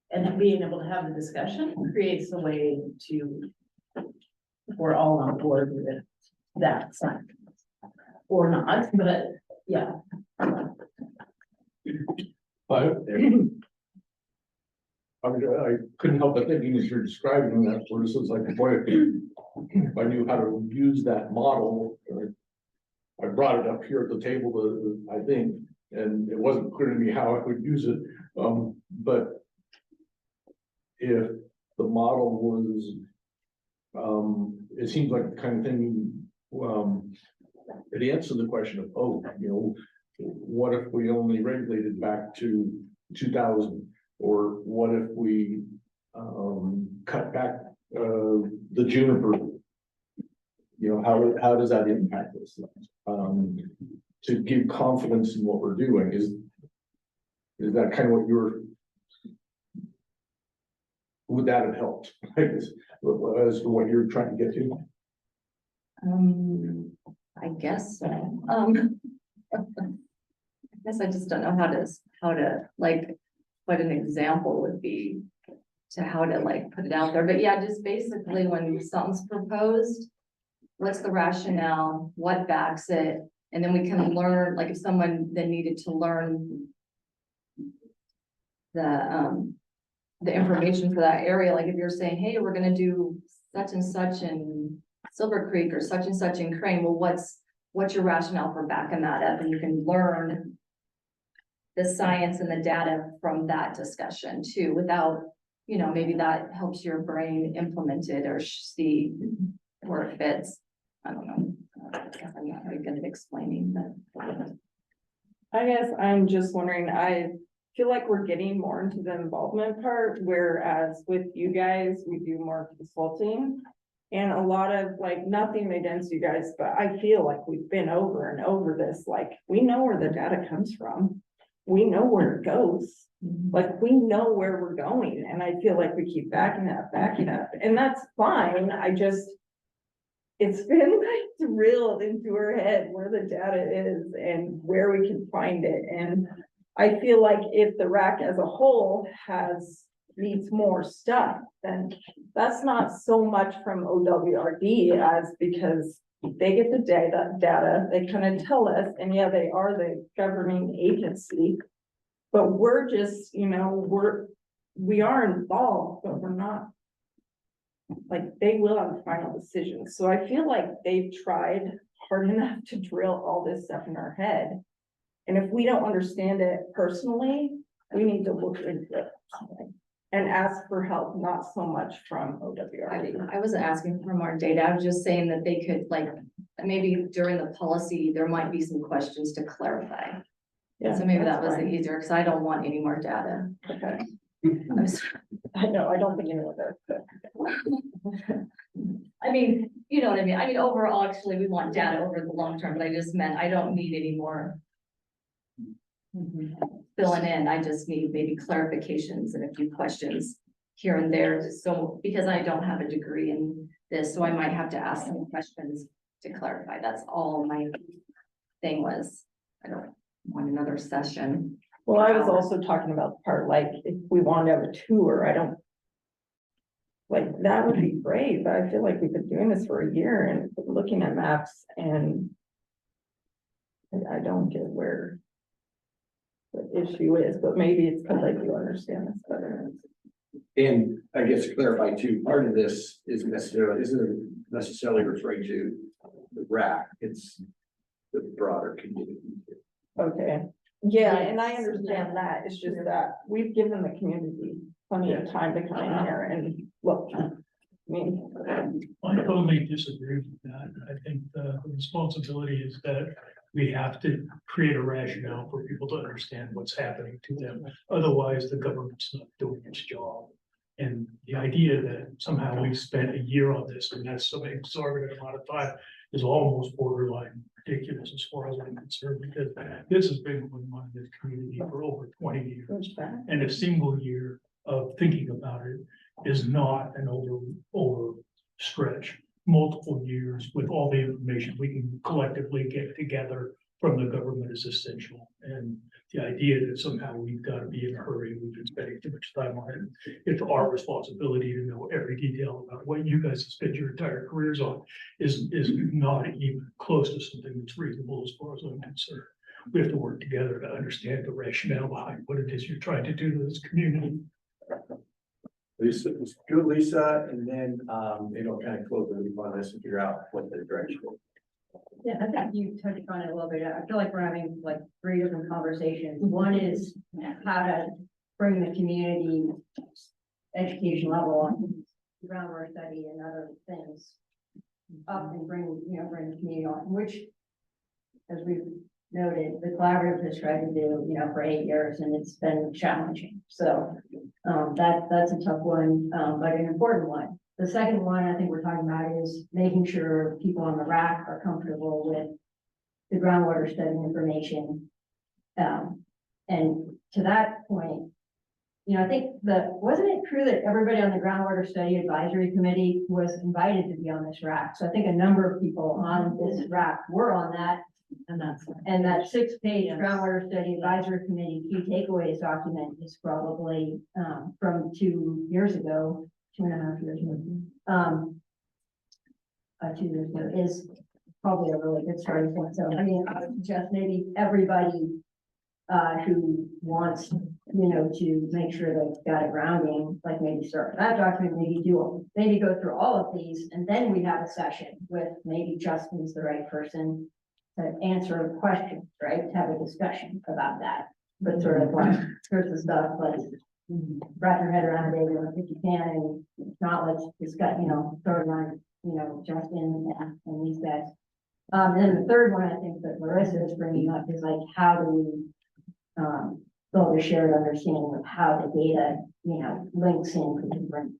and being able to have the discussion creates a way to, we're all on board with that side. Or not, but yeah. I couldn't help but thinking as you're describing that, for instance, like, boy, if I knew how to use that model, I brought it up here at the table, I think, and it wasn't clear to me how I would use it. But if the model was, it seems like the kind of thing, it answered the question of, oh, you know, what if we only regulated back to 2000, or what if we cut back the juniper? You know, how does that impact us? To give confidence in what we're doing, is that kind of what you're? Would that have helped? As to what you're trying to get to? I guess so. I guess I just don't know how to like, what an example would be to how to like put it out there. But yeah, just basically when something's proposed, what's the rationale, what backs it? And then we can learn, like if someone then needed to learn the information for that area, like if you're saying, hey, we're gonna do such and such in Silver Creek or such and such in Crane, well, what's your rationale for backing that up? And you can learn the science and the data from that discussion too, without, you know, maybe that helps your brain implement it or see where it fits. I don't know. I guess I'm not very good at explaining, but. I guess I'm just wondering, I feel like we're getting more into the involvement part, whereas with you guys, we do more consulting. And a lot of like, nothing against you guys, but I feel like we've been over and over this, like, we know where the data comes from. We know where it goes. Like, we know where we're going. And I feel like we keep backing up, and that's fine. It's been like drilled into our head where the data is and where we can find it. And I feel like if the RAC as a whole needs more stuff, then that's not so much from OWRD as because they get the data, they kind of tell us, and yeah, they are the governing agency, but we're just, you know, we are involved, but we're not, like, they will have the final decision. So I feel like they've tried hard enough to drill all this stuff in our head. And if we don't understand it personally, we need to look into it and ask for help, not so much from OWRD. I wasn't asking for more data. I was just saying that they could, like, maybe during the policy, there might be some questions to clarify. Yeah, so maybe that that's was fine. easier, because I don't want any more data. Okay. I know, I don't think anyone does. I mean, you know what I mean? I mean, overall, actually, we want data over the long term, but I just meant I don't need any more filling in. I just need maybe clarifications and a few questions here and there. So, because I don't have a degree in this, so I might have to ask some questions to clarify. That's all my thing was. I don't want another session. Well, I was also talking about the part, like, if we want to have a tour, like, that would be great, but I feel like we've been doing this for a year and looking at maps and I don't get where the issue is, but maybe it's because I do understand this better. And I guess to clarify too, part of this isn't necessarily referring to the RAC, it's the broader community. Okay, yeah, and I understand that, it's just that we've given the community plenty of time to come in here and look. I mean, I totally disagree with that. I think the responsibility is that we have to create a rationale for people to understand what's happening to them. Otherwise, the government's not doing its job. And the idea that somehow we've spent a year on this and that's some exorbitant amount of time is almost borderline ridiculous as far as I'm concerned, because this has been going on in this community for over 20 years. And a single year of thinking about it is not an over stretch. Multiple years with all the information we can collectively get together from the government is essential. And the idea that somehow we've got to be in a hurry, we've been spending too much time on it. It's our responsibility to know every detail about what you guys have spent your entire careers on is not even close to something that's reasonable as far as I'm concerned. We have to work together to understand the rationale behind what it is you're trying to do to this community. Lisa, let's go Lisa, and then, kind of close the loop on this and figure out what the direction is. Yeah, I think you touched on it a little bit. I feel like we're having like 3 different conversations. One is how to bring the community education level on groundwater study and other things up and bring the community on, which, as we've noted, the collaborative has tried to do, for 8 years, and it's been challenging. So that's a tough one, but an important one. The second one I think we're talking about is making sure people on the RAC are comfortable with the groundwater study information. And to that point, I think wasn't it true that everybody on the groundwater study advisory committee was invited to be on this RAC? So I think a number of people on this RAC were on that. And that 6-page groundwater study advisory committee key takeaways document is probably from 2 years ago, 2.5 years ago. 2 years ago is probably a really good starting point. So I mean, I would suggest maybe everybody who wants, to make sure they've got a grounding, like maybe start with that document, maybe go through all of these, and then we have a session with maybe Justin's the right person to answer questions, right? To have a discussion about that. But sort of like, here's the stuff, let's wrap your head around it, if you can, and if not, let's discuss, throw it on, Justin and these guys. And then the third one I think that Larissa is bringing up is like, how do we build a shared understanding of how the data, links in to different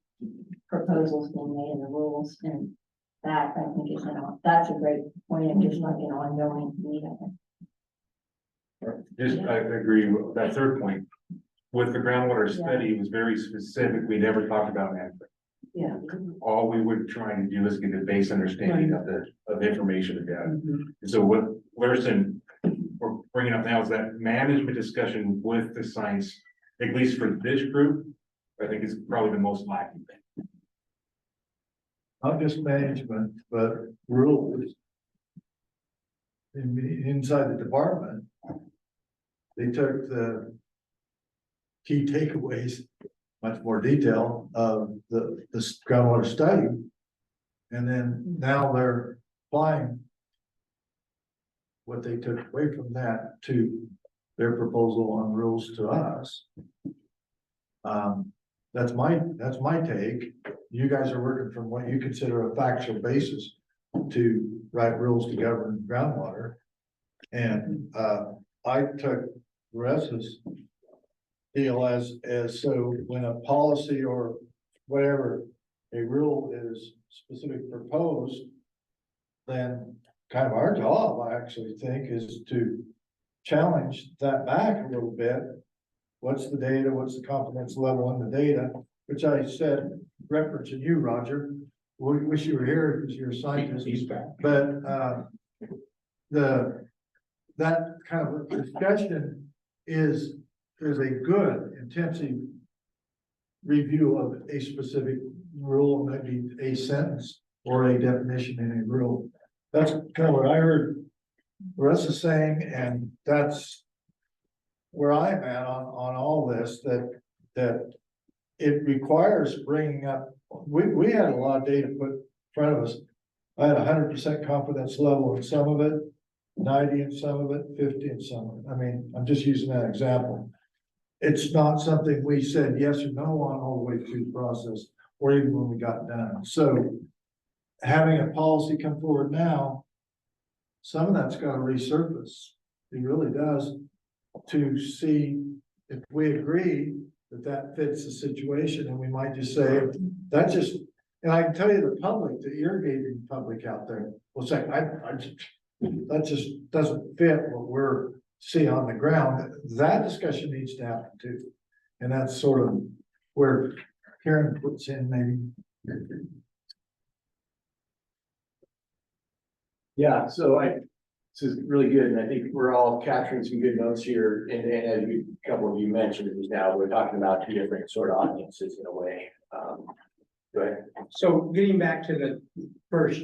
proposals being made in the rules, and that I think is, that's a great point of just like an ongoing need, I think. I agree with that third point. With the groundwater study, it was very specific. We never talked about that. Yeah. All we were trying to do is get a base understanding of the information and data. And so what Larson we're bringing up now is that management discussion with the science, at least for this group, I think is probably the most lacking thing. Not just management, but rules. Inside the department, they took the key takeaways, much more detail of the groundwater study. And then now they're applying what they took away from that to their proposal on rules to us. That's my take. You guys are working from what you consider a factual basis to write rules to govern groundwater. And I took Russ's deal as so when a policy or whatever a rule is specifically proposed, then kind of our job, I actually think, is to challenge that back a little bit. What's the data? What's the confidence level in the data? Which I said, referencing you, Roger. We wish you were here because you're a scientist. But that kind of discussion is a good intensive review of a specific rule, maybe a sentence or a definition in a rule. That's kind of what I heard Russ is saying, and that's where I'm at on all this, that it requires bringing up, we had a lot of data put in front of us. I had 100% confidence level in some of it, 90 in some of it, 50 in some of it. I mean, I'm just using that example. It's not something we said yes or no on all the way through the process, or even when we got done. So having a policy come forward now, some of that's got to resurface. It really does, to see if we agree that that fits the situation, and we might just say, that just, and I can tell you the public, the irrigating public out there will say, that just doesn't fit what we're seeing on the ground. That discussion needs to happen too. And that's sort of where Karen puts in maybe. Yeah, so this is really good, and I think we're all capturing some good notes here, and as a couple of you mentioned just now, we're talking about two different sort of audiences in a way. Go ahead. So getting back to the first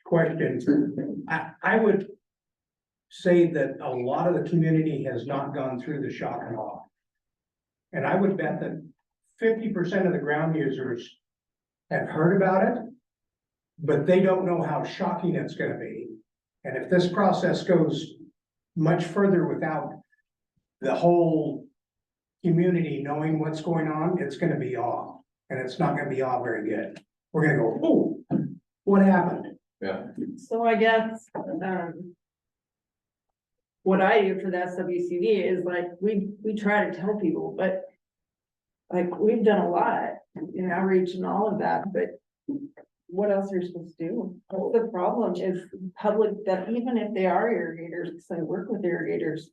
question, I would say that a lot of the community has not gone through the shock and awe. And I would bet that 50% of the ground users have heard about it, but they don't know how shocking it's gonna be. And if this process goes much further without the whole community knowing what's going on, it's gonna be awe. And it's not gonna be awe very good. We're gonna go, oh, what happened? Yeah. So I guess, what I do for the SWCD is like, we try to tell people, but like, we've done a lot in outreach and all of that, but what else are you supposed to do? The problem is public, that even if they are irrigators, because I work with irrigators,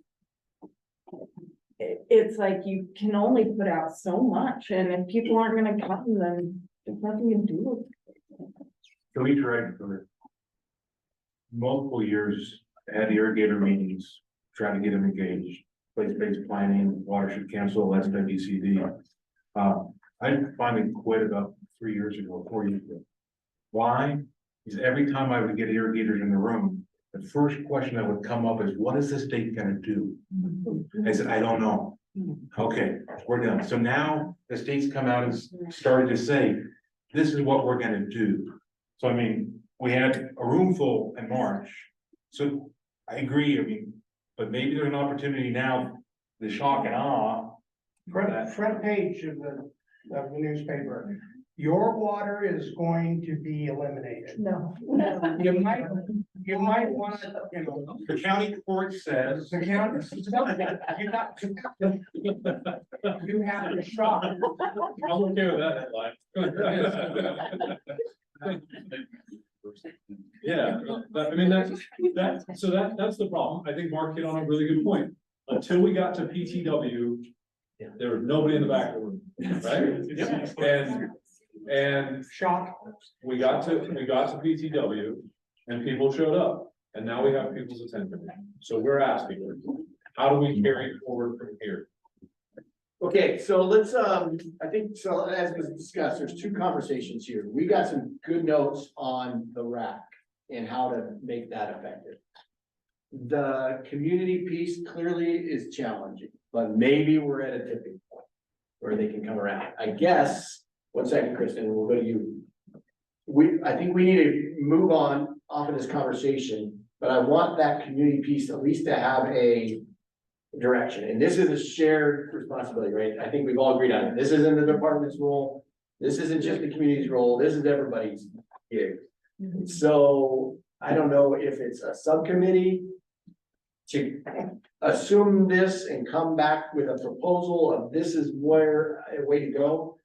it's like you can only put out so much, and if people aren't gonna come, then there's nothing you can do. So we tried for multiple years, had irrigator meetings, trying to get them engaged, place-based planning, watershed council, SWCD. I finally quit about 4 years ago. Why? Because every time I would get irrigators in the room, the first question that would come up is, what is the state gonna do? I said, I don't know. Okay, we're done. So now the state's come out and started to say, this is what we're gonna do. So I mean, we had a room full in March. So I agree, I mean, but maybe there's an opportunity now, the shock and awe. Front page of the newspaper, your water is going to be eliminated. No. You might want to, you know. The county court says. The county, you have to shock. I'm okay with that headline. Yeah, I mean, that's the problem. I think Mark hit on a really good point. Until we got to PTW, there was nobody in the back of the room, right? And shock. We got to PTW and people showed up, and now we have people's attention. So we're asking, how do we carry it forward from here? Okay, so let's, I think, so as was discussed, there's two conversations here. We got some good notes on the RAC and how to make that effective. The community piece clearly is challenging, but maybe we're at a tipping point where they can come around. I guess, one second, Kristen, we'll go to you. I think we need to move on off of this conversation, but I want that community piece at least to have a direction. And this is a shared responsibility, right? I think we've all agreed on it. This isn't the department's role. This isn't just the community's role. This is everybody's gig. So I don't know if it's a subcommittee to assume this and come back with a proposal of this is where a way to go.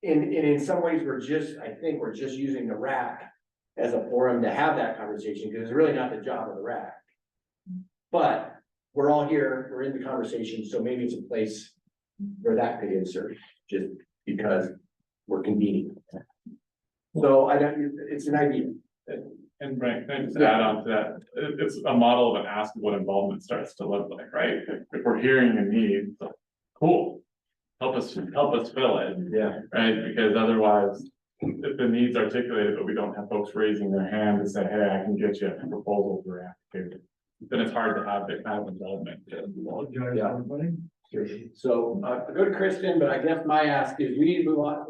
And in some ways, I think we're just using the RAC as a forum to have that conversation, because it's really not the job of the RAC. But we're all here, we're in the conversation, so maybe it's a place where that could insert, just because we're convening. So it's an idea. And Frank, can I just add on to that? It's a model of an ask what involvement starts to look like, right? If we're hearing a need, cool, help us fill it. Yeah. Right, because otherwise, if the need's articulated, but we don't have folks raising their hand to say, hey, I can get you a proposal for application. then it's hard to have the kind of involvement. Yeah. So, go to Kristen, but I guess my ask is we need to move on.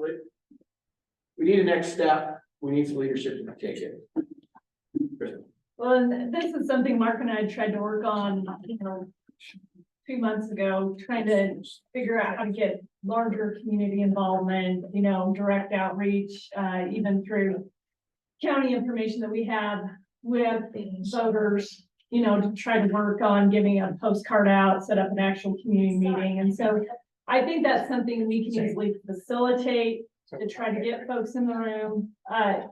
We need a next step. We need some leadership to take it. Kristen. Well, and this is something Mark and I tried to work on, you know, 2 months ago, trying to figure out how to get larger community involvement, you know, direct outreach, even through county information that we have with voters, you know, to try to work on giving a postcard out, set up an actual community meeting. And so I think that's something we can easily facilitate to try to get folks in the room.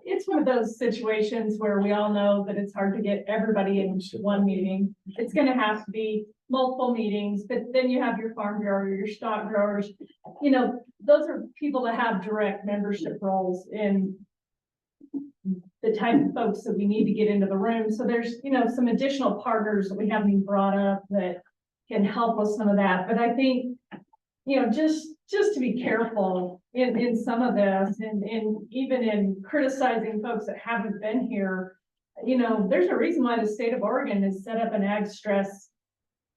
It's one of those situations where we all know that it's hard to get everybody into one meeting. It's gonna have to be multiple meetings, but then you have your farm grower, your stock growers. You know, those are people that have direct membership roles in the type of folks that we need to get into the room. So there's, you know, some additional partners that we haven't even brought up that can help with some of that. But I think, you know, just to be careful in some of this and even in criticizing folks that haven't been here, you know, there's a reason why the state of Oregon has set up an ag stress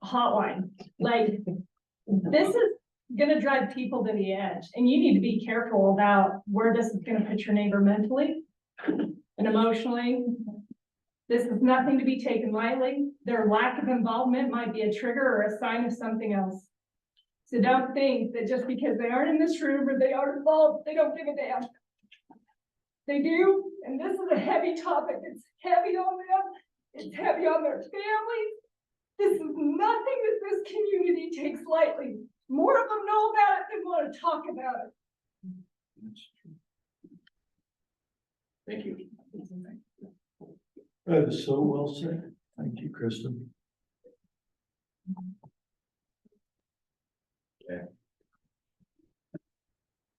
hotline. Like, this is gonna drive people to the edge, and you need to be careful about where this is gonna put your neighbor mentally and emotionally. This is nothing to be taken lightly. Their lack of involvement might be a trigger or a sign of something else. So don't think that just because they aren't in this room or they aren't involved, they don't give a damn. They do, and this is a heavy topic. It's heavy on them. It's heavy on their families. This is nothing that this community takes lightly. More of them know about it than want to talk about it. Thank you. That is so well said. Thank you, Kristen. Okay.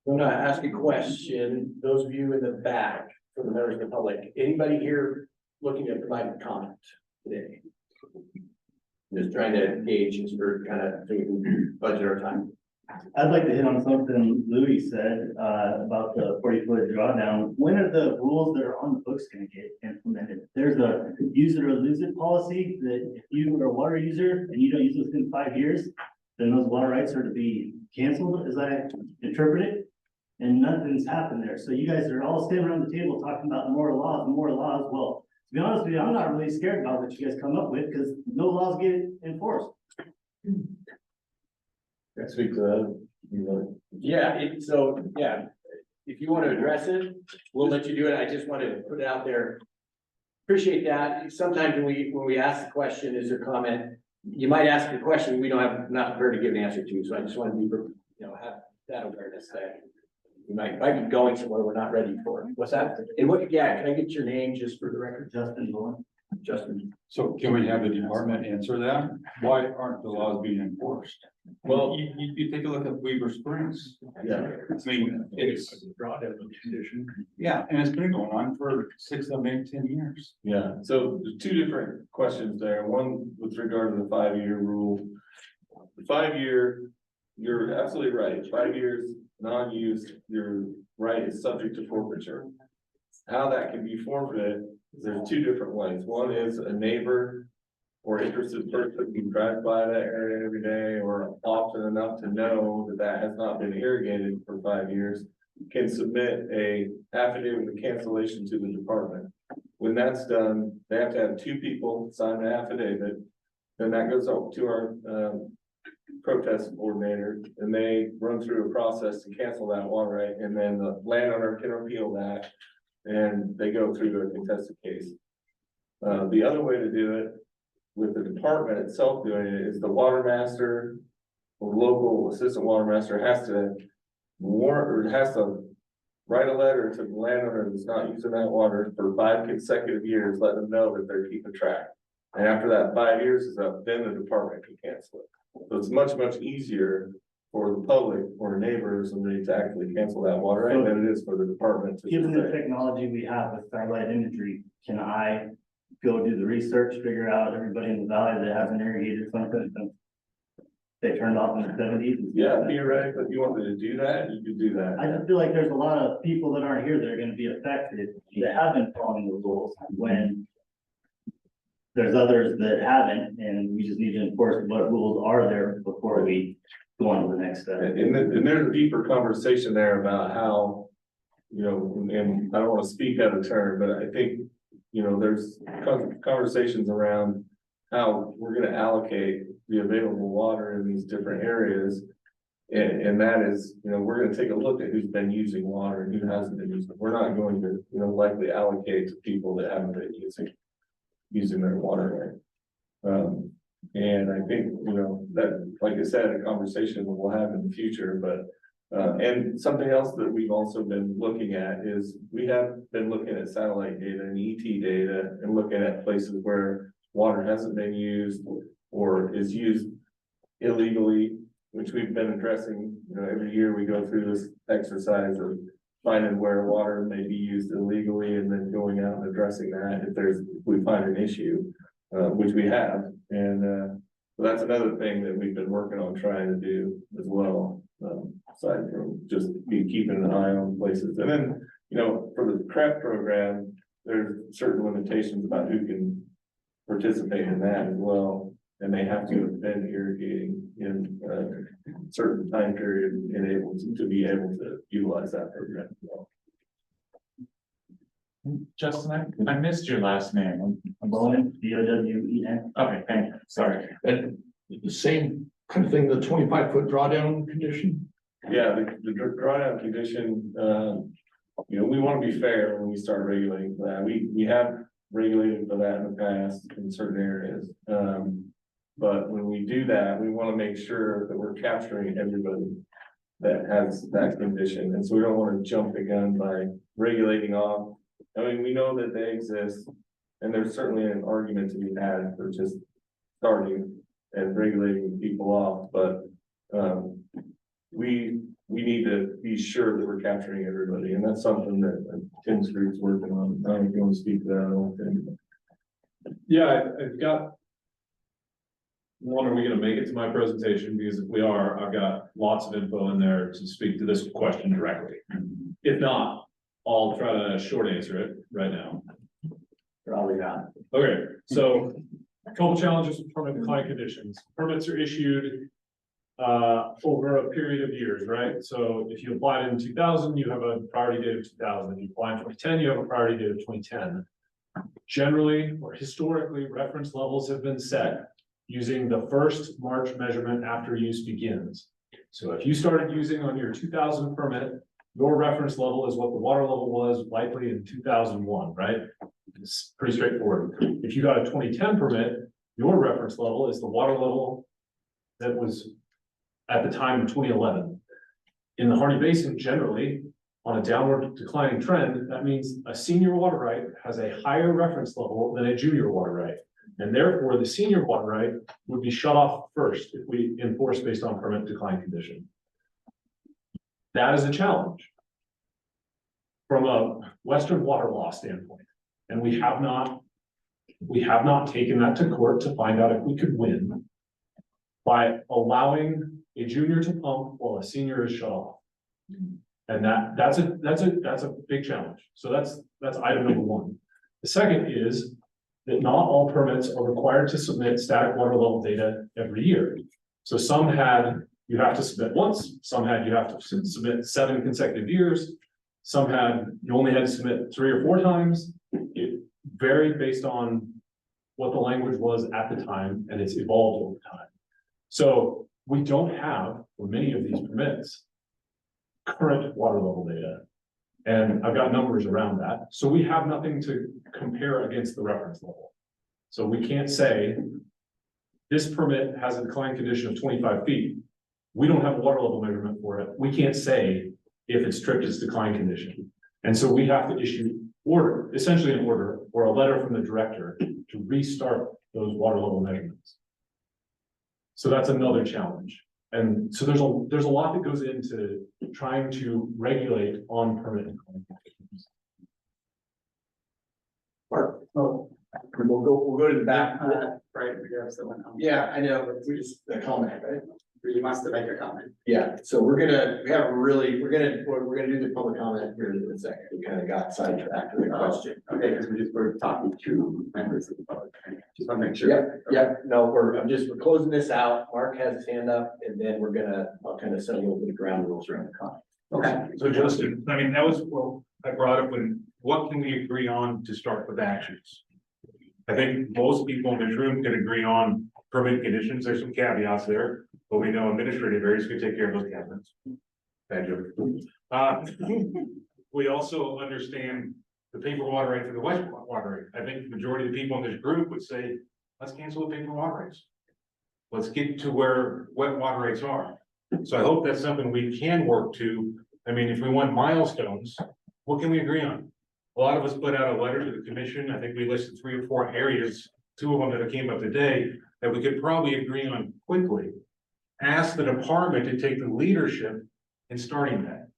I'm gonna ask a question, those of you in the back, for the members of the public, anybody here looking to provide a comment today? Just trying to gauge as we're kind of thinking budget our time. I'd like to hit on something Louis said, about the 40-foot drawdown. When are the rules that are on the books gonna get implemented? There's a use it or lose it policy that if you are a water user and you don't use it within 5 years, then those water rights are to be canceled, as I interpret it. And nothing's happened there. So you guys are all standing around the table talking about more laws, more laws. Well, to be honest with you, I'm not really scared about what you guys come up with because no laws get enforced. Next week, you know. Yeah, if you want to address it, we'll let you do it. I just want to put it out there. Appreciate that. Sometimes when we ask the question, is there comment? You might ask a question we don't have, not prepared to give an answer to. So I just want to be, you know, have that awareness that we might be going somewhere we're not ready for. What's that? And what, yeah, can I get your name just for the record? Justin Bowen. Justin. So can we have the department answer that? Why aren't the laws being enforced? Well, you take a look at Weaver Springs. Yeah. I mean, it's Drawdown condition. yeah, and it's been going on for 6, 7, 8, 10 years. Yeah, so there's two different questions there. One with regard to the 5-year rule. The 5-year, you're absolutely right. 5 years non-use, your right is subject to forfeiture. How that can be forfeited, there's two different ways. One is a neighbor or interested person who drives by that area every day or often enough to know that that has not been irrigated for 5 years, can submit a affidavit of cancellation to the department. When that's done, they have to have 2 people sign the affidavit. Then that goes up to our protest coordinator, and they run through a process to cancel that water right, and then the landowner can appeal that, and they go through a contested case. The other way to do it, with the department itself doing it, is the water master, the local assistant water master has to warn, or has to write a letter to the landowner that's not using that water for 5 consecutive years, letting them know that they're keeping track. And after that 5 years is up, then the department can cancel it. So it's much, much easier for the public or neighbors and they to actually cancel that water right than it is for the department. Given the technology we have with satellite imagery, can I go do the research, figure out everybody in the valley that hasn't irrigated something since they turned off in the 70s? Yeah, theoretically, if you wanted to do that, you could do that. I just feel like there's a lot of people that aren't here that are gonna be affected that have been following the rules when there's others that haven't, and we just need to enforce what rules are there before we go on to the next step. And there's a deeper conversation there about how, you know, and I don't want to speak out of turn, but I think, you know, there's conversations around how we're gonna allocate the available water in these different areas. And that is, you know, we're gonna take a look at who's been using water and who hasn't been using it. We're not going to, you know, likely allocate to people that haven't been using their water right. And I think, you know, that, like I said, a conversation we'll have in the future, but and something else that we've also been looking at is we have been looking at satellite data and ET data and looking at places where water hasn't been used or is used illegally, which we've been addressing. You know, every year we go through this exercise of finding where water may be used illegally and then going out and addressing that if we find an issue, which we have. And so that's another thing that we've been working on trying to do as well. Aside from just keeping an eye on places. And then, you know, for the CREP program, there's certain limitations about who can participate in that as well. And they have to have been irrigating in a certain time period and able to be able to utilize that program as well. Justin, I missed your last name. Bowen, Bowen. Okay, thank you. Sorry. And the same kind of thing, the 25-foot drawdown condition. Yeah, the drawdown condition, you know, we want to be fair when we start regulating for that. We have regulated for that in the past in certain areas. But when we do that, we want to make sure that we're capturing everybody that has that condition. And so we don't want to jump the gun by regulating off. I mean, we know that they exist, and there's certainly an argument to be had for just starting and regulating people off, but we need to be sure that we're capturing everybody, and that's something that Tim's group's working on. I don't know if you want to speak to that at all, Tim. Yeah, I've got. One, are we gonna make it to my presentation? Because if we are, I've got lots of info in there to speak to this question directly. If not, I'll try to short answer it right now. Probably not. Okay, so a couple challenges with permit decline conditions. Permits are issued over a period of years, right? So if you applied in 2000, you have a priority date of 2000. If you apply in 2010, you have a priority date of 2010. Generally, or historically, reference levels have been set using the first March measurement after use begins. So if you started using on your 2000 permit, your reference level is what the water level was likely in 2001, right? It's pretty straightforward. If you got a 2010 permit, your reference level is the water level that was at the time of 2011. In the Harney Basin, generally, on a downward declining trend, that means a senior water right has a higher reference level than a junior water right. And therefore, the senior water right would be shut off first if we enforce based on permit decline condition. That is a challenge from a Western water law standpoint. And we have not taken that to court to find out if we could win by allowing a junior to pump while a senior is shut off. And that's a big challenge. So that's item number one. The second is that not all permits are required to submit static water level data every year. So some had, you have to submit once, some had, you have to submit 7 consecutive years. Some had, you only had to submit 3 or 4 times. It varied based on what the language was at the time, and it's evolved over time. So we don't have, for many of these permits, current water level data. And I've got numbers around that. So we have nothing to compare against the reference level. So we can't say this permit has a decline condition of 25 feet. We don't have a water level measurement for it. We can't say if it's tripped its decline condition. And so we have to issue order, essentially an order or a letter from the director to restart those water level measurements. So that's another challenge. And so there's a lot that goes into trying to regulate on permit. Mark, we'll go to the back. Right, we have someone. Yeah, I know, but we just, a comment, right? You must have made a comment. Yeah, so we're gonna do the public comment here in a second. We kind of got sidetracked with the question. Okay, because we're talking to members of the public. Just want to make sure. Yep, no, we're closing this out. Mark has his hand up, and then I'll kind of set a little bit of ground rules around the comment. Okay. So Justin, I mean, that was, well, I brought up when, what can we agree on to start with actions? I think most people in this room can agree on permit conditions. There's some caveats there, but we know administrative areas can take care of those caveats. Bad joke. We also understand the paper water rate for the west water rate. I think the majority of the people in this group would say, let's cancel the paper water rates. Let's get to where wet water rates are. So I hope that's something we can work to. I mean, if we want milestones, what can we agree on? A lot of us put out a letter to the commission. I think we listed 3 or 4 areas, 2 of them that came up today, that we could probably agree on quickly. Ask the department to take the leadership in starting that.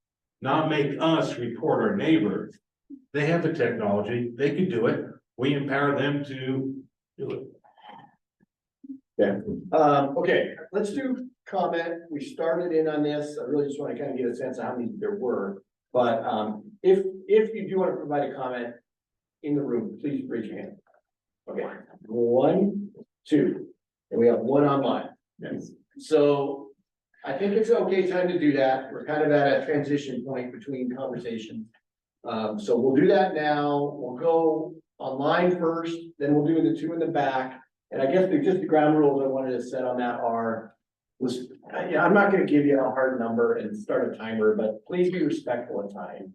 Not make us report our neighbor. They have the technology, they could do it. We empower them to do it. Yeah, okay, let's do comment. We started in on this. I really just want to kind of get a sense of how many there were. But if you do want to provide a comment in the room, please raise your hand. Okay, 1, 2, and we have 1 online. Yes. So I think it's okay time to do that. We're kind of at a transition point between conversations. So we'll do that now. We'll go online first, then we'll do the 2 in the back. And I guess just the ground rules I wanted to set on that I'm not gonna give you a hard number and start a timer, but please be respectful of time.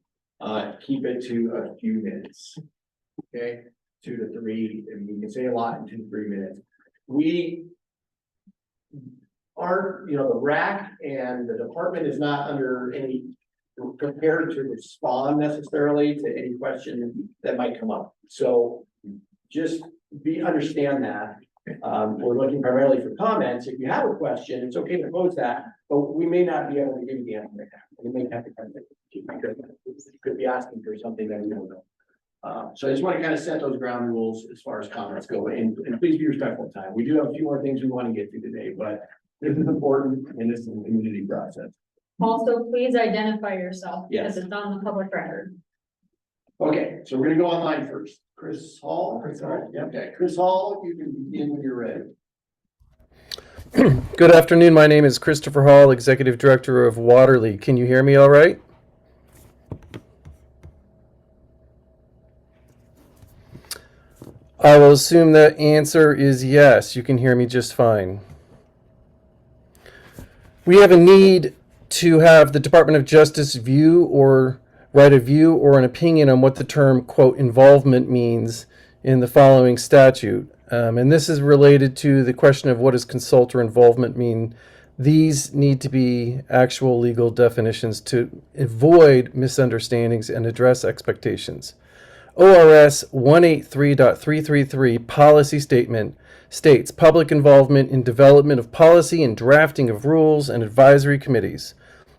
Keep it to a few minutes. Okay, 2 to 3, and you can say a lot in 2 to 3 minutes. We aren't, the RAC and the department is not prepared to respond necessarily to any question that might come up. So just understand that. We're looking primarily for comments. If you have a question, it's okay to pose that, but we may not be able to give you the answer right now. We may have to you could be asking for something that we don't know. So I just want to kind of set those ground rules as far as comments go, and please be respectful of time. We do have a few more things we want to get to today, but this is important and this is a community process. Also, please identify yourself Yes. because it's on the public record. Okay, so we're gonna go online first. Chris Hall. Okay, Chris Hall, you can begin when you're ready. Good afternoon. My name is Christopher Hall, Executive Director of Waterly. Can you hear me all right? I will assume that answer is yes. You can hear me just fine. We have a need to have the Department of Justice write a view or an opinion on what the term, quote, involvement means in the following statute. And this is related to the question of what does consult or involvement mean. These need to be actual legal definitions to avoid misunderstandings and address expectations. ORS 183.333 policy statement states public involvement in development of policy and drafting of rules and advisory committees.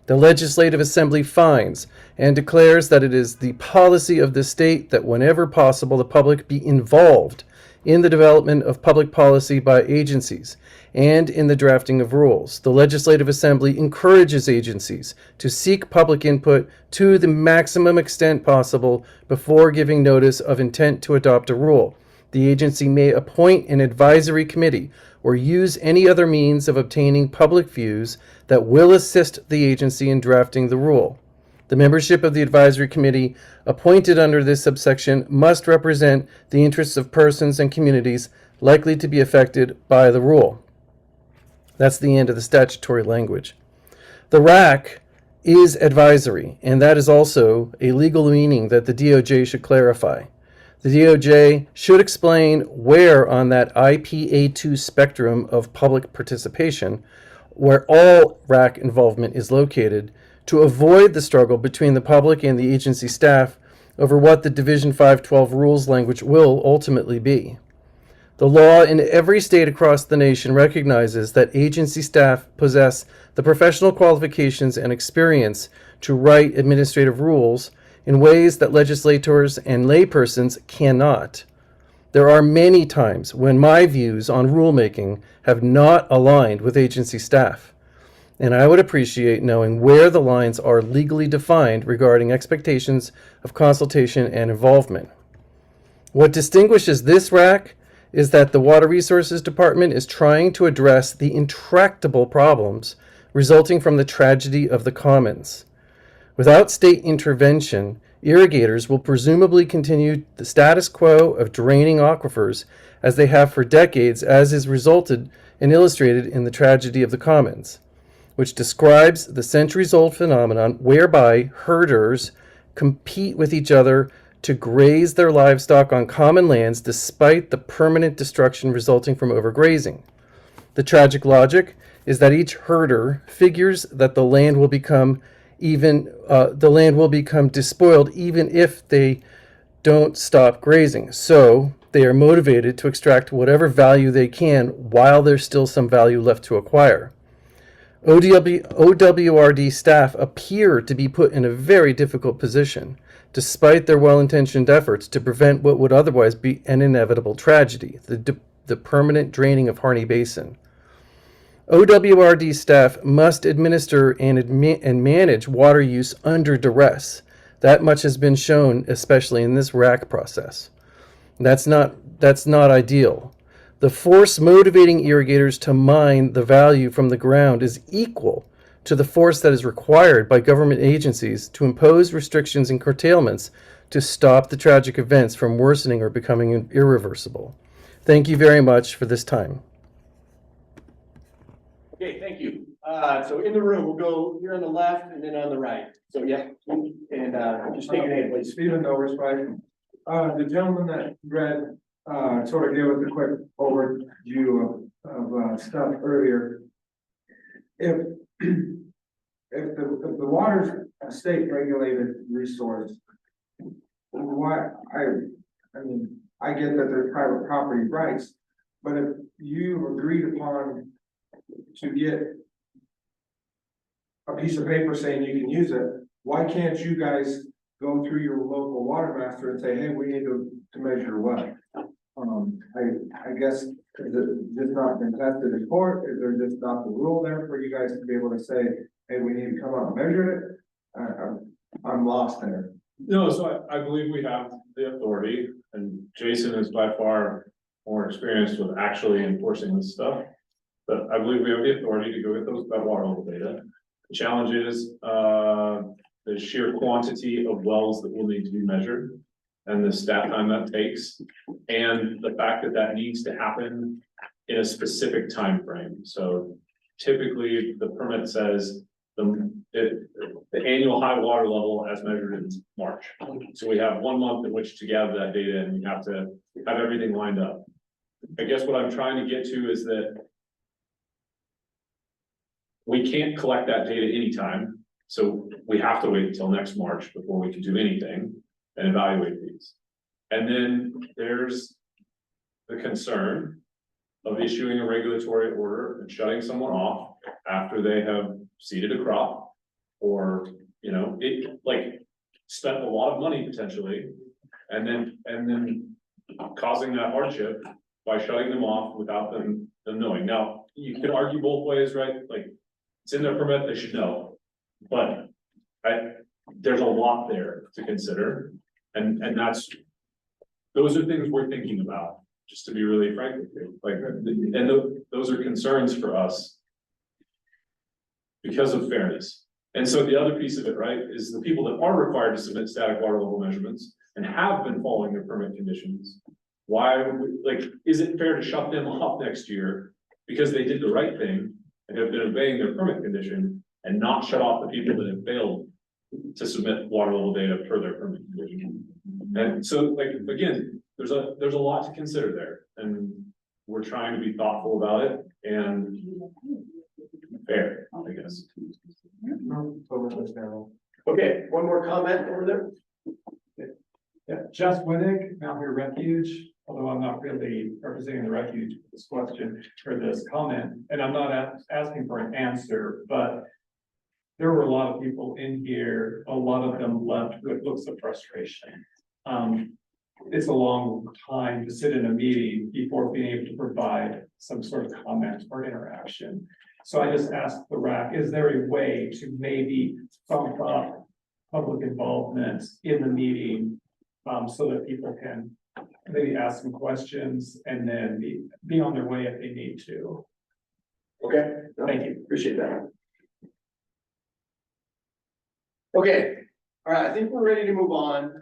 The Legislative Assembly finds and declares that it is the policy of the state that whenever possible the public be involved in the development of public policy by agencies and in the drafting of rules. The Legislative Assembly encourages agencies to seek public input to the maximum extent possible before giving notice of intent to adopt a rule. The agency may appoint an advisory committee or use any other means of obtaining public views that will assist the agency in drafting the rule. The membership of the advisory committee appointed under this subsection must represent the interests of persons and communities likely to be affected by the rule. That's the end of the statutory language. The RAC is advisory, and that is also a legal meaning that the DOJ should clarify. The DOJ should explain where on that IPA2 spectrum of public participation, where all RAC involvement is located, to avoid the struggle between the public and the agency staff over what the Division 512 rules language will ultimately be. The law in every state across the nation recognizes that agency staff possess the professional qualifications and experience to write administrative rules in ways that legislators and laypersons cannot. There are many times when my views on rulemaking have not aligned with agency staff, and I would appreciate knowing where the lines are legally defined regarding expectations of consultation and involvement. What distinguishes this RAC is that the Water Resources Department is trying to address the intractable problems resulting from the tragedy of the commons. Without state intervention, irrigators will presumably continue the status quo of draining aquifers as they have for decades, as is resulted and illustrated in the tragedy of the commons, which describes the centuries-old phenomenon whereby herders compete with each other to graze their livestock on common lands despite the permanent destruction resulting from overgrazing. The tragic logic is that each herder figures that the land will become despoiled even if they don't stop grazing. So they are motivated to extract whatever value they can while there's still some value left to acquire. OWRD staff appear to be put in a very difficult position, despite their well-intentioned efforts to prevent what would otherwise be an inevitable tragedy, the permanent draining of Harney Basin. OWRD staff must administer and manage water use under duress. That much has been shown, especially in this RAC process. That's not ideal. The force motivating irrigators to mine the value from the ground is equal to the force that is required by government agencies to impose restrictions and curtailments to stop the tragic events from worsening or becoming irreversible. Thank you very much for this time. Okay, thank you. So in the room, we'll go here on the left and then on the right. So yeah, and just take your name, please. Stephen Novers, the gentleman that read, sort of gave us a quick overview of stuff earlier. If the water's a state regulated resource, why, I mean, I get that there's private property rights, but if you agreed upon to get a piece of paper saying you can use it, why can't you guys go through your local water master and say, hey, we need to measure what? I guess, is it just not been tested in court? Is there just not the rule there for you guys to be able to say, hey, we need to come out and measure it? I'm lost there. No, so I believe we have the authority, and Jason is by far more experienced with actually enforcing this stuff. But I believe we have the authority to go get that water level data. The challenge is the sheer quantity of wells that will need to be measured and the stat time that takes, and the fact that that needs to happen in a specific time frame. So typically the permit says the annual high water level as measured in March. So we have 1 month in which to gather that data, and we have to have everything lined up. I guess what I'm trying to get to is that we can't collect that data anytime. So we have to wait until next March before we can do anything and evaluate these. And then there's the concern of issuing a regulatory order and shutting someone off after they have seeded a crop, or, you know, it like spent a lot of money potentially, and then causing that hardship by shutting them off without them knowing. Now, you can argue both ways, right? Like, it's in their permit, they should know, but there's a lot there to consider, and those are things we're thinking about, just to be really frank with you. Like, and those are concerns for us because of fairness. And so the other piece of it, right, is the people that are required to submit static water level measurements and have been following their permit conditions. Why would we, like, is it fair to shut them off next year because they did the right thing and have been obeying their permit condition, and not shut off the people that have failed to submit water level data per their permit condition? And so, like, again, there's a lot to consider there, and we're trying to be thoughtful about it and fair, I guess. Okay, one more comment over there. Yeah, Jess Winnick, Mount Here Refuge, although I'm not really representing the refuge for this question or this comment, and I'm not asking for an answer, but there were a lot of people in here, a lot of them left with looks of frustration. It's a long time to sit in a meeting before being able to provide some sort of comment or interaction. So I just asked the RAC, is there a way to maybe bump up public involvement in the meeting so that people can maybe ask some questions and then be on their way if they need to. Okay, thank you, appreciate that. Okay, all right, I think we're ready to move on.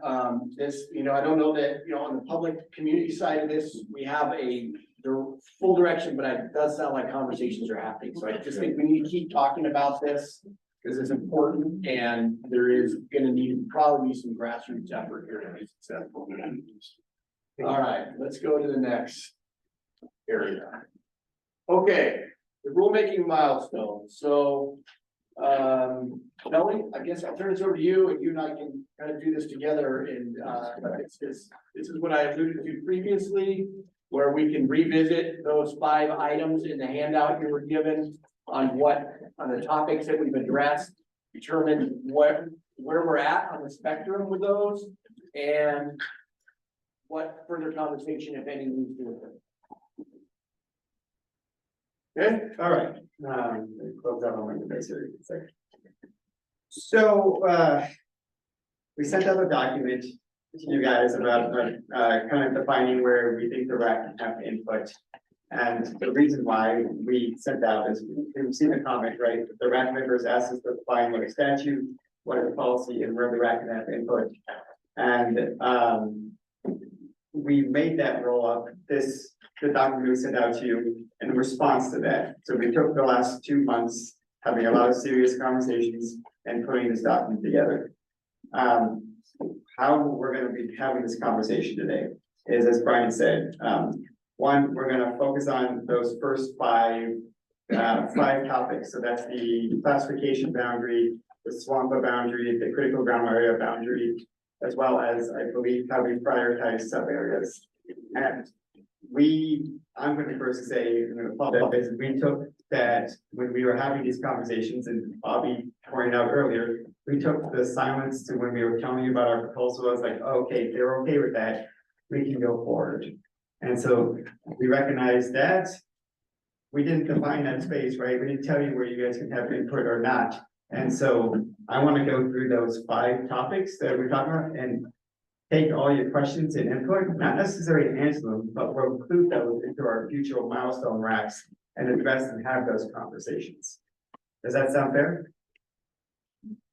This, I don't know that, on the public community side of this, we have the full direction, but it does sound like conversations are happening. So I just think we need to keep talking about this because it's important and there is gonna need probably be some grassroots effort here to be successful. All right, let's go to the next area. Okay, the rulemaking milestone. So, Melanie, I guess I'll turn this over to you and you and I can kind of do this together. And, this is what I alluded to previously, where we can revisit those 5 items in the handout you were given on the topics that we've addressed, determine where we're at on the spectrum with those, and what further conversation, if any, needs to occur. Okay, all right. Close out on my device here. So, we sent out a document to you guys about, kind of defining where we think the RAC can have input. And the reason why we sent that is we've seen the comment, right? The RAC members asked us to define what a statute, what is a policy, and where the RAC can have input. And, we made that roll up, the document we sent out to you in response to that. So we took the last 2 months, having a lot of serious conversations and putting this document together. How we're gonna be having this conversation today is, as Brian said, one, we're gonna focus on those first 5 topics. So that's the classification boundary, the SWAMPA boundary, the critical ground area boundary, as well as, I believe, how we prioritize sub areas. And I'm going to first say, I'm going to follow up, is we took that when we were having these conversations, and Bobby pointed out earlier, we took the silence to when we were telling you about our proposal. I was like, oh, okay, they're okay with that, we can go forward. And so we recognize that we didn't define that space, right? We didn't tell you where you guys can have input or not. And so I want to go through those 5 topics that we're talking about and take all your questions and input, not necessarily answer them, but we'll include those into our future milestone racks and address and have those conversations. Does that sound fair?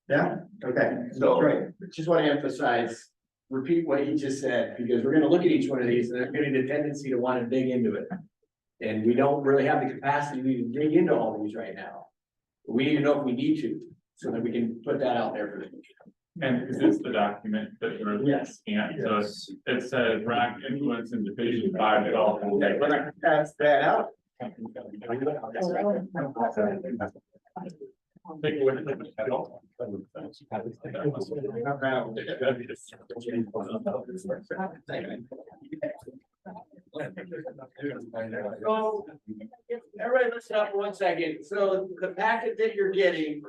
Yeah, okay, So, great. just want to emphasize, repeat what he just said, because we're gonna look at each one of these and there's gonna be a tendency to want to dig into it. And we don't really have the capacity to dig into all these right now. We need to know if we need to, so that we can put that out there for the future. And is this the document that we're Yes. looking at? So it says RAC influence in division 5 at all. Okay, we're gonna pass that out. So, everybody listen up for 1 second. So the packet that you're getting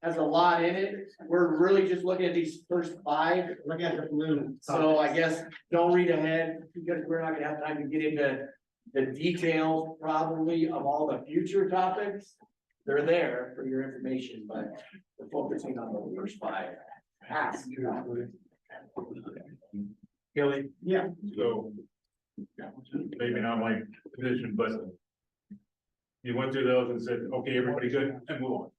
has a lot in it. We're really just looking at these first 5. Look at the blue. So I guess don't read ahead because we're not gonna have time to get into the details probably of all the future topics. They're there for your information, but we're focusing on the first 5. Ask. Kelly? Yeah. So. Maybe not my position, but. You went through those and said, okay, everybody good, and move on.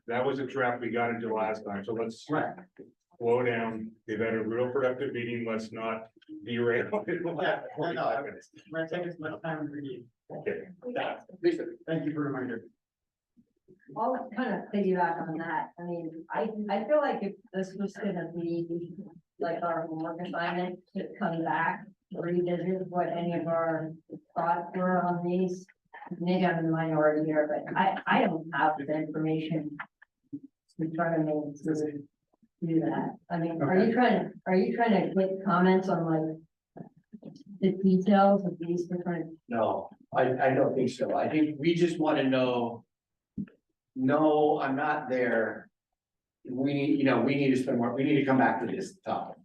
That was a trap we got into last time, so let's slow down. We've had a real productive meeting, let's not derail. We're gonna take as much time as we need. Okay. Lisa. Thank you for the reminder. I'll kind of piggyback on that. I mean, I feel like if this was gonna be like our homework assignment to come back, revisit what any of our thoughts were on these. Maybe I'm in the minority here, but I don't have the information in front of me to do that. I mean, are you trying to get comments on like the details of these different? No, I don't think so. I think we just want to know. No, I'm not there. We need to spend more, we need to come back to this topic.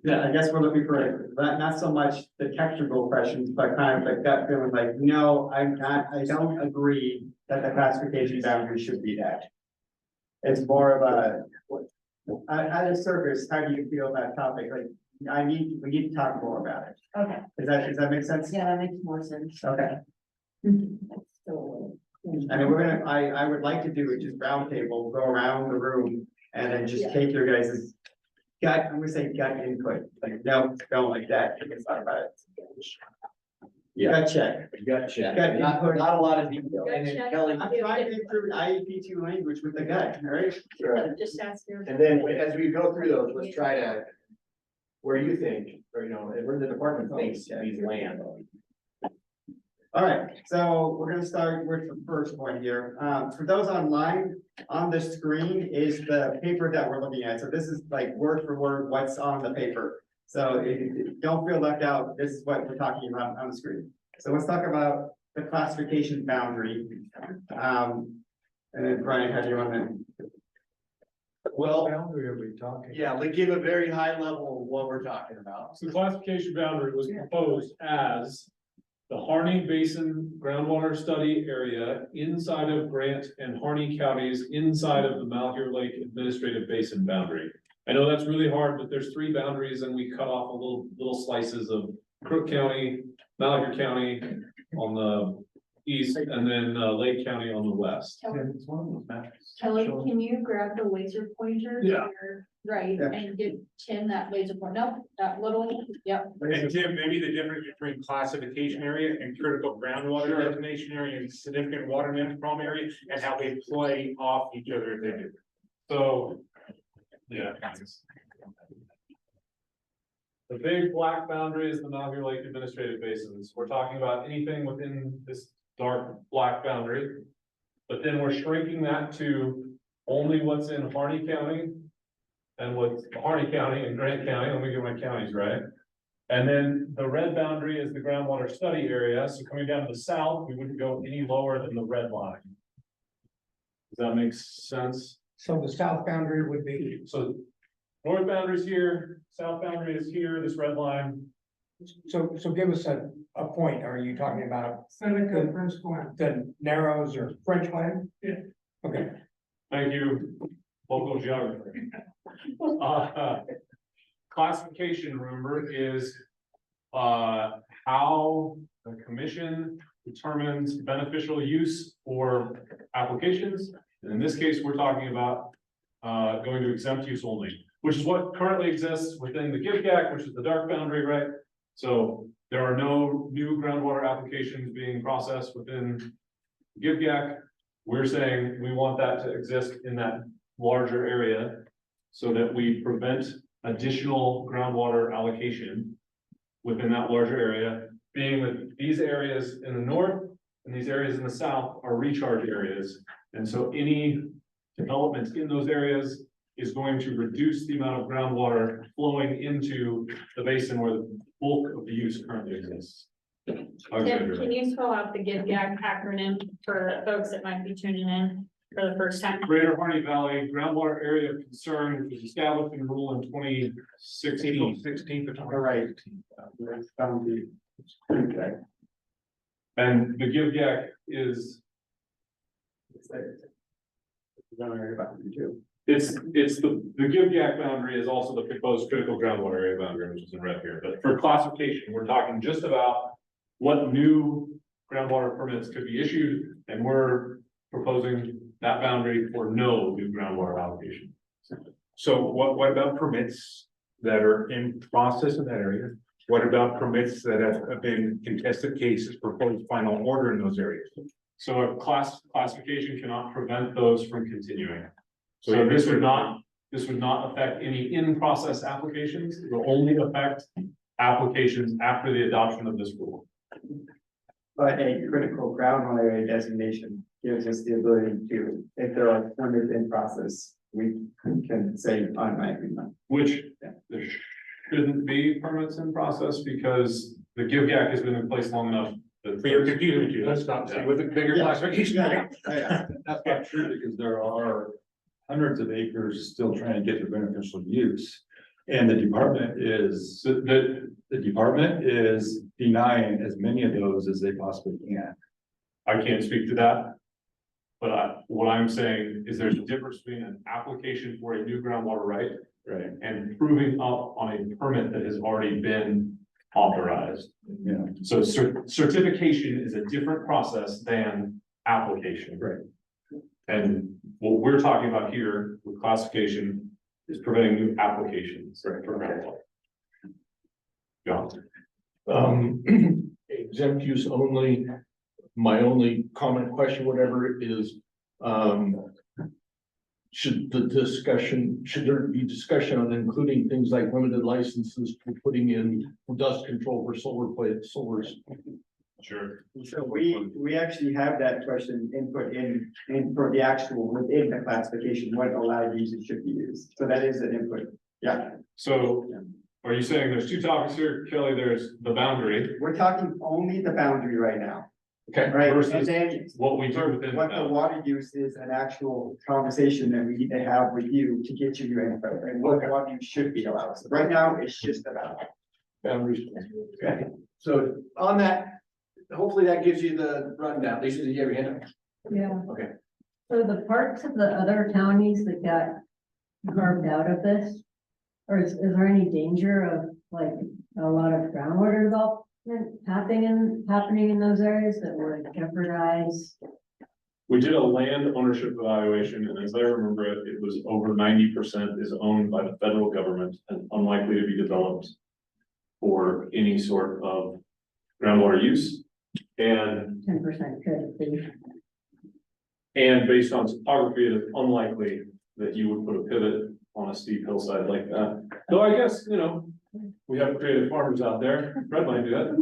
Yeah, I guess we're looking for, not so much the technical questions, but kind of like that feeling like, no, I don't agree that the classification boundary should be that. It's more of a, at a surface, how do you feel about topic? Like, we need to talk more about it. Okay, Does that make sense? yeah, that makes more sense. Okay. So, I mean, I would like to do it just roundtable, go around the room and then just take your guys' gut, I'm gonna say gut input, like, no, don't like that, you can talk about it. Gut check. Not a lot of detail. Gut And then check. Kelly, I'm trying to improve IEP2 language with the gut, all right? Just ask your. and then as we go through those, let's try to, where you think, or where the department thinks these land. All right, so we're gonna start with the first one here. For those online, on the screen is the paper that we're looking at. So this is like word for word what's on the paper. So don't feel left out. This is what we're talking about on the screen. So let's talk about the classification boundary. And then Brian, how do you want to? Well, boundary are we talking? Yeah, like give a very high level of what we're talking about. So the classification boundary was proposed as the Harney Basin groundwater study area inside of Grant and Harney counties inside of the Malheur Lake Administrative Basin boundary. I know that's really hard, but there's 3 boundaries and we cut off a little slices of Crook County, Malheur County on the east, and then Lake County on the west. Kelly, can you grab the laser pointer? Yeah. Right, Yeah. and give Tim that laser pointer, nope, that little, yep. And Tim, maybe the difference between classification area and critical groundwater designation area and significant water management problem area and how they play off each other as they do. So, yeah. The big black boundary is the Malheur Lake Administrative Basins. We're talking about anything within this dark black boundary. But then we're shrinking that to only what's in Harney County. And what's Harney County and Grant County, let me get my counties right. And then the red boundary is the groundwater study area. So coming down to the south, we wouldn't go any lower than the red line. Does that make sense? So the south boundary would be, So north boundary is here, south boundary is here, this red line. so give us a point. Are you talking about Seneca, French Glen. the Narrows or French Glen? Yeah. Okay. Thank you, local geography. Classification, remember, is how the commission determines beneficial use for applications. And in this case, we're talking about going to exempt use only, which is what currently exists within the GIVGAC, which is the dark boundary, right? So there are no new groundwater applications being processed within GIVGAC. We're saying we want that to exist in that larger area so that we prevent additional groundwater allocation within that larger area, being that these areas in the north and these areas in the south are recharge areas. And so any development in those areas is going to reduce the amount of groundwater flowing into the basin where the bulk of the use currently exists. Tim, can you spell out the GIVGAC acronym for folks that might be tuning in for the first time? Greater Harney Valley Groundwater Area of Concern, which was established in rule in 2016. 16th All right. Okay. And the GIVGAC is, it's the GIVGAC boundary is also the proposed critical groundwater area boundary, which is in red here. But for classification, we're talking just about what new groundwater permits could be issued, and we're proposing that boundary for no new groundwater allocation. So what about permits that are in process in that area? What about permits that have been contested cases, proposed final order in those areas? So a classification cannot prevent those from continuing. So this would not affect any in-process applications. It will only affect applications after the adoption of this rule. But a critical groundwater area designation gives us the ability to, if there are permits in process, we can say automatically no. Which there shouldn't be permits in process because the GIVGAC has been in place long enough. But you're confusing you, let's stop with the bigger classification. That's not true because there are hundreds of acres still trying to get to beneficial use. And the department is denying as many of those as they possibly can. I can't speak to that. But what I'm saying is there's a difference between an application for a new groundwater right Right, and proving up on a permit that has already been authorized. Yeah. So certification is a different process than application. Right. And what we're talking about here with classification is preventing new applications. Right. For groundwater. John? Exempt use only, my only comment, question, whatever is, should there be discussion on including things like limited licenses for putting in dust control for solars? Sure. So we actually have that question input in for the actual within the classification, what allowed uses should be used. So that is an input. Yeah, So are you saying there's two topics here, Kelly? There's the boundary. we're talking only the boundary right now. Okay. Right, and Versus then what we do within the what the boundary. water use is an actual conversation that we need to have with you to get you your info and what water use should be allowed. So right now, it's just about Boundaries. Okay, so on that, hopefully that gives you the rundown. Lisa, did you have your hand up? Yeah. Okay. So the parts of the other counties that got carved out of this, or is there any danger of like a lot of groundwater development happening in those areas that would jeopardize? We did a land ownership evaluation, and as I remember it, it was over 90% is owned by the federal government and unlikely to be developed for any sort of groundwater use. And 10% could be. And based on topography, it is unlikely that you would put a pivot on a steep hillside like that. Though I guess, you know, we have creative farmers out there. Fred might do that.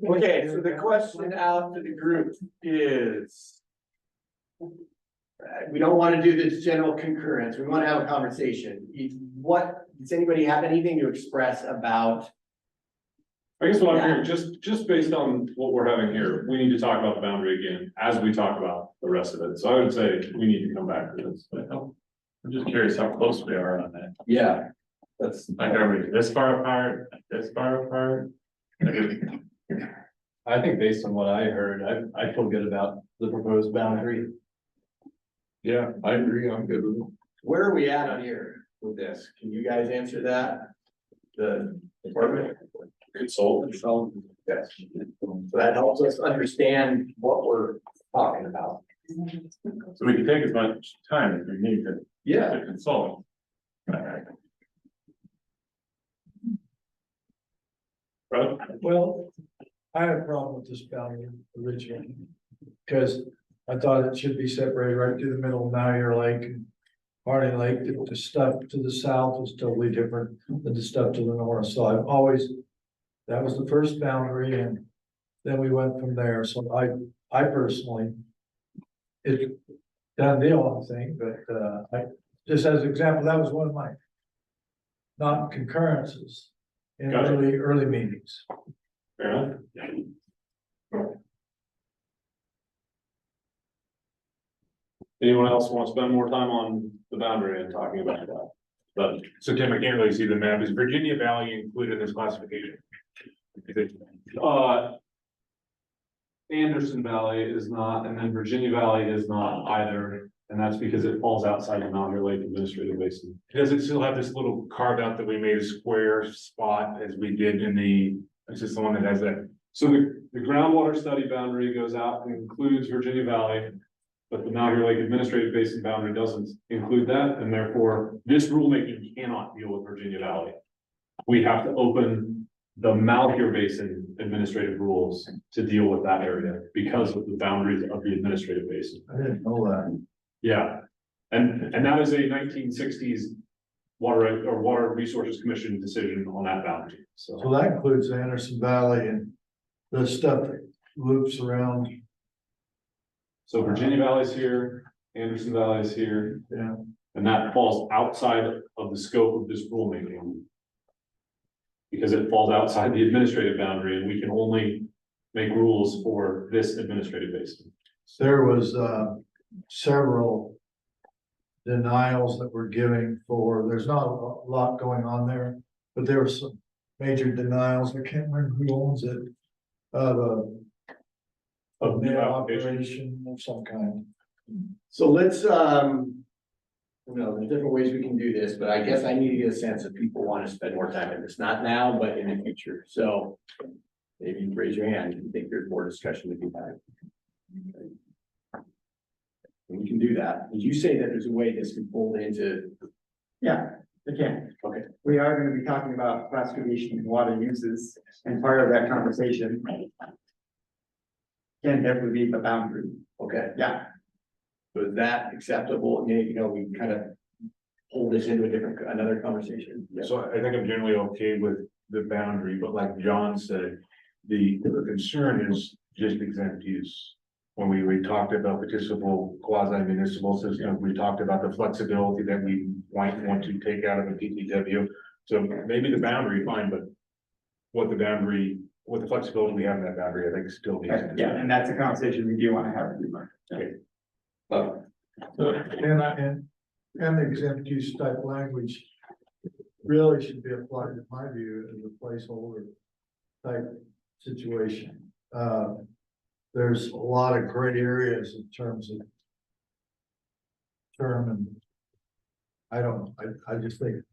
Okay, so the question out to the group is. We don't want to do this general concurrence. We want to have a conversation. Does anybody have anything to express about? I guess what I'm hearing, just based on what we're having here, we need to talk about the boundary again as we talk about the rest of it. So I would say we need to come back to this. But I'm just curious how close we are on that. Yeah. That's like, are we this far apart, this far apart? I think based on what I heard, I feel good about the proposed boundary. Yeah, I agree. I'm good with it. Where are we at on here with this? Can you guys answer that? The department? Consultant. Yes. So that helps us understand what we're talking about. So we can take as much time as we need to. Yeah. To consult. Right? Well, I had a problem with this boundary originally, because I thought it should be separated right through the middle of Malheur Lake and Harding Lake. The stuff to the south was totally different than the stuff to the north, so I've always, that was the first boundary, and then we went from there, so I personally, it's done deal, I think, but, I, just as an example, that was one of my not concurrences in Gotcha. early meetings. Fair enough. Anyone else want to spend more time on the boundary and talking about that? But So Tim, I can't really see the map. Is Virginia Valley included in this classification? Anderson Valley is not, and then Virginia Valley is not either. And that's because it falls outside the Malheur Lake Administrative Basin. Does it still have this little carve out that we made a square spot as we did in the, it's just the one that has that? So the groundwater study boundary goes out and includes Virginia Valley. But the Malheur Lake Administrative Basin boundary doesn't include that, and therefore this rulemaking cannot deal with Virginia Valley. We have to open the Malheur Basin administrative rules to deal with that area because of the boundaries of the administrative basin. I didn't know that. Yeah, and that is a 1960s Water Resources Commission decision on that boundary, So that includes Anderson Valley and the stuff that loops around. So Virginia Valley's here, Anderson Valley is here. Yeah. And that falls outside of the scope of this rulemaking. Because it falls outside the administrative boundary and we can only make rules for this administrative basin. There was, several denials that we're giving for, there's not a lot going on there, but there were some major denials. I can't remember who owns it. Of new operation of some kind. So let's there's different ways we can do this, but I guess I need to get a sense if people want to spend more time in this, not now, but in the future, so. Maybe you raise your hand if you think there's more discussion to be had. And we can do that. Did you say that there's a way this can fold into? Yeah, again. Okay. We are gonna be talking about classification of water uses, and part of that conversation can definitely be the boundary. Okay, Yeah, so is that acceptable? Maybe, we kind of hold this into another conversation. Yeah. So I think I'm generally okay with the boundary, but like John said, the concern is just exempt use. When we talked about participable quasi-municipal system, we talked about the flexibility that we might want to take out of a PTW. So maybe the boundary, fine, but what the flexibility we have in that boundary, I think still needs. yeah, and that's a conversation we do wanna have with you, Mark. Okay. And the exempt use type language really should be applied, in my view, as a placeholder type situation. There's a lot of gray areas in terms of term, and I don't know, I just think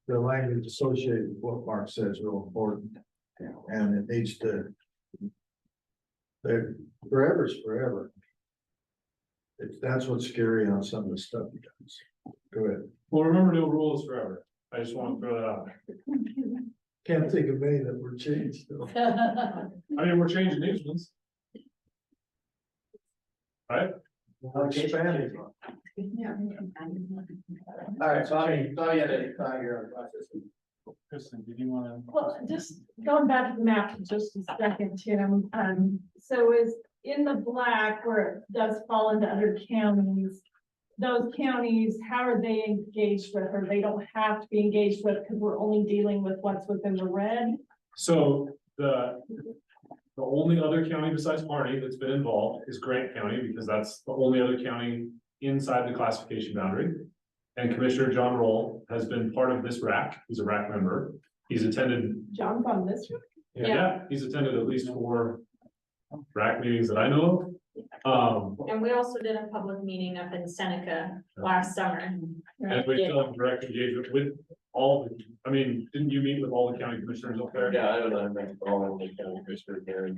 the language associated with what Mark says is real important, and it needs to, forever's forever. That's what's scary on some of the stuff he does. Go ahead. Well, remember, no rule is forever. I just want to throw that out. Can't think of many that were changed though. I mean, we're changing these ones. Right? Expanding. All right, so I mean, you had a thought here on process. Kristen, did you want to? Well, just going back to the map for just a second, Tim, so is in the black where it does fall into other counties, those counties, how are they engaged with, or they don't have to be engaged with, because we're only dealing with what's within the red? So the only other county besides Harney that's been involved is Grant County, because that's the only other county inside the classification boundary. And Commissioner John Roll has been part of this RAC. He's a RAC member. He's attended. John's on this one? Yeah, he's attended at least 4 RAC meetings that I know of. And we also did a public meeting up in Seneca last summer. And we still have direct engagement with all, I mean, didn't you meet with all the county commissioners up there? Yeah, I don't know, I met all of the county commissioners there.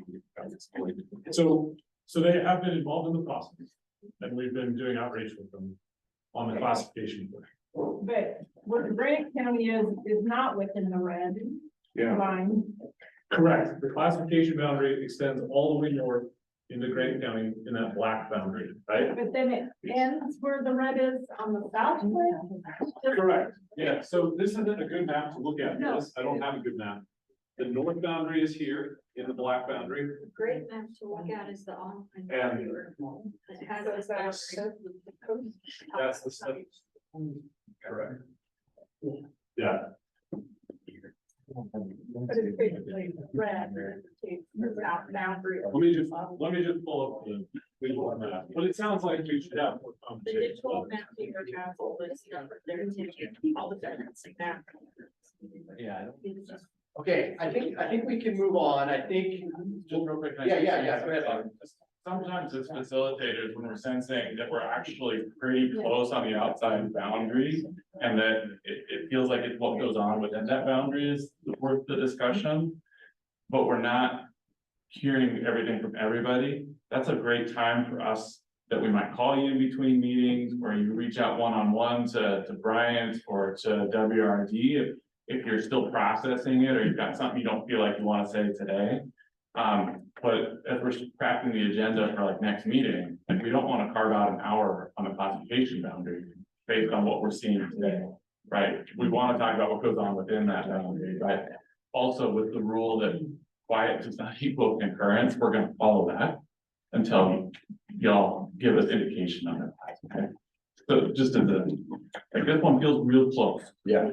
So they have been involved in the process, and we've been doing outreach with them on the classification. But what Grant County is not within the red line. Correct. The classification boundary extends all the way north into Grant County in that black boundary, right? But then it ends where the red is on the south side? Correct. Yeah, so this isn't a good map to look at. No. I don't have a good map. The north boundary is here in the black boundary. Great map to look at is the on. And It has this boundary. that's the study. Correct. Yeah. But it's basically red, it's out boundary. Let me just pull up the visual map, but it sounds like we should have more The conversation. digital map here has all this stuff, there's all the difference like that. Yeah. Okay, I think we can move on. I think. Just real quick. Yeah, go ahead, Bob. Sometimes as facilitators, when we're sensing that we're actually pretty close on the outside boundaries, and that it feels like it's what goes on within that boundary is worth the discussion. But we're not hearing everything from everybody. That's a great time for us that we might call you in between meetings, or you reach out one-on-one to Bryant or to WRD if you're still processing it, or you've got something you don't feel like you want to say today. But as we're crafting the agenda for like next meeting, like we don't want to carve out an hour on the classification boundary based on what we're seeing today, right? We want to talk about what goes on within that boundary, but also with the rule that quiet does not equal concurrence, we're gonna follow that until y'all give us indication on it, okay? So just as like this one feels real close. Yeah.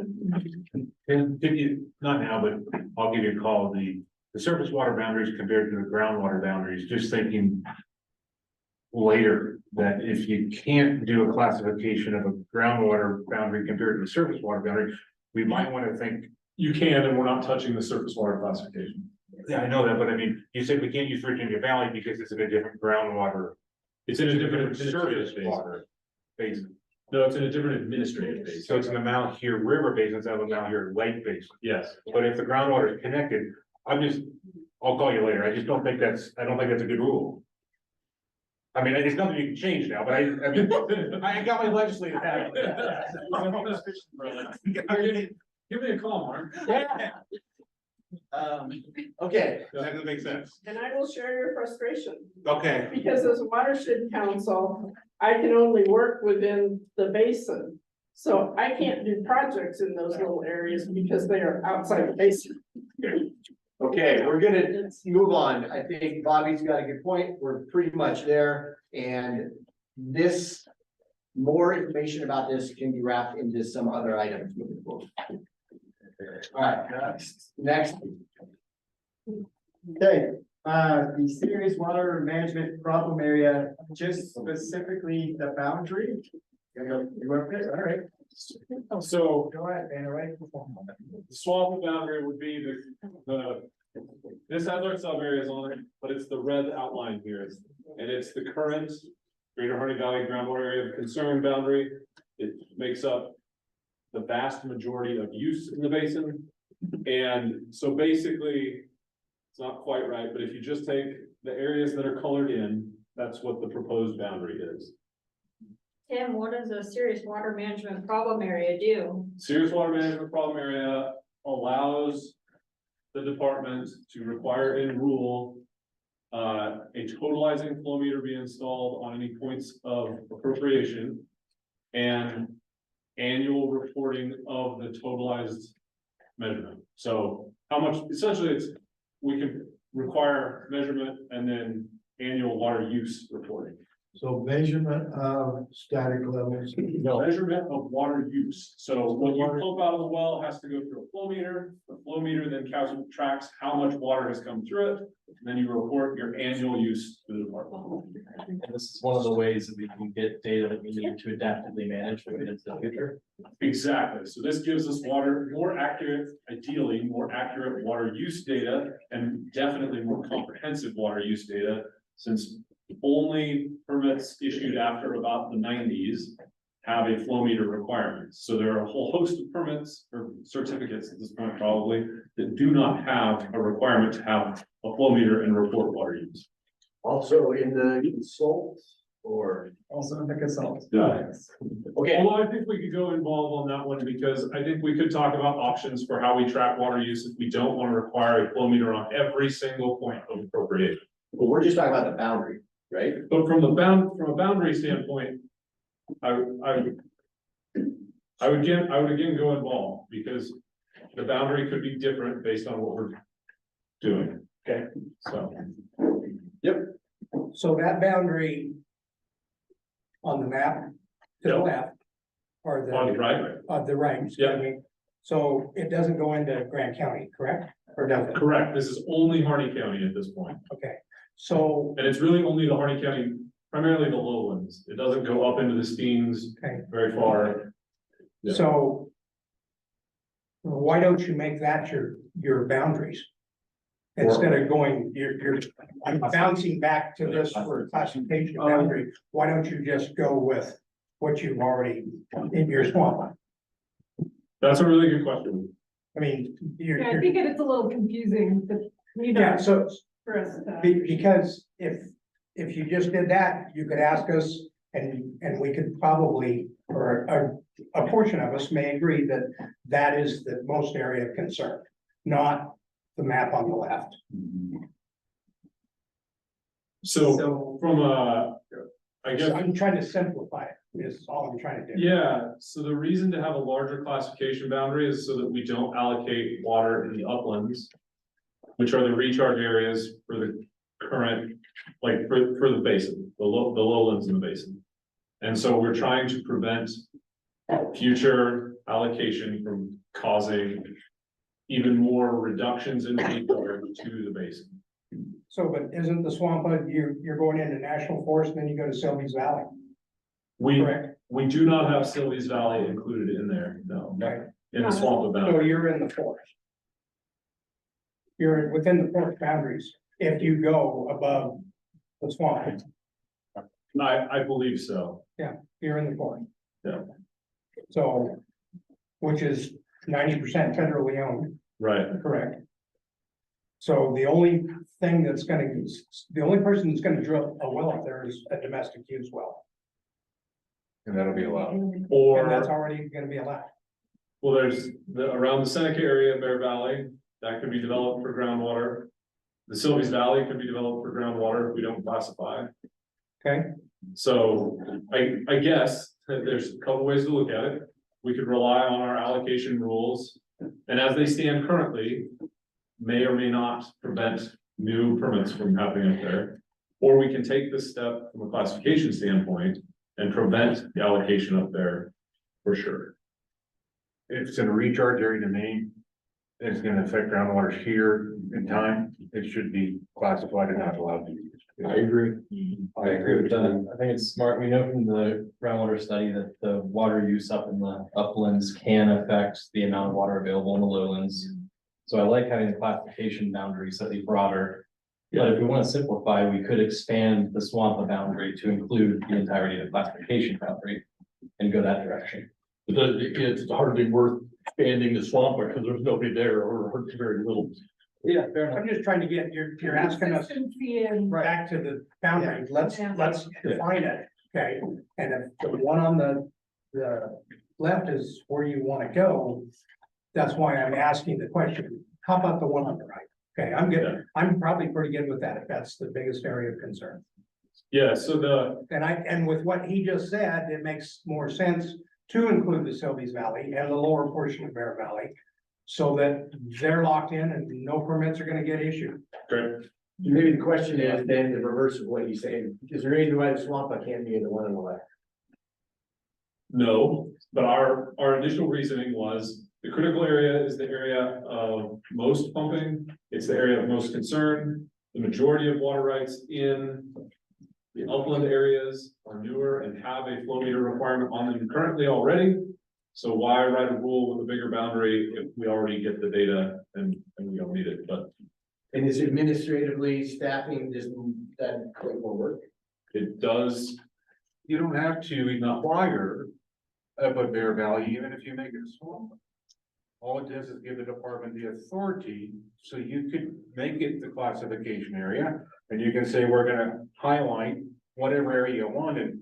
And if you, not now, but I'll give you a call, the surface water boundaries compared to the groundwater boundaries, just thinking later that if you can't do a classification of a groundwater boundary compared to the surface water boundary, we might want to think. You can, and we're not touching the surface water classification. Yeah, I know that, but I mean, you said we can't use Virginia Valley because it's in a different groundwater. It's in a different surface water basin. No, it's in a different administrative base. So it's an amount here, river basin, it's an amount here, lake basin. Yes, But if the groundwater is connected, I'll call you later, I just don't think that's a good rule. I mean, it's nothing you can change now, but I mean, I got my legislative hat. give me a call, Mark. Okay, That doesn't make sense. And I will share your frustration, Okay. because as a watershed council, I can only work within the basin. So I can't do projects in those little areas because they are outside the basin. okay, we're gonna move on. I think Bobby's got a good point. We're pretty much there. And this, more information about this can be wrapped into some other items moving forward. All right, next. Okay, the serious water management problem area, just specifically the boundary. You went there, all right. So Go ahead, Van, all right? the swamp boundary would be this has our sub areas on it, but it's the red outline here. And it's the current Greater Harney Valley groundwater area of concern boundary. It makes up the vast majority of use in the basin. And so basically, it's not quite right, but if you just take the areas that are colored in, that's what the proposed boundary is. Tim, what does a serious water management problem area do? Serious water management problem area allows the department to require in rule a totalizing flow meter be installed on any points of appropriation and annual reporting of the totalized measurement. So how much, essentially we can require measurement and then annual water use reporting. So measurement of static levels. Measurement of water use. So what you pump out of the well has to go through a flow meter. The flow meter then tracks how much water has come through it. And then you report your annual use to the department. And this is one of the ways that we can get data that we need to adaptively manage moving into the future. Exactly. So this gives us more accurate, ideally more accurate water use data and definitely more comprehensive water use data, since only permits issued after about the 90s have a flow meter requirement. So there are a whole host of permits or certificates at this point probably that do not have a requirement to have a flow meter and report water use. Also in the consult or? Also in the consult. Yeah. Okay. Although I think we could go involved on that one because I think we could talk about options for how we track water use if we don't want to require a flow meter on every single point of appropriation. But we're just talking about the boundary, right? But from a boundary standpoint, I would again go involved because the boundary could be different based on what we're doing. Okay. So. Yep. So that boundary on the map to the Yep. left, or On the the, right, the right, excuse me. So it doesn't go into Grant County, correct? Or does it? correct. This is only Harney County at this point. Okay, so, And it's really only the Harney County, primarily the lowlands. It doesn't go up into the Steens okay, very far. Yeah. so why don't you make that your boundaries? Instead of going, you're bouncing back to this for classification boundary, why don't you just go with what you've already in your swamp? That's a really good question. I mean, Yeah, I think it's a little confusing, but, you yeah, know, so for us to. because if you just did that, you could ask us and we could probably, or a portion of us may agree that that is the most area of concern, not the map on the left. So from I guess. I'm trying to simplify it, is all I'm trying to do. Yeah, so the reason to have a larger classification boundary is so that we don't allocate water in the uplands, which are the recharge areas for the current, like for the basin, the lowlands in the basin. And so we're trying to prevent future allocation from causing even more reductions in recharge to the basin. So, but isn't the swamp, you're going into national forest and then you go to Sylvia's Valley? Correct. We do not have Sylvia's Valley included in there, no, Okay. in the swamp So boundary. you're in the forest. You're within the forest boundaries if you go above the swamp. I believe so. Yeah, you're in the forest. Yeah. So, which is 90% federally owned, Right. correct? So the only thing that's the only person that's gonna drill a well up there is a domestic use well, And that'll be allowed. and that's Or, already gonna be allowed. well, there's around the Seneca area, Bear Valley, that could be developed for groundwater. The Sylvies Valley could be developed for groundwater if we don't classify. Okay, So I guess that there's a couple ways to look at it. We could rely on our allocation rules, and as they stand currently, may or may not prevent new permits from happening up there. Or we can take this step from a classification standpoint and prevent the allocation up there for sure. If it's in a recharge area to name, it's gonna affect groundwater here in time, it should be classified and not allowed to be used. I agree. I agree with that. I think it's smart. We know from the groundwater study that the water use up in the uplands can affect the amount of water available in the lowlands. So I like having the classification boundary slightly broader. But if we want to simplify, we could expand the swamp boundary to include the entirety of the classification boundary and go that direction. It's hardly worth expanding the swamp because there's nobody there or very little. yeah, fair enough. I'm just trying to get, you're asking us Consistency and back to the boundary, let's define it, okay? And if the one on the left is where you wanna go, that's why I'm asking the question, how about the one on the right? Okay, I'm good, I'm probably pretty good with that, if that's the biggest area of concern. Yeah, so And with what he just said, it makes more sense to include the Sylvies Valley and the lower portion of Bear Valley, so that they're locked in and no permits are gonna get issued. great. Maybe the question is then the reverse of what you say, is there any reason why the swamp can't be in the one on the left? No, but our initial reasoning was the critical area is the area of most pumping. It's the area of most concern. The majority of water rights in the upland areas are newer and have a flow meter requirement on them currently already. So why write a rule with a bigger boundary if we already get the data and we don't need it, but And is administratively staffing just that quick more work? it does. You don't have to require up at Bear Valley, even if you make it a swamp. All it does is give the department the authority, so you could make it the classification area, and you can say, we're gonna highlight whatever area you want, and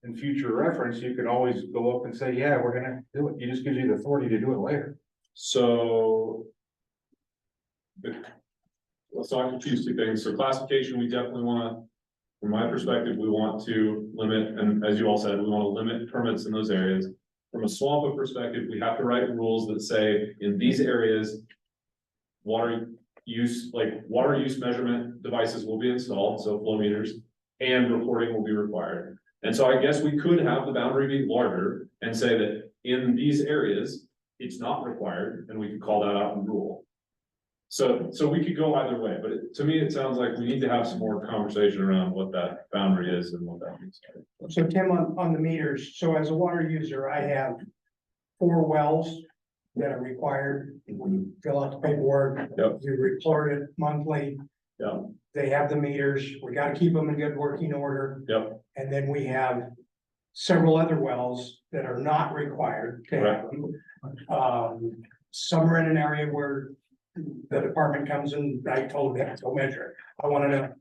in future reference, you could always go up and say, yeah, we're gonna do it, it just gives you the authority to do it later. So. Let's talk a few things. So classification, we definitely wanna, from my perspective, we want to limit, and as you all said, we wanna limit permits in those areas. From a swamp perspective, we have to write rules that say in these areas. Water use measurement devices will be installed, so flow meters, and reporting will be required. And so I guess we could have the boundary be larger and say that in these areas, it's not required, and we could call that out in rule. So we could go either way, but to me, it sounds like we need to have some more conversation around what that boundary is and what that means. So Tim, on the meters, so as a water user, I have 4 wells that are required. We fill out the paperwork. Yep. You report it monthly. Yeah. They have the meters. We gotta keep them in good working order. Yep. And then we have several other wells that are not required to have them. Some are in an area where the department comes and I told them, go measure it. I wanna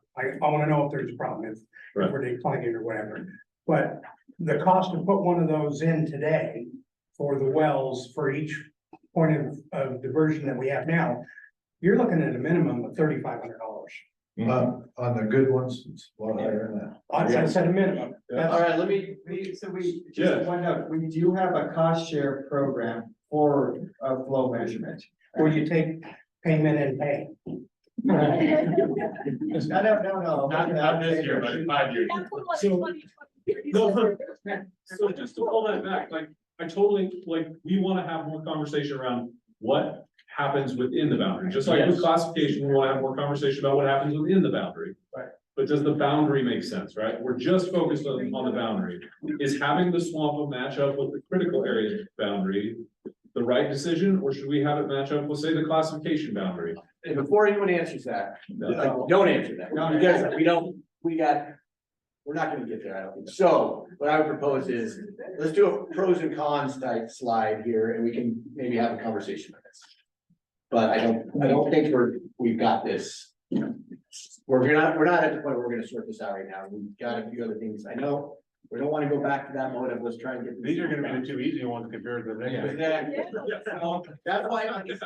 know if there's a problem, if we're declining or whatever. But the cost to put one of those in today for the wells, for each point of diversion that we have now, you're looking at a minimum of $3,500. On the good ones, it's a lot higher than that. I said a minimum. That's- All right, just one note, we do have a cost share program for flow measurement. Where you take payment and pay. No. Not this year, but in 5 years. So just to pull that back, like, I totally, like, we wanna have more conversation around what happens within the boundary, just like with classification, we wanna have more conversation about what happens within the boundary. Right. But does the boundary make sense, right? We're just focused on the boundary. Is having the swamp match up with the critical area boundary the right decision, or should we have it match up with, say, the classification boundary? And before anyone answers that, don't answer that, because we got we're not gonna get there, I don't think. So what I would propose is, let's do a pros and cons type slide here and we can maybe have a conversation on this. But I don't think we've got this. We're not at the point where we're gonna sort this out right now. We've got a few other things. I know we don't wanna go back to that mode of let's try and get. These are gonna be the two easy ones compared to the next. Exactly. So, that's why on these.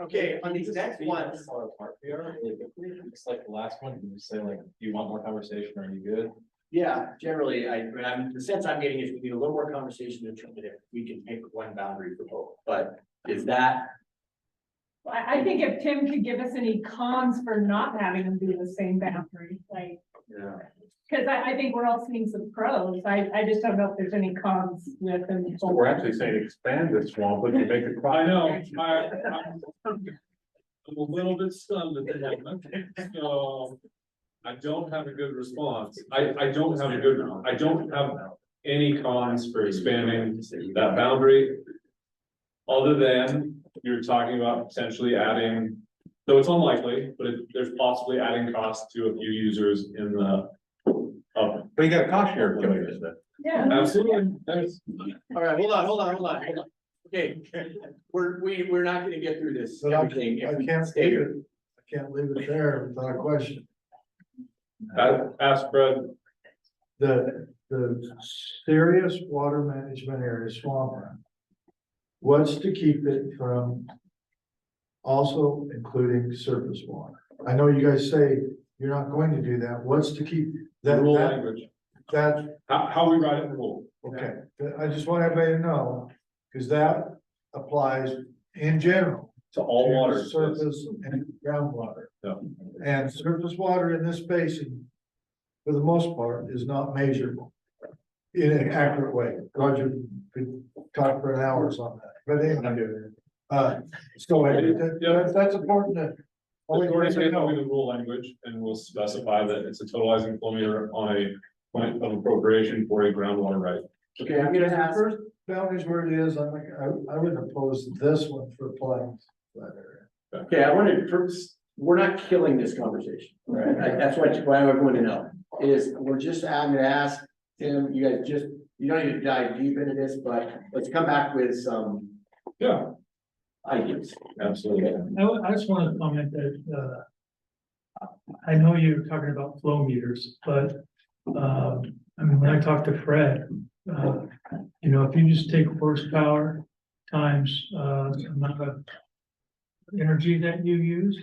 Okay, on these next ones. It's like the last one, you say like, do you want more conversation, are you good? Yeah, generally, the sense I'm getting is we need a little more conversation to determine if we can pick one boundary for both, but is that? I think if Tim could give us any cons for not having them do the same boundary, like, Yeah. because I think we're all seeing some pros. I just don't know if there's any cons with them. So we're actually saying expand this swamp, but to make it. I know, I'm a little bit stunned at the moment, so I don't have a good response. I don't have any cons for expanding that boundary. Other than you're talking about potentially adding, though it's unlikely, but there's possibly adding cost to a few users in the. But you got a cost share. Yeah. Absolutely. All right, hold on. Okay, we're not gonna get through this. But everything if I we can't stay leave here. it, I can't leave it there without a question. Ask Fred. The serious water management area, swampland. What's to keep it from also including surface water? I know you guys say you're not going to do that. What's to keep that? Rule language. That, How we write it in the rule. okay, I just want everybody to know, because that applies in general. To all water. Surface and groundwater. Yeah. And surface water in this basin, for the most part, is not measurable in an accurate way. Roger could talk for hours on that, but anyway. So that's important to. We're going to know the rule language and we'll specify that it's a totalizing kilometer on a point of appropriation for a groundwater right. Okay, I'm gonna ask. First boundaries where it is, I wouldn't oppose this one for applying that area. Okay, I wanted first, we're not killing this conversation, right? That's what I want to know, is I'm gonna ask Tim, you guys you don't need to dive deep into this, but let's come back with some. Yeah. Ideas. Absolutely. I just want to comment that, I know you're talking about flow meters, but, I mean, when I talked to Fred, if you just take horsepower times, amount of energy that you use,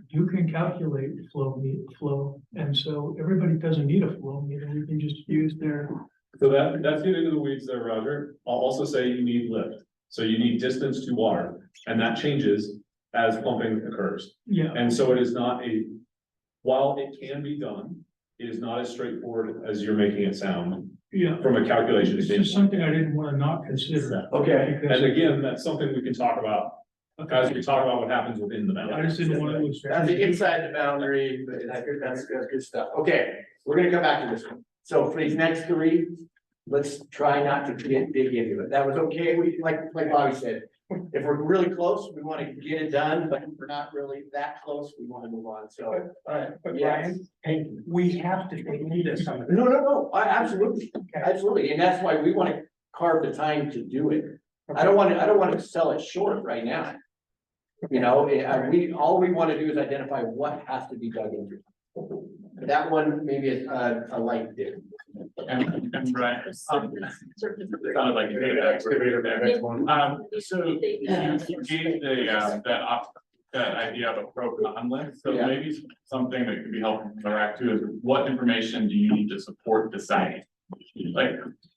you can calculate flow. And so everybody doesn't need a flow meter. You can just use their. So that's getting into the weeds there, Roger. I'll also say you need lift. So you need distance to water, and that changes as pumping occurs. Yeah. And so it is not while it can be done, it is not as straightforward as you're making it sound. Yeah. From a calculation It's standpoint. just something I didn't want to not consider. Okay. And again, that's something we can talk about as we talk about what happens within the boundary. I just didn't want to. That's the inside the boundary, but that's good stuff. Okay, we're gonna come back to this one. So for these next three, let's try not to get big into it. That was okay. We, like Bobby said, if we're really close, we want to get it done, but if we're not really that close, we want to move on. So. But Yes. Brian, we have to take lead of some of this. No, absolutely, absolutely. And that's why we want to carve the time to do it. I don't want to sell it short right now. All we want to do is identify what has to be dug into. That one maybe is a light dip. And Brian, sounded like you did excavator next one. So you gave that idea of a pro con list, so Yeah. maybe something that could be helpful for RAC too is what information do you need to support deciding? Like,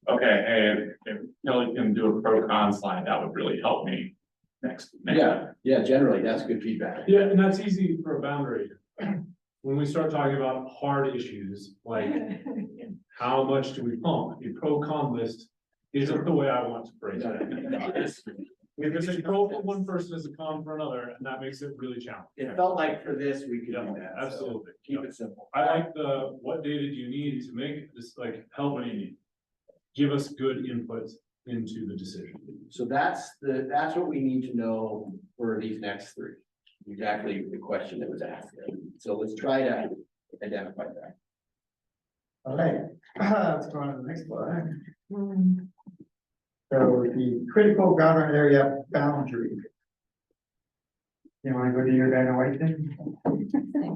okay, hey, if Kelly can do a pro con slide, that would really help me next. Yeah, generally, that's good feedback. Yeah, and that's easy for a boundary. When we start talking about hard issues, like how much do we pump? A pro-con list isn't the way I want to phrase it. If it's a pro for one person, it's a con for another, and that makes it really challenging. It felt like for this, we could do that. so Absolutely. Keep it simple. I like what data do you need to make this, like, help what do you need? Give us good input into the decision. So that's what we need to know for these next three. Exactly the question that was asked. So let's try to identify that. All right, let's go on to the next slide. So the critical groundwater area boundary. You wanna go to your dynamite thing?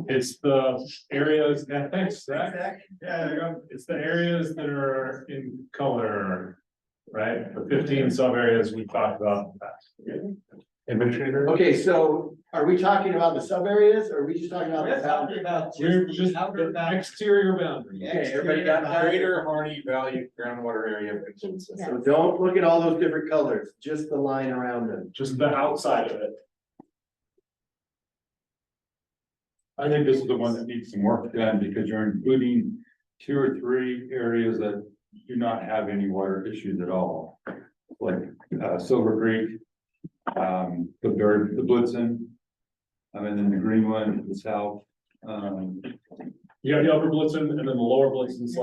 It's the areas, yeah, thanks, Zach. Yeah, there you go. It's the areas that are in color, right? The 15 sub areas we talked about in the past. Administrator? Okay, so are we talking about the sub areas or are we just talking about? We're talking about We're just the exterior boundary. Okay, everybody got that? Greater Harney Valley groundwater area of consensus. So don't look at all those different colors, just the line around them. Just the outside of it. I think this is the one that needs some work done because you're including 2 or 3 areas that do not have any water issues at all. Like Silver Creek, the Blitzen, and then the green one to the south. You have the upper Blitzen and then the lower Blitzen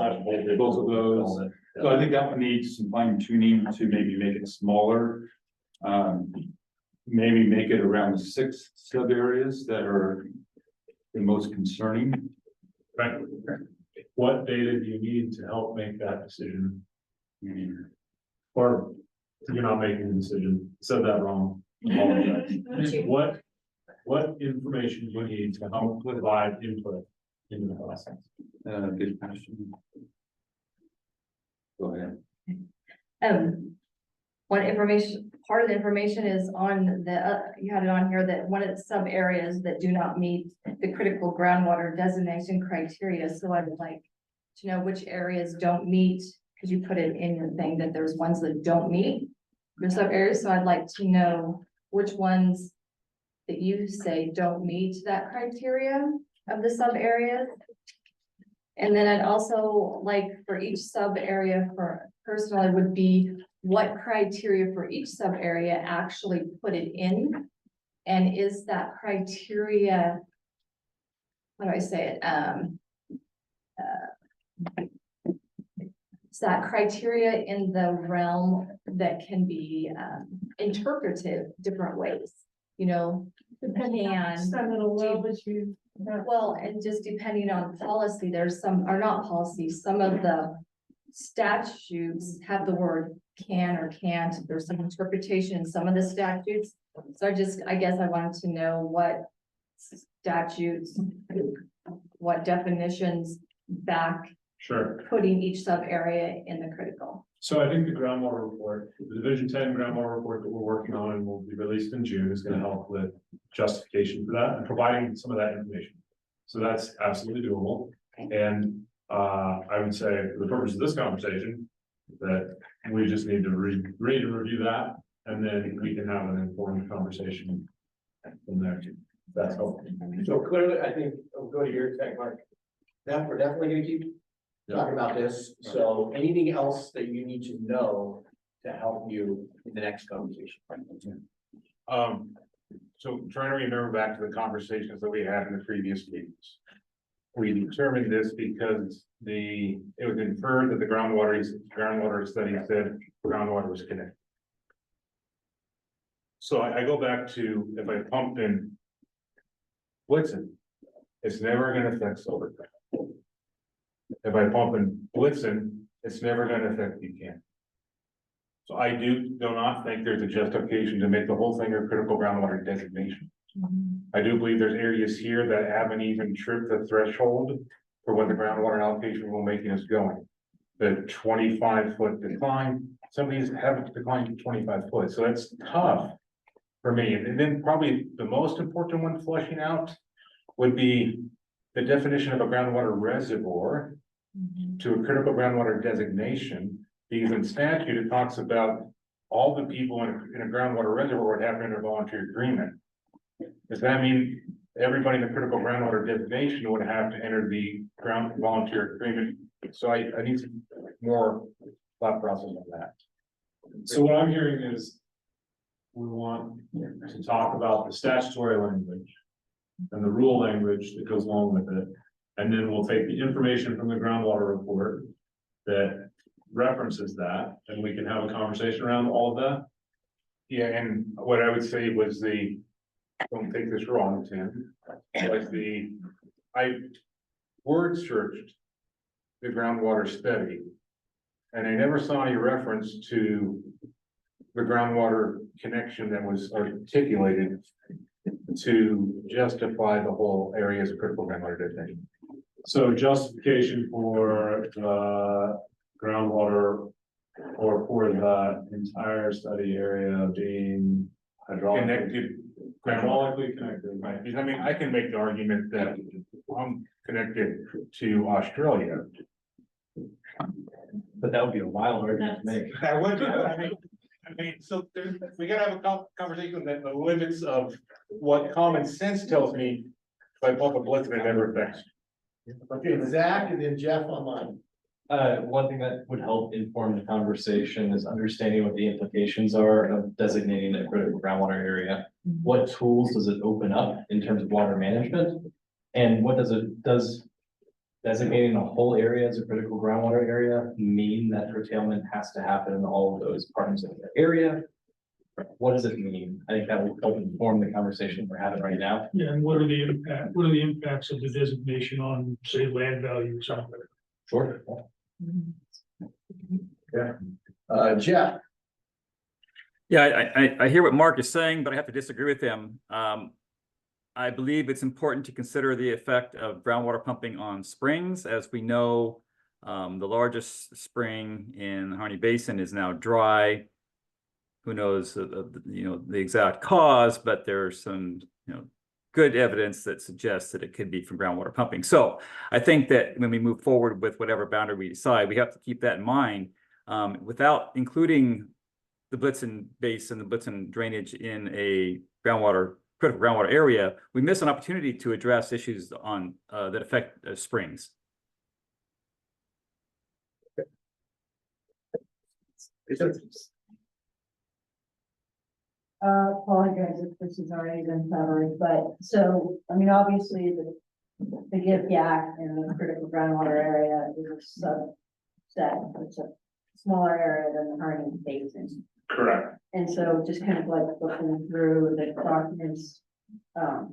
/ Both of those. So I think that one needs some fine tuning to maybe make it smaller. Maybe make it around the 6 sub areas that are the most concerning. Right. What data do you need to help make that decision? Or you're not making a decision, said that wrong. Apologize. What information do you need to help provide input into the process? Good question. Go ahead. What information, part of the information is on the, you had it on here that one of the sub areas that do not meet the critical groundwater designation criteria, so I would like to know which areas don't meet, because you put it in your thing that there's ones that don't meet the sub areas, so I'd like to know which ones that you say don't meet that criteria of the sub areas. And then I'd also like for each sub area for personally would be what criteria for each sub area actually put it in? And is that criteria, how do I say it? Is that criteria in the realm that can be interpreted different ways? You know, Depending on some of the well that you. well, and just depending on policy, there's some, or not policies, some of the statutes have the word can or can't. There's some interpretation in some of the statutes. So I guess I wanted to know what statutes, what definitions back Sure. putting each sub area in the critical. So I think the groundwater report, the Division 10 groundwater report that we're working on and will be released in June is going to help with justification for that and providing some of that information. So that's absolutely doable. And I would say for the purpose of this conversation, that we just need to review that, and then we can have an informed conversation from there. That's helpful. So clearly, I think, I'll go to your tech, Mark. That we're definitely gonna keep talking about this, so anything else that you need to know to help you in the next conversation? So trying to remember back to the conversations that we had in the previous meetings. We determined this because it was inferred that the groundwater study said groundwater was connected. So I go back to, if I pumped in Blitzen, it's never gonna affect Silver Creek. If I pump in Blitzen, it's never gonna affect Buchanan. So I do not think there's a justification to make the whole thing a critical groundwater designation. I do believe there's areas here that haven't even tripped the threshold for what the groundwater allocation rulemaking is going. The 25-foot decline, some of these haven't declined to 25 foot, so that's tough for me. And then probably the most important one flushing out would be the definition of a groundwater reservoir to a critical groundwater designation, because in statute, it talks about all the people in a groundwater reservoir would have to enter a volunteer agreement. Does that mean everybody in the critical groundwater designation would have to enter the volunteer agreement? So I need some more thought process on that. So what I'm hearing is we want to talk about the statutory language and the rule language that goes along with it. And then we'll take the information from the groundwater report that references that, and we can have a conversation around all of that. Yeah, and what I would say was don't take this wrong, Tim, was I word searched the groundwater study. And I never saw any reference to the groundwater connection that was articulated to justify the whole area as a critical groundwater detention. So justification for the groundwater or for the entire study area being Connected. hydraulically connected. Right, because I mean, I can make the argument that I'm connected to Australia. But that would be a wild argument to make. That would be, I mean, so we gotta have a conversation that the limits of what common sense tells me by public blitzing and never affects. Okay, Zach and then Jeff online. One thing that would help inform the conversation is understanding what the implications are of designating a critical groundwater area. What tools does it open up in terms of water management? And what does designating a whole area as a critical groundwater area mean that curtailment has to happen in all of those parts of the area? What does it mean? I think that will help inform the conversation we're having right now. Yeah, and what are the impacts of the designation on, say, land value or something? Sure. Jeff. Yeah, I hear what Mark is saying, but I have to disagree with him. I believe it's important to consider the effect of groundwater pumping on springs. As we know, the largest spring in the Harney Basin is now dry. Who knows, the exact cause, but there's some, good evidence that suggests that it could be from groundwater pumping. So I think that when we move forward with whatever boundary we decide, we have to keep that in mind, without including the Blitzen Basin, the Blitzen drainage in a critical groundwater area. We miss an opportunity to address issues on that affect springs. Apologize if this has already been covered, but so, I mean, obviously the GIF Yak in the critical groundwater area is a subset. It's a smaller area than the Harney Basin. Correct. And so just kind of like looking through the documents, on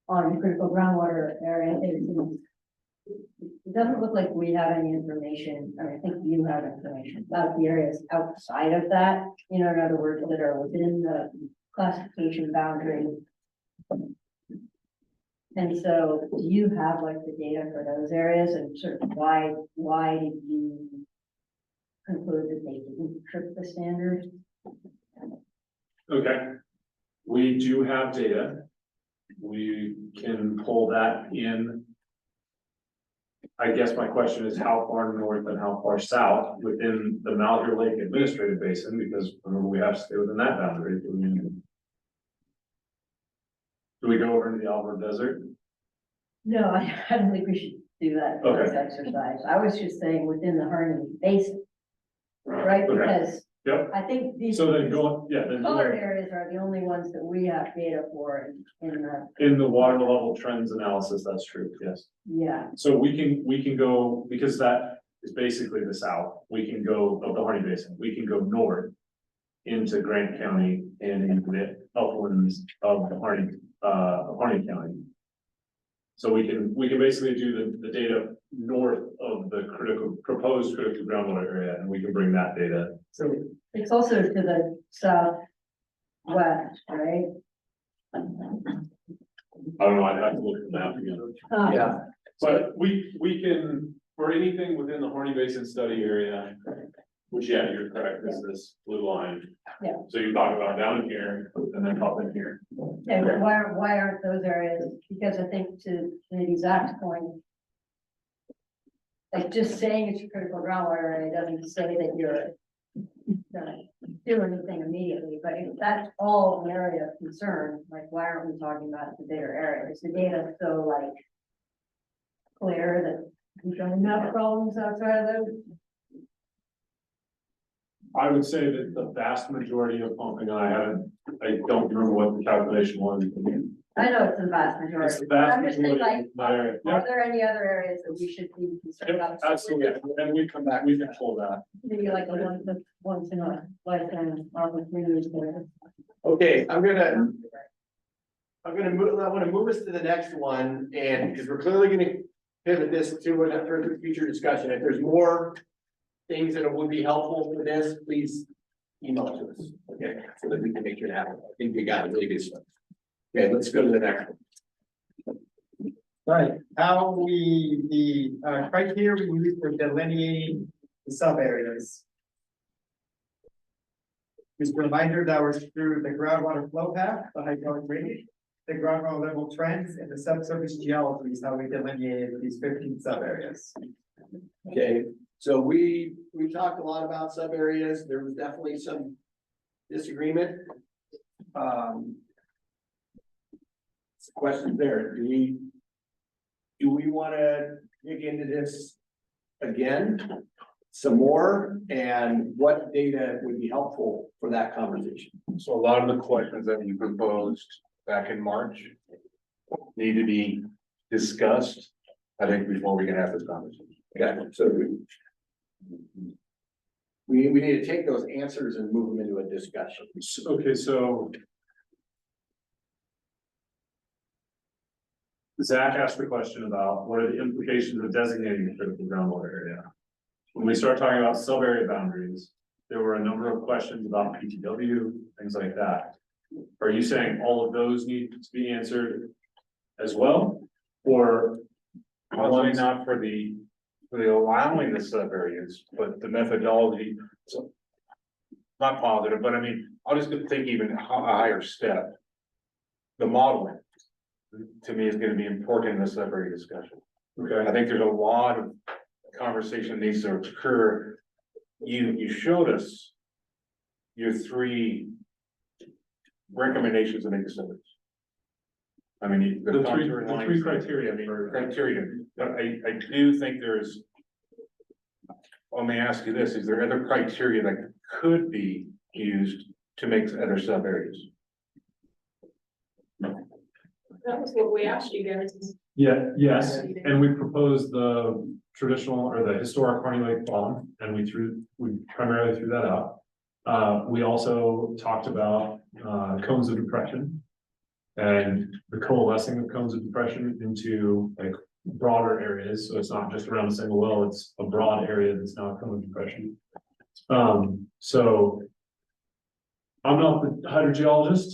the critical groundwater area, it doesn't look like we have any information, I mean, I think you have information about the areas outside of that, in other words, that are within the classification boundary. And so do you have like the data for those areas and sort of why did you conclude that they didn't trip the standard? Okay. We do have data. We can pull that in. I guess my question is how far north and how far south within the Malheur Lake Administrative Basin, because remember we have to stay within that boundary. Do we go over into the Alvord Desert? No, I don't think we should do that for this exercise. I was just saying within the Harney Basin. Right, Okay. because Yep. I think these. So then go, yeah, then go Colored areas are the only ones that we have data for in the water level trends analysis, that's true, yes. yeah. So we can go, because that is basically the south, we can go of the Harney Basin, we can go north into Grant County and into the uplands of the Harney County. So we can basically do the data north of the proposed critical groundwater area, and we can bring that data. So it's also to the southwest, right? I don't know, I'd have to look at the map again. Yeah. But we can, for anything within the Harney Basin study area, which, yeah, you're correct, is this blue line. Yeah. So you talk about down here and then up in here. Okay, but why aren't those areas, because I think to maybe Zach's point. Like just saying it's a critical groundwater area doesn't say that you're gonna do anything immediately, but if that's all an area of concern, like why aren't we talking about the bigger area? Is the data so like clear that we don't have problems outside of those? I would say that the vast majority of pumping, I don't remember what the calculation was. I know it's the vast majority. It's the vast I'm just saying, like, majority of my area. are there any other areas that we should be concerned about? Absolutely, and we come back, we can pull that. Maybe like a once in a lifetime opportunity there. Okay, I want to move us to the next one, and because we're clearly gonna pivot this to a further future discussion. If there's more things that would be helpful for this, please email it to us, okay, so that we can make it happen. I think we got it, really good stuff. Okay, let's go to the next one. Right, how the criteria we use for delineating the sub areas. Just a reminder that was through the groundwater flow path, the hydraulic drainage, the groundwater level trends, and the subsurface geology is how we delineated these 15 sub areas. Okay, so we talked a lot about sub areas. There was definitely some disagreement. Questions there. Do we want to dig into this again? Some more, and what data would be helpful for that conversation? So a lot of the questions that you proposed back in March need to be discussed, I think, before we can have this conversation. Okay, so we need to take those answers and move them into a discussion. Okay, so. Zach asked the question about what are the implications of designating a critical groundwater area? When we start talking about sub-area boundaries, there were a number of questions about PTW, things like that. Are you saying all of those need to be answered as well? Or Probably not for the allowing the sub areas, but the methodology, so. Not positive, but I mean, I'll just think even a higher step. The modeling, to me, is gonna be important in the sub area discussion. okay, I think there's a lot of conversation needs to occur. You showed us your 3 recommendations to make the studies. I mean, the contour three lines, criteria, I mean, criteria, but I do think there's. Let me ask you this, is there other criteria that could be used to make other sub areas? That was what we asked you guys. yeah, yes, and we proposed the traditional or the historic Harney Lake Pond, and we primarily threw that out. We also talked about cones of depression and the coalescing of cones of depression into like broader areas, so it's not just around a single well, it's a broad area that's now a cone of depression. So I'm not the hydrogeologist,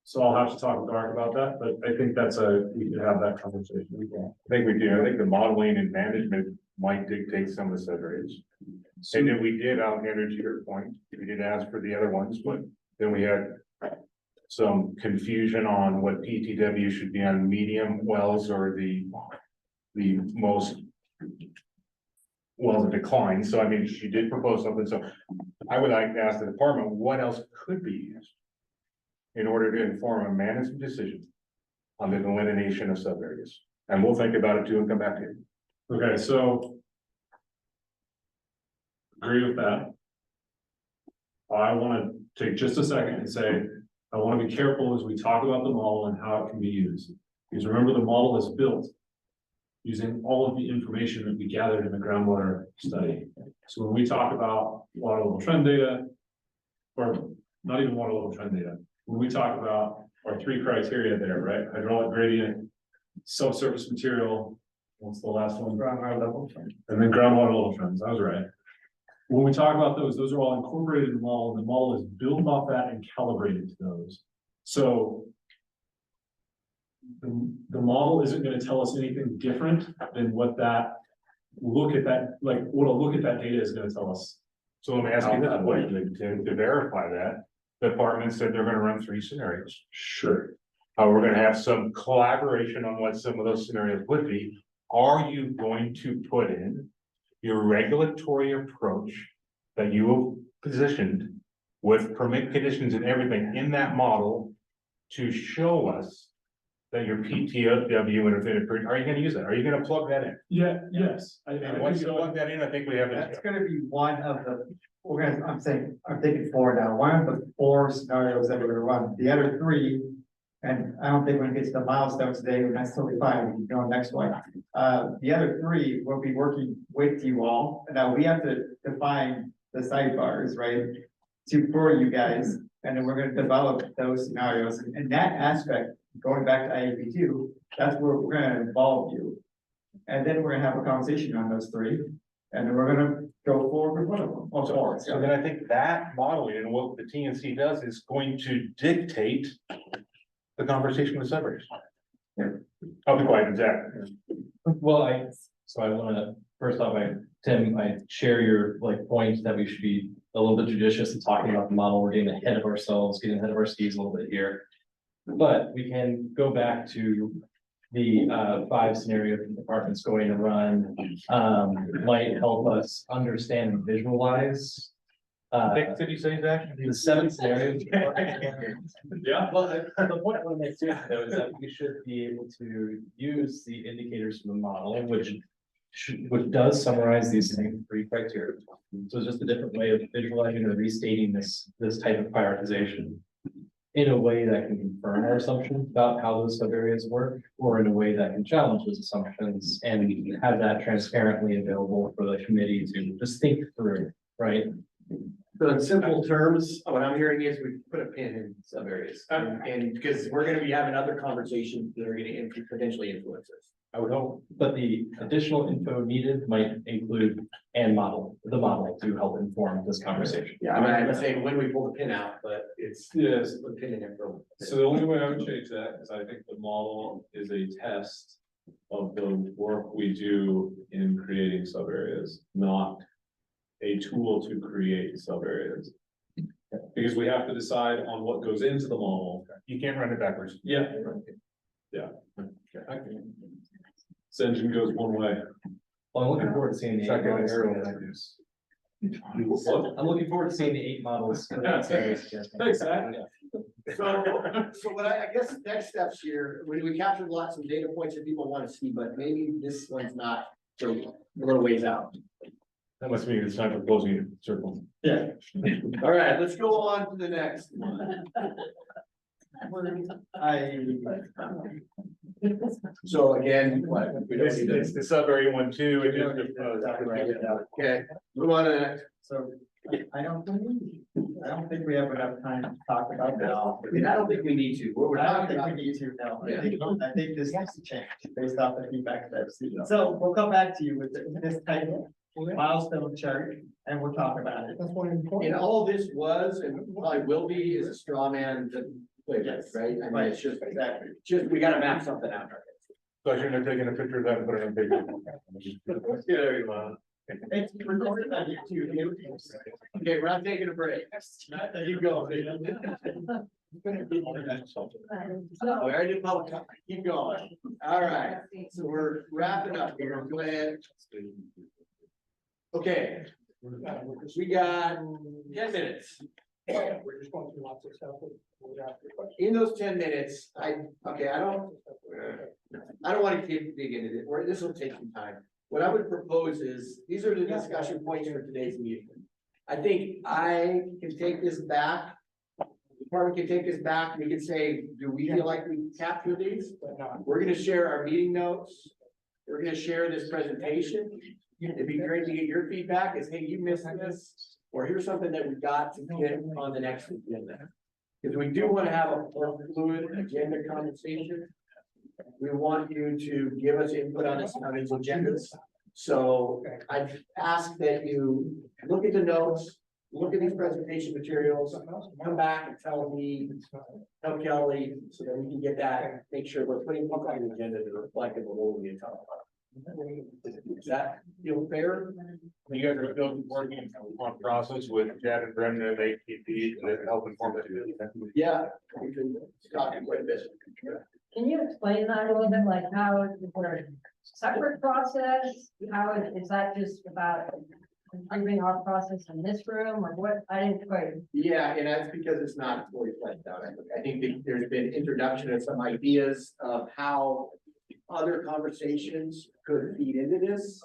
so I'll have to talk with Mark about that, but I think we could have that conversation. I think we do. I think the modeling and management might dictate some of the sub areas. And then we did, Alexander, to your point, we did ask for the other ones, but then we had some confusion on what PTW should be on medium wells or the most wells of decline. So I mean, she did propose something. So I would like to ask the department, what else could be used in order to inform a management decision on the delineation of sub areas? And we'll think about it too and come back to you. Okay, so. Agree with that. I want to take just a second and say, I want to be careful as we talk about the model and how it can be used. Because remember, the model is built using all of the information that we gathered in the groundwater study. So when we talk about water level trend data, or not even water level trend data, when we talk about our 3 criteria there, right? Hydraulic gradient, subsurface material, what's the last one? Groundwater level trend. And then groundwater level trends, I was right. When we talk about those are all incorporated in the model, and the model is built off that and calibrated to those. So the model isn't going to tell us anything different than what that look at that data is going to tell us. So let me ask you this question, to verify that, the department said they're gonna run 3 scenarios. Sure. We're gonna have some collaboration on what some of those scenarios would be. Are you going to put in your regulatory approach that you have positioned with permit conditions and everything in that model to show us that your PTW and are you gonna use that? Are you gonna plug that in? Yeah, yes. And once you plug that in, I think we have That's it. gonna be one of the, I'm thinking 4 now, one of the 4 scenarios that we're gonna run. The other 3, and I don't think when it gets to the milestones today, that's totally fine, we can go on next one. The other 3 will be working with you all. Now, we have to define the sidebars, right? For you guys, and then we're gonna develop those scenarios. And that aspect, going back to IAP2, that's where we're gonna involve you. And then we're gonna have a conversation on those three, and then we're gonna go forward with one of them. or four. So then I think that modeling and what the TNC does is going to dictate the conversation with suburbs. I'll be quiet, exactly. Well, so I wanna, first off, Tim, I share your like point that we should be a little bit judicious in talking about the model. We're getting ahead of ourselves, getting ahead of our skis a little bit here. But we can go back to the 5 scenarios the department's going to run, might help us understand and visualize. Did you say that? The 7 scenarios. Yeah. Well, the point I want to make too, though, is that we should be able to use the indicators from the model, which does summarize these same 3 criteria. So it's just a different way of visualizing or restating this type of prioritization in a way that can confirm our assumptions about how those sub areas work, or in a way that can challenge those assumptions and have that transparently available for the committee to just think through, right? So in simple terms, what I'm hearing is we put a pin in some areas, and because we're gonna be having other conversations that are gonna potentially influence us. I would hope, but the additional info needed might include the model to help inform this conversation. Yeah, I mean, I'm saying when we pull the pin out, but it's. Yes. Put a pin in it for. So the only way I would change that is I think the model is a test of the work we do in creating sub areas, not a tool to create sub areas. Because we have to decide on what goes into the model. You can't run it backwards. Yeah. Yeah. This engine goes one way. Well, I'm looking forward to seeing the 8 models. I'm looking forward to seeing the 8 models. Exactly. So what I guess next steps here, we captured lots of data points that people want to see, but maybe this one's not, so a little ways out. That must mean it's time for closing the circle. Yeah. All right, let's go on to the next one. So again, what? We don't need It's to. the sub area 1, 2. Okay, move on to the next. So I don't think we have enough time to talk about that. I mean, I don't think we need to. We're I don't talking think about. we need to now. I think this needs to change based off the feedback that I've seen. So we'll come back to you with this type of milestone chart and we'll talk about it. That's one important. And all this was, and probably will be, is a straw man that plays, right? I mean, it's just, Exactly. just, we gotta map something out. So I shouldn't have taken a picture of that and put it on paper. Yeah, there you go. It's recorded on YouTube. Okay, we're not taking a break. Keep going. We already did public comment. Keep going. All right, so we're wrapping up here. Go ahead. Okay. We got 10 minutes. We're just going through lots of stuff. In those 10 minutes, I don't want to keep digging into it, or this will take some time. What I would propose is, these are the discussion points for today's meeting. I think I can take this back. The department can take this back, we can say, do we feel like we captured these? We're gonna share our meeting notes. We're gonna share this presentation. It'd be great to get your feedback, is, hey, you missed this, or here's something that we got to get on the next agenda. Because we do want to have a more fluid agenda conversation. We want you to give us input on these agendas. So I ask that you look at the notes, look at these presentation materials, come back and tell me, tell Kelly, so that we can get that, make sure we're putting what's on the agenda to reflect what we're going to talk about. Is that feel fair? You guys are still working on process with Chad and Brendan at ATP to help inform it. Yeah. We can talk quite a bit. Can you explain that a little bit, like how is it a separate process? How is that just about improving our process in this room, or what? I didn't quite. Yeah, and that's because it's not fully fleshed out. I think that there's been introduction of some ideas of how other conversations could feed into this.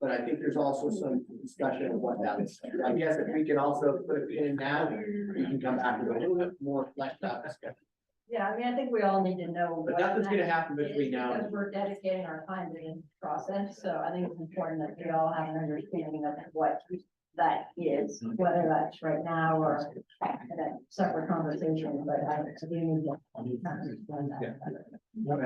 But I think there's also some discussion of what that is. I guess if we can also put a pin in that, we can come back with a little bit more fleshed out discussion. Yeah, I mean, I think we all need to know. But what nothing's gonna next happen between is, now and. Because we're dedicating our time to this process, so I think it's important that we all have an understanding of what that is, whether that's right now or at a separate conversation, but I do need to understand that. Well,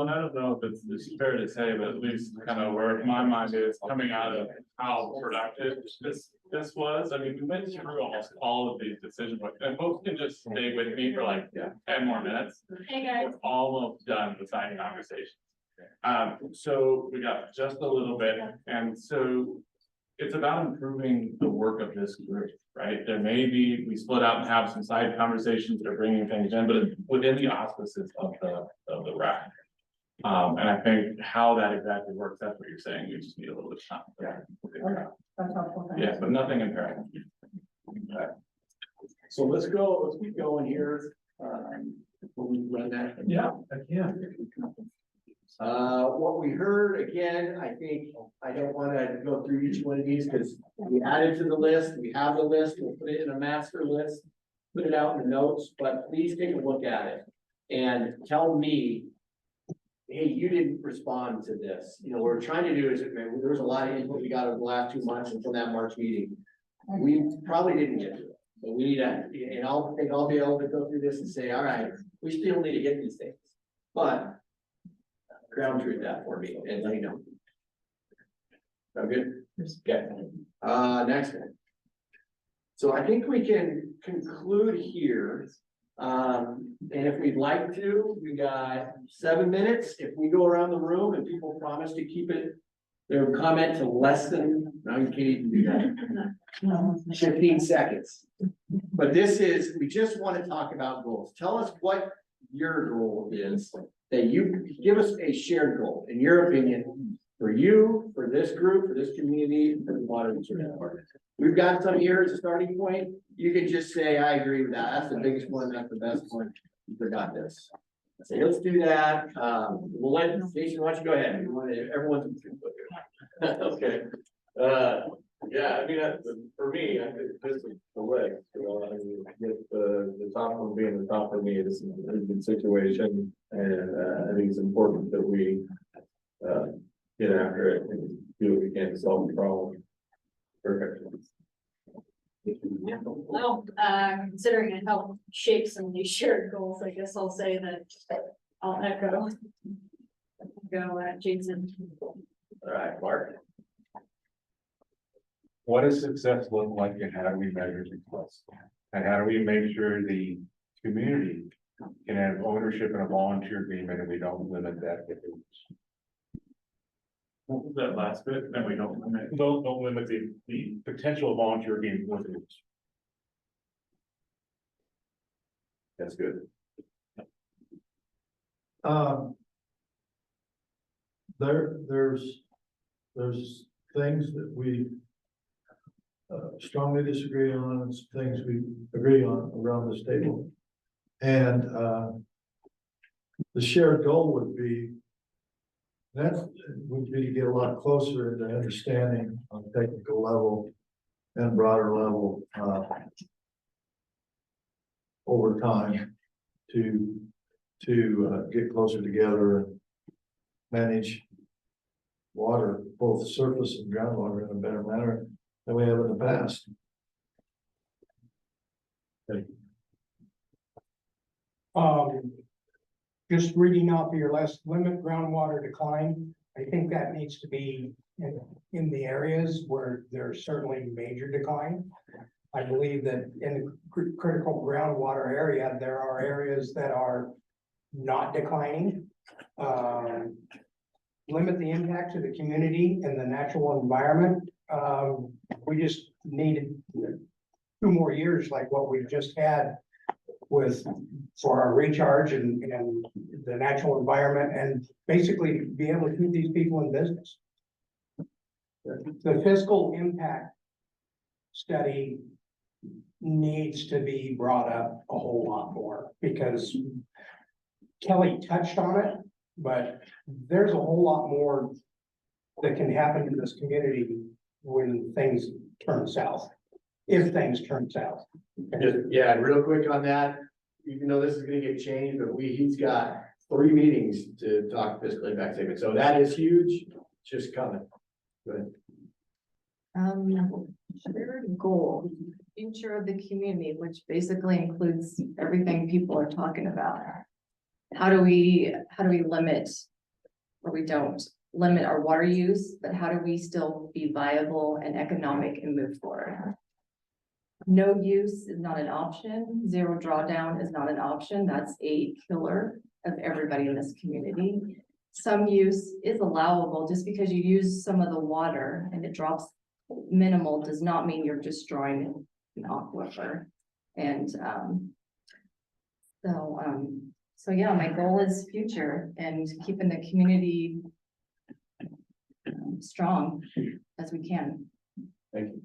and I don't know if it's fair to say, but at least kind of where my mind is coming out of how productive this was. I mean, we went through almost all of these decisions, and folks can just stay with me for like 10 more minutes. Hey, guys. We're almost done with side conversations. So we got just a little bit, and so it's about improving the work of this group, right? There may be, we split out and have some side conversations that are bringing things in, but it's within the auspices of the RAC. And I think how that exactly works, that's what you're saying, we just need a little bit of time. That's helpful. Yes, but nothing in parallel. So let's keep going here. Before we run that. Yeah, What we heard, again, I think, I don't wanna go through each one of these, because we added to the list, we have the list, we'll put it in a master list. Put it out in the notes, but please take a look at it and tell me. Hey, you didn't respond to this, you know, what we're trying to do is, there was a lot of input we got over the last 2 months until that March meeting. We probably didn't get to it, but we need to, and I'll be able to go through this and say, all right, we still need to get these things. But ground truth that for me and let me know. Sound good? Okay. Next one. So I think we can conclude here. And if we'd like to, we got 7 minutes. If we go around the room and people promise to keep it, their comment to less than, no, you can't even do that. 15 seconds. But this is, we just want to talk about goals. Tell us what your goal is, that you give us a shared goal, in your opinion, for you, for this group, for this community, for the water resource department. We've got some here as a starting point. You can just say, I agree with that. That's the biggest one. That's the best one. You forgot this. So let's do that. We'll let Jason, why don't you go ahead? Everyone's. Okay. Yeah, I mean, for me, I think this is the way, you know, I mean, with the top one being the top for me, it's a good situation. And I think it's important that we get after it and do what we can to solve the problem. Perfect. Well, considering it helped shape some of these shared goals, I guess I'll say that I'll echo. Jason. All right, Mark. What does success look like and how do we measure success? And how do we make sure the community can have ownership in a volunteer agreement and we don't limit that? What was that last bit? And we don't limit. Don't limit the potential volunteer agreement with it. That's good. There's things that we strongly disagree on, and some things we agree on around this table. And the shared goal would be to get a lot closer into understanding on a technical level and broader level over time to get closer together and manage water, both surface and groundwater, in a better manner than we have in the past. Just reading off of your list, limit groundwater decline. I think that needs to be in the areas where there's certainly major decline. I believe that in the critical groundwater area, there are areas that are not declining. Limit the impact to the community and the natural environment. We just needed 2 more years like what we've just had for our recharge and the natural environment, and basically be able to keep these people in business. The fiscal impact study needs to be brought up a whole lot more, because Kelly touched on it, but there's a whole lot more that can happen in this community when things turn south, if things turn south. Yeah, real quick on that, even though this is gonna get changed, but he's got 3 meetings to talk fiscal impact statement, so that is huge, just coming. Good. Shared goal, future of the community, which basically includes everything people are talking about. How do we limit, or we don't limit our water use, but how do we still be viable and economic and move forward? No use is not an option. Zero drawdown is not an option. That's a killer of everybody in this community. Some use is allowable. Just because you use some of the water and it drops minimal does not mean you're destroying an aquifer. And so yeah, my goal is future and keeping the community strong as we can. Thank you.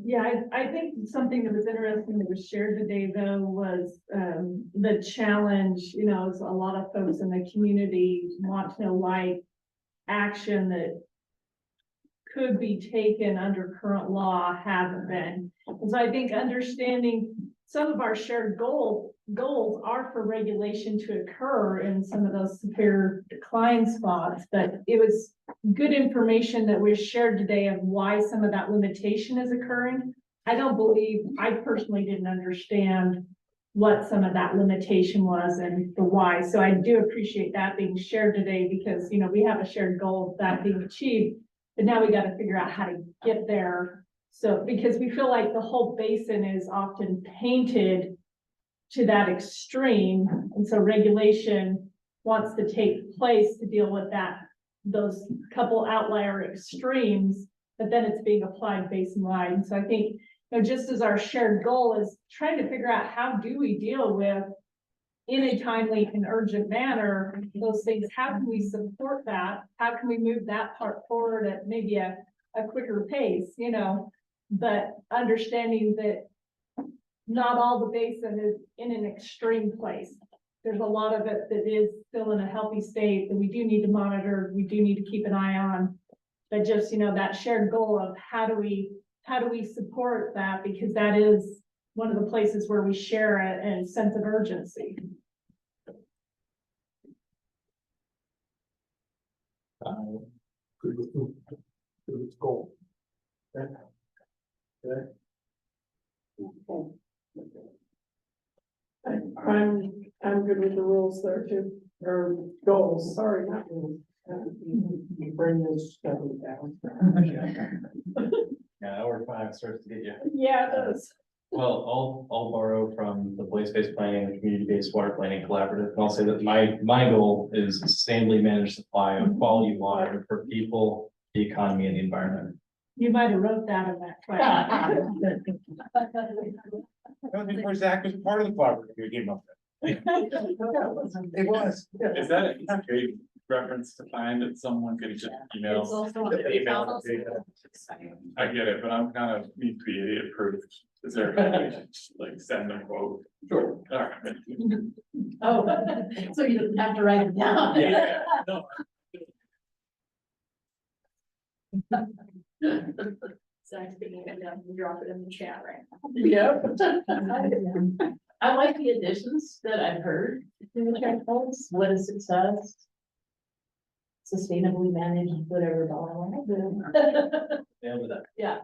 Yeah, I think something that was interesting that was shared today though was, the challenge, you know, is a lot of folks in the community want to know why action that could be taken under current law haven't been. And so I think understanding some of our shared goals are for regulation to occur in some of those severe decline spots, but it was good information that was shared today of why some of that limitation is occurring. I personally didn't understand what some of that limitation was and the why. So I do appreciate that being shared today because, you know, we have a shared goal of that being achieved, but now we got to figure out how to get there. So, because we feel like the whole basin is often painted to that extreme. And so regulation wants to take place to deal with those couple outlier extremes, but then it's being applied basin-wide. And so I think, you know, just as our shared goal is trying to figure out how do we deal with in a timely and urgent manner, those things, how can we support that? How can we move that part forward at maybe a quicker pace, you know, but understanding that not all the basin is in an extreme place. There's a lot of it that is still in a healthy state that we do need to monitor, we do need to keep an eye on. But just, you know, that shared goal of how do we support that, because that is one of the places where we share a sense of urgency. Good with goal. Okay. I'm good with the rules there too, or goals, sorry, not rules. You bring this stuff down. Yeah, hour 5 starts to get you. Yeah, it does. Well, I'll borrow from the place-based planning and community-based water planning collaborative, and I'll say that my goal is sustainably managed supply of quality water for people, the economy, and the environment. You might have wrote that in that question. That was before Zach was part of the collaborative, you came up with. It was. Is that a great reference to find that someone could just email? It's also on the email I get it, but I'm kind of need to be idiot proof. Is there a way to just like send them quote? Sure. All right. Oh, so you didn't have to write it down. Yeah, no. Zach's being it down, drop it in the chat right now. Yep. I like the additions that I've heard in the chat polls. What is success? Sustainably managed, whatever. Yeah.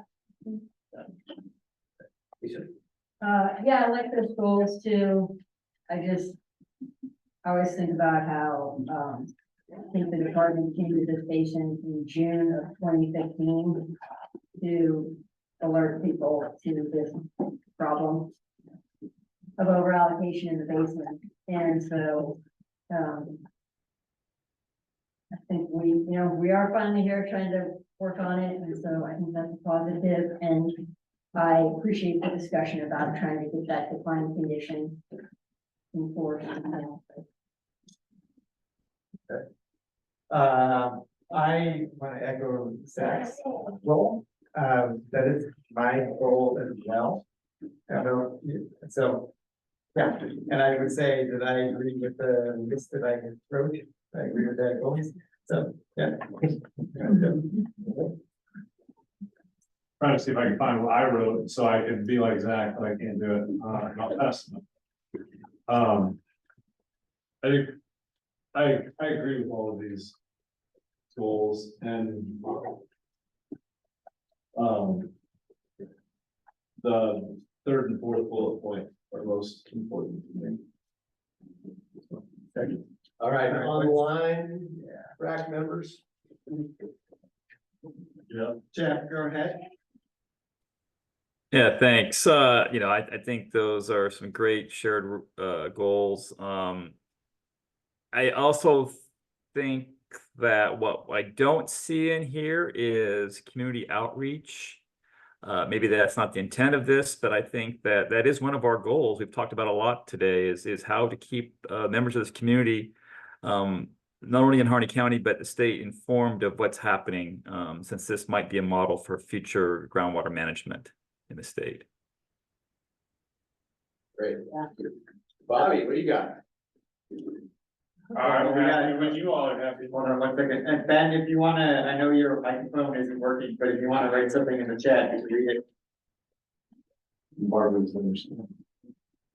Yeah, I like those goals too. I always think about how, I think the department came to the station in June of 2015 to alert people to this problem of over allocation in the basin. And so, I think we are finally here trying to work on it. And so I think that's a positive, and I appreciate the discussion about trying to get that defined condition enforced. I want to echo Zach's goal. That is my goal as well. So, yeah, and I would say that I agree with the list that I wrote. I agree with that goals. So, yeah. Trying to see if I can find what I wrote, so I can be like Zach, but I can't do it. Not fast enough. I agree with all of these. goals and the third and fourth bullet point are most important to me. All right, online, RAC members. Yeah. Jeff, go ahead. Yeah, thanks. I think those are some great shared goals. I also think that what I don't see in here is community outreach. Maybe that's not the intent of this, but I think that that is one of our goals. We've talked about a lot today is how to keep members of this community, not only in Harney County, but the state informed of what's happening, since this might be a model for future groundwater management in the state. Great. Bobby, what do you got? When you all are happy. Hold on one second. And Ben, if you wanna, I know your microphone isn't working, but if you wanna write something in the chat, you can read it. Barbara's understanding.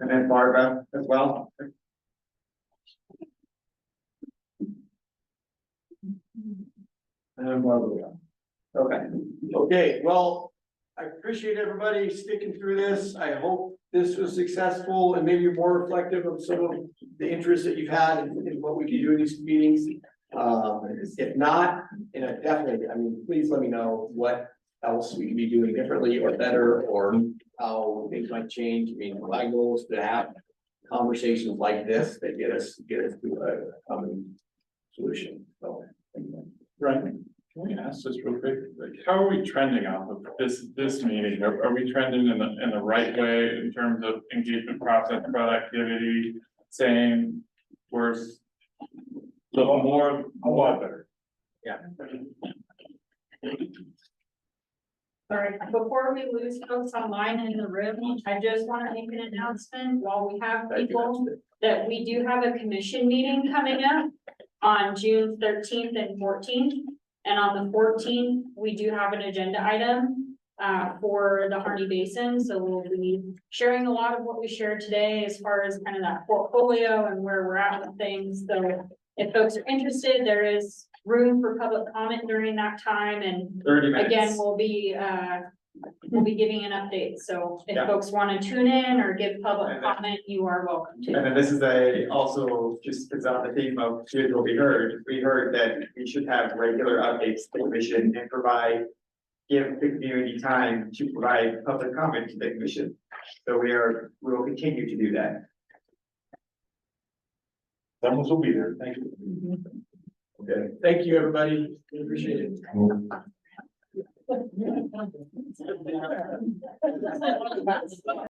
And then Barbara as well. And Barbara. Okay. Okay, well, I appreciate everybody sticking through this. I hope this was successful and maybe more reflective of some of the interests that you've had in what we can do in these meetings. If not, definitely, please let me know what else we can be doing differently or better, or how things might change. My goal is to have conversations like this that get us to a common solution. So, Right. Can we ask this real quick? Like, how are we trending off of this meeting? Are we trending in the right way in terms of engagement process, productivity, same, worse? Little more, a lot better. Yeah. Sorry, before we lose folks online in the room, I just want to make an announcement while we have people that we do have a commission meeting coming up on June 13th and 14th. And on the 14th, we do have an agenda item for the Harney Basin. So we'll be sharing a lot of what we shared today as far as kind of that portfolio and where we're at with things. So if folks are interested, there is room for public comment during that time. And 30 minutes. again, we'll be giving an update. So if Yeah. folks want to tune in or give public comment, you are welcome to. And then this is also just because on the theme of should will be heard, we heard that we should have regular updates to the commission and give the community time to provide public comment to the commission. So we will continue to do that. Someone will be there. Thank you. okay, thank you, everybody. We appreciate it.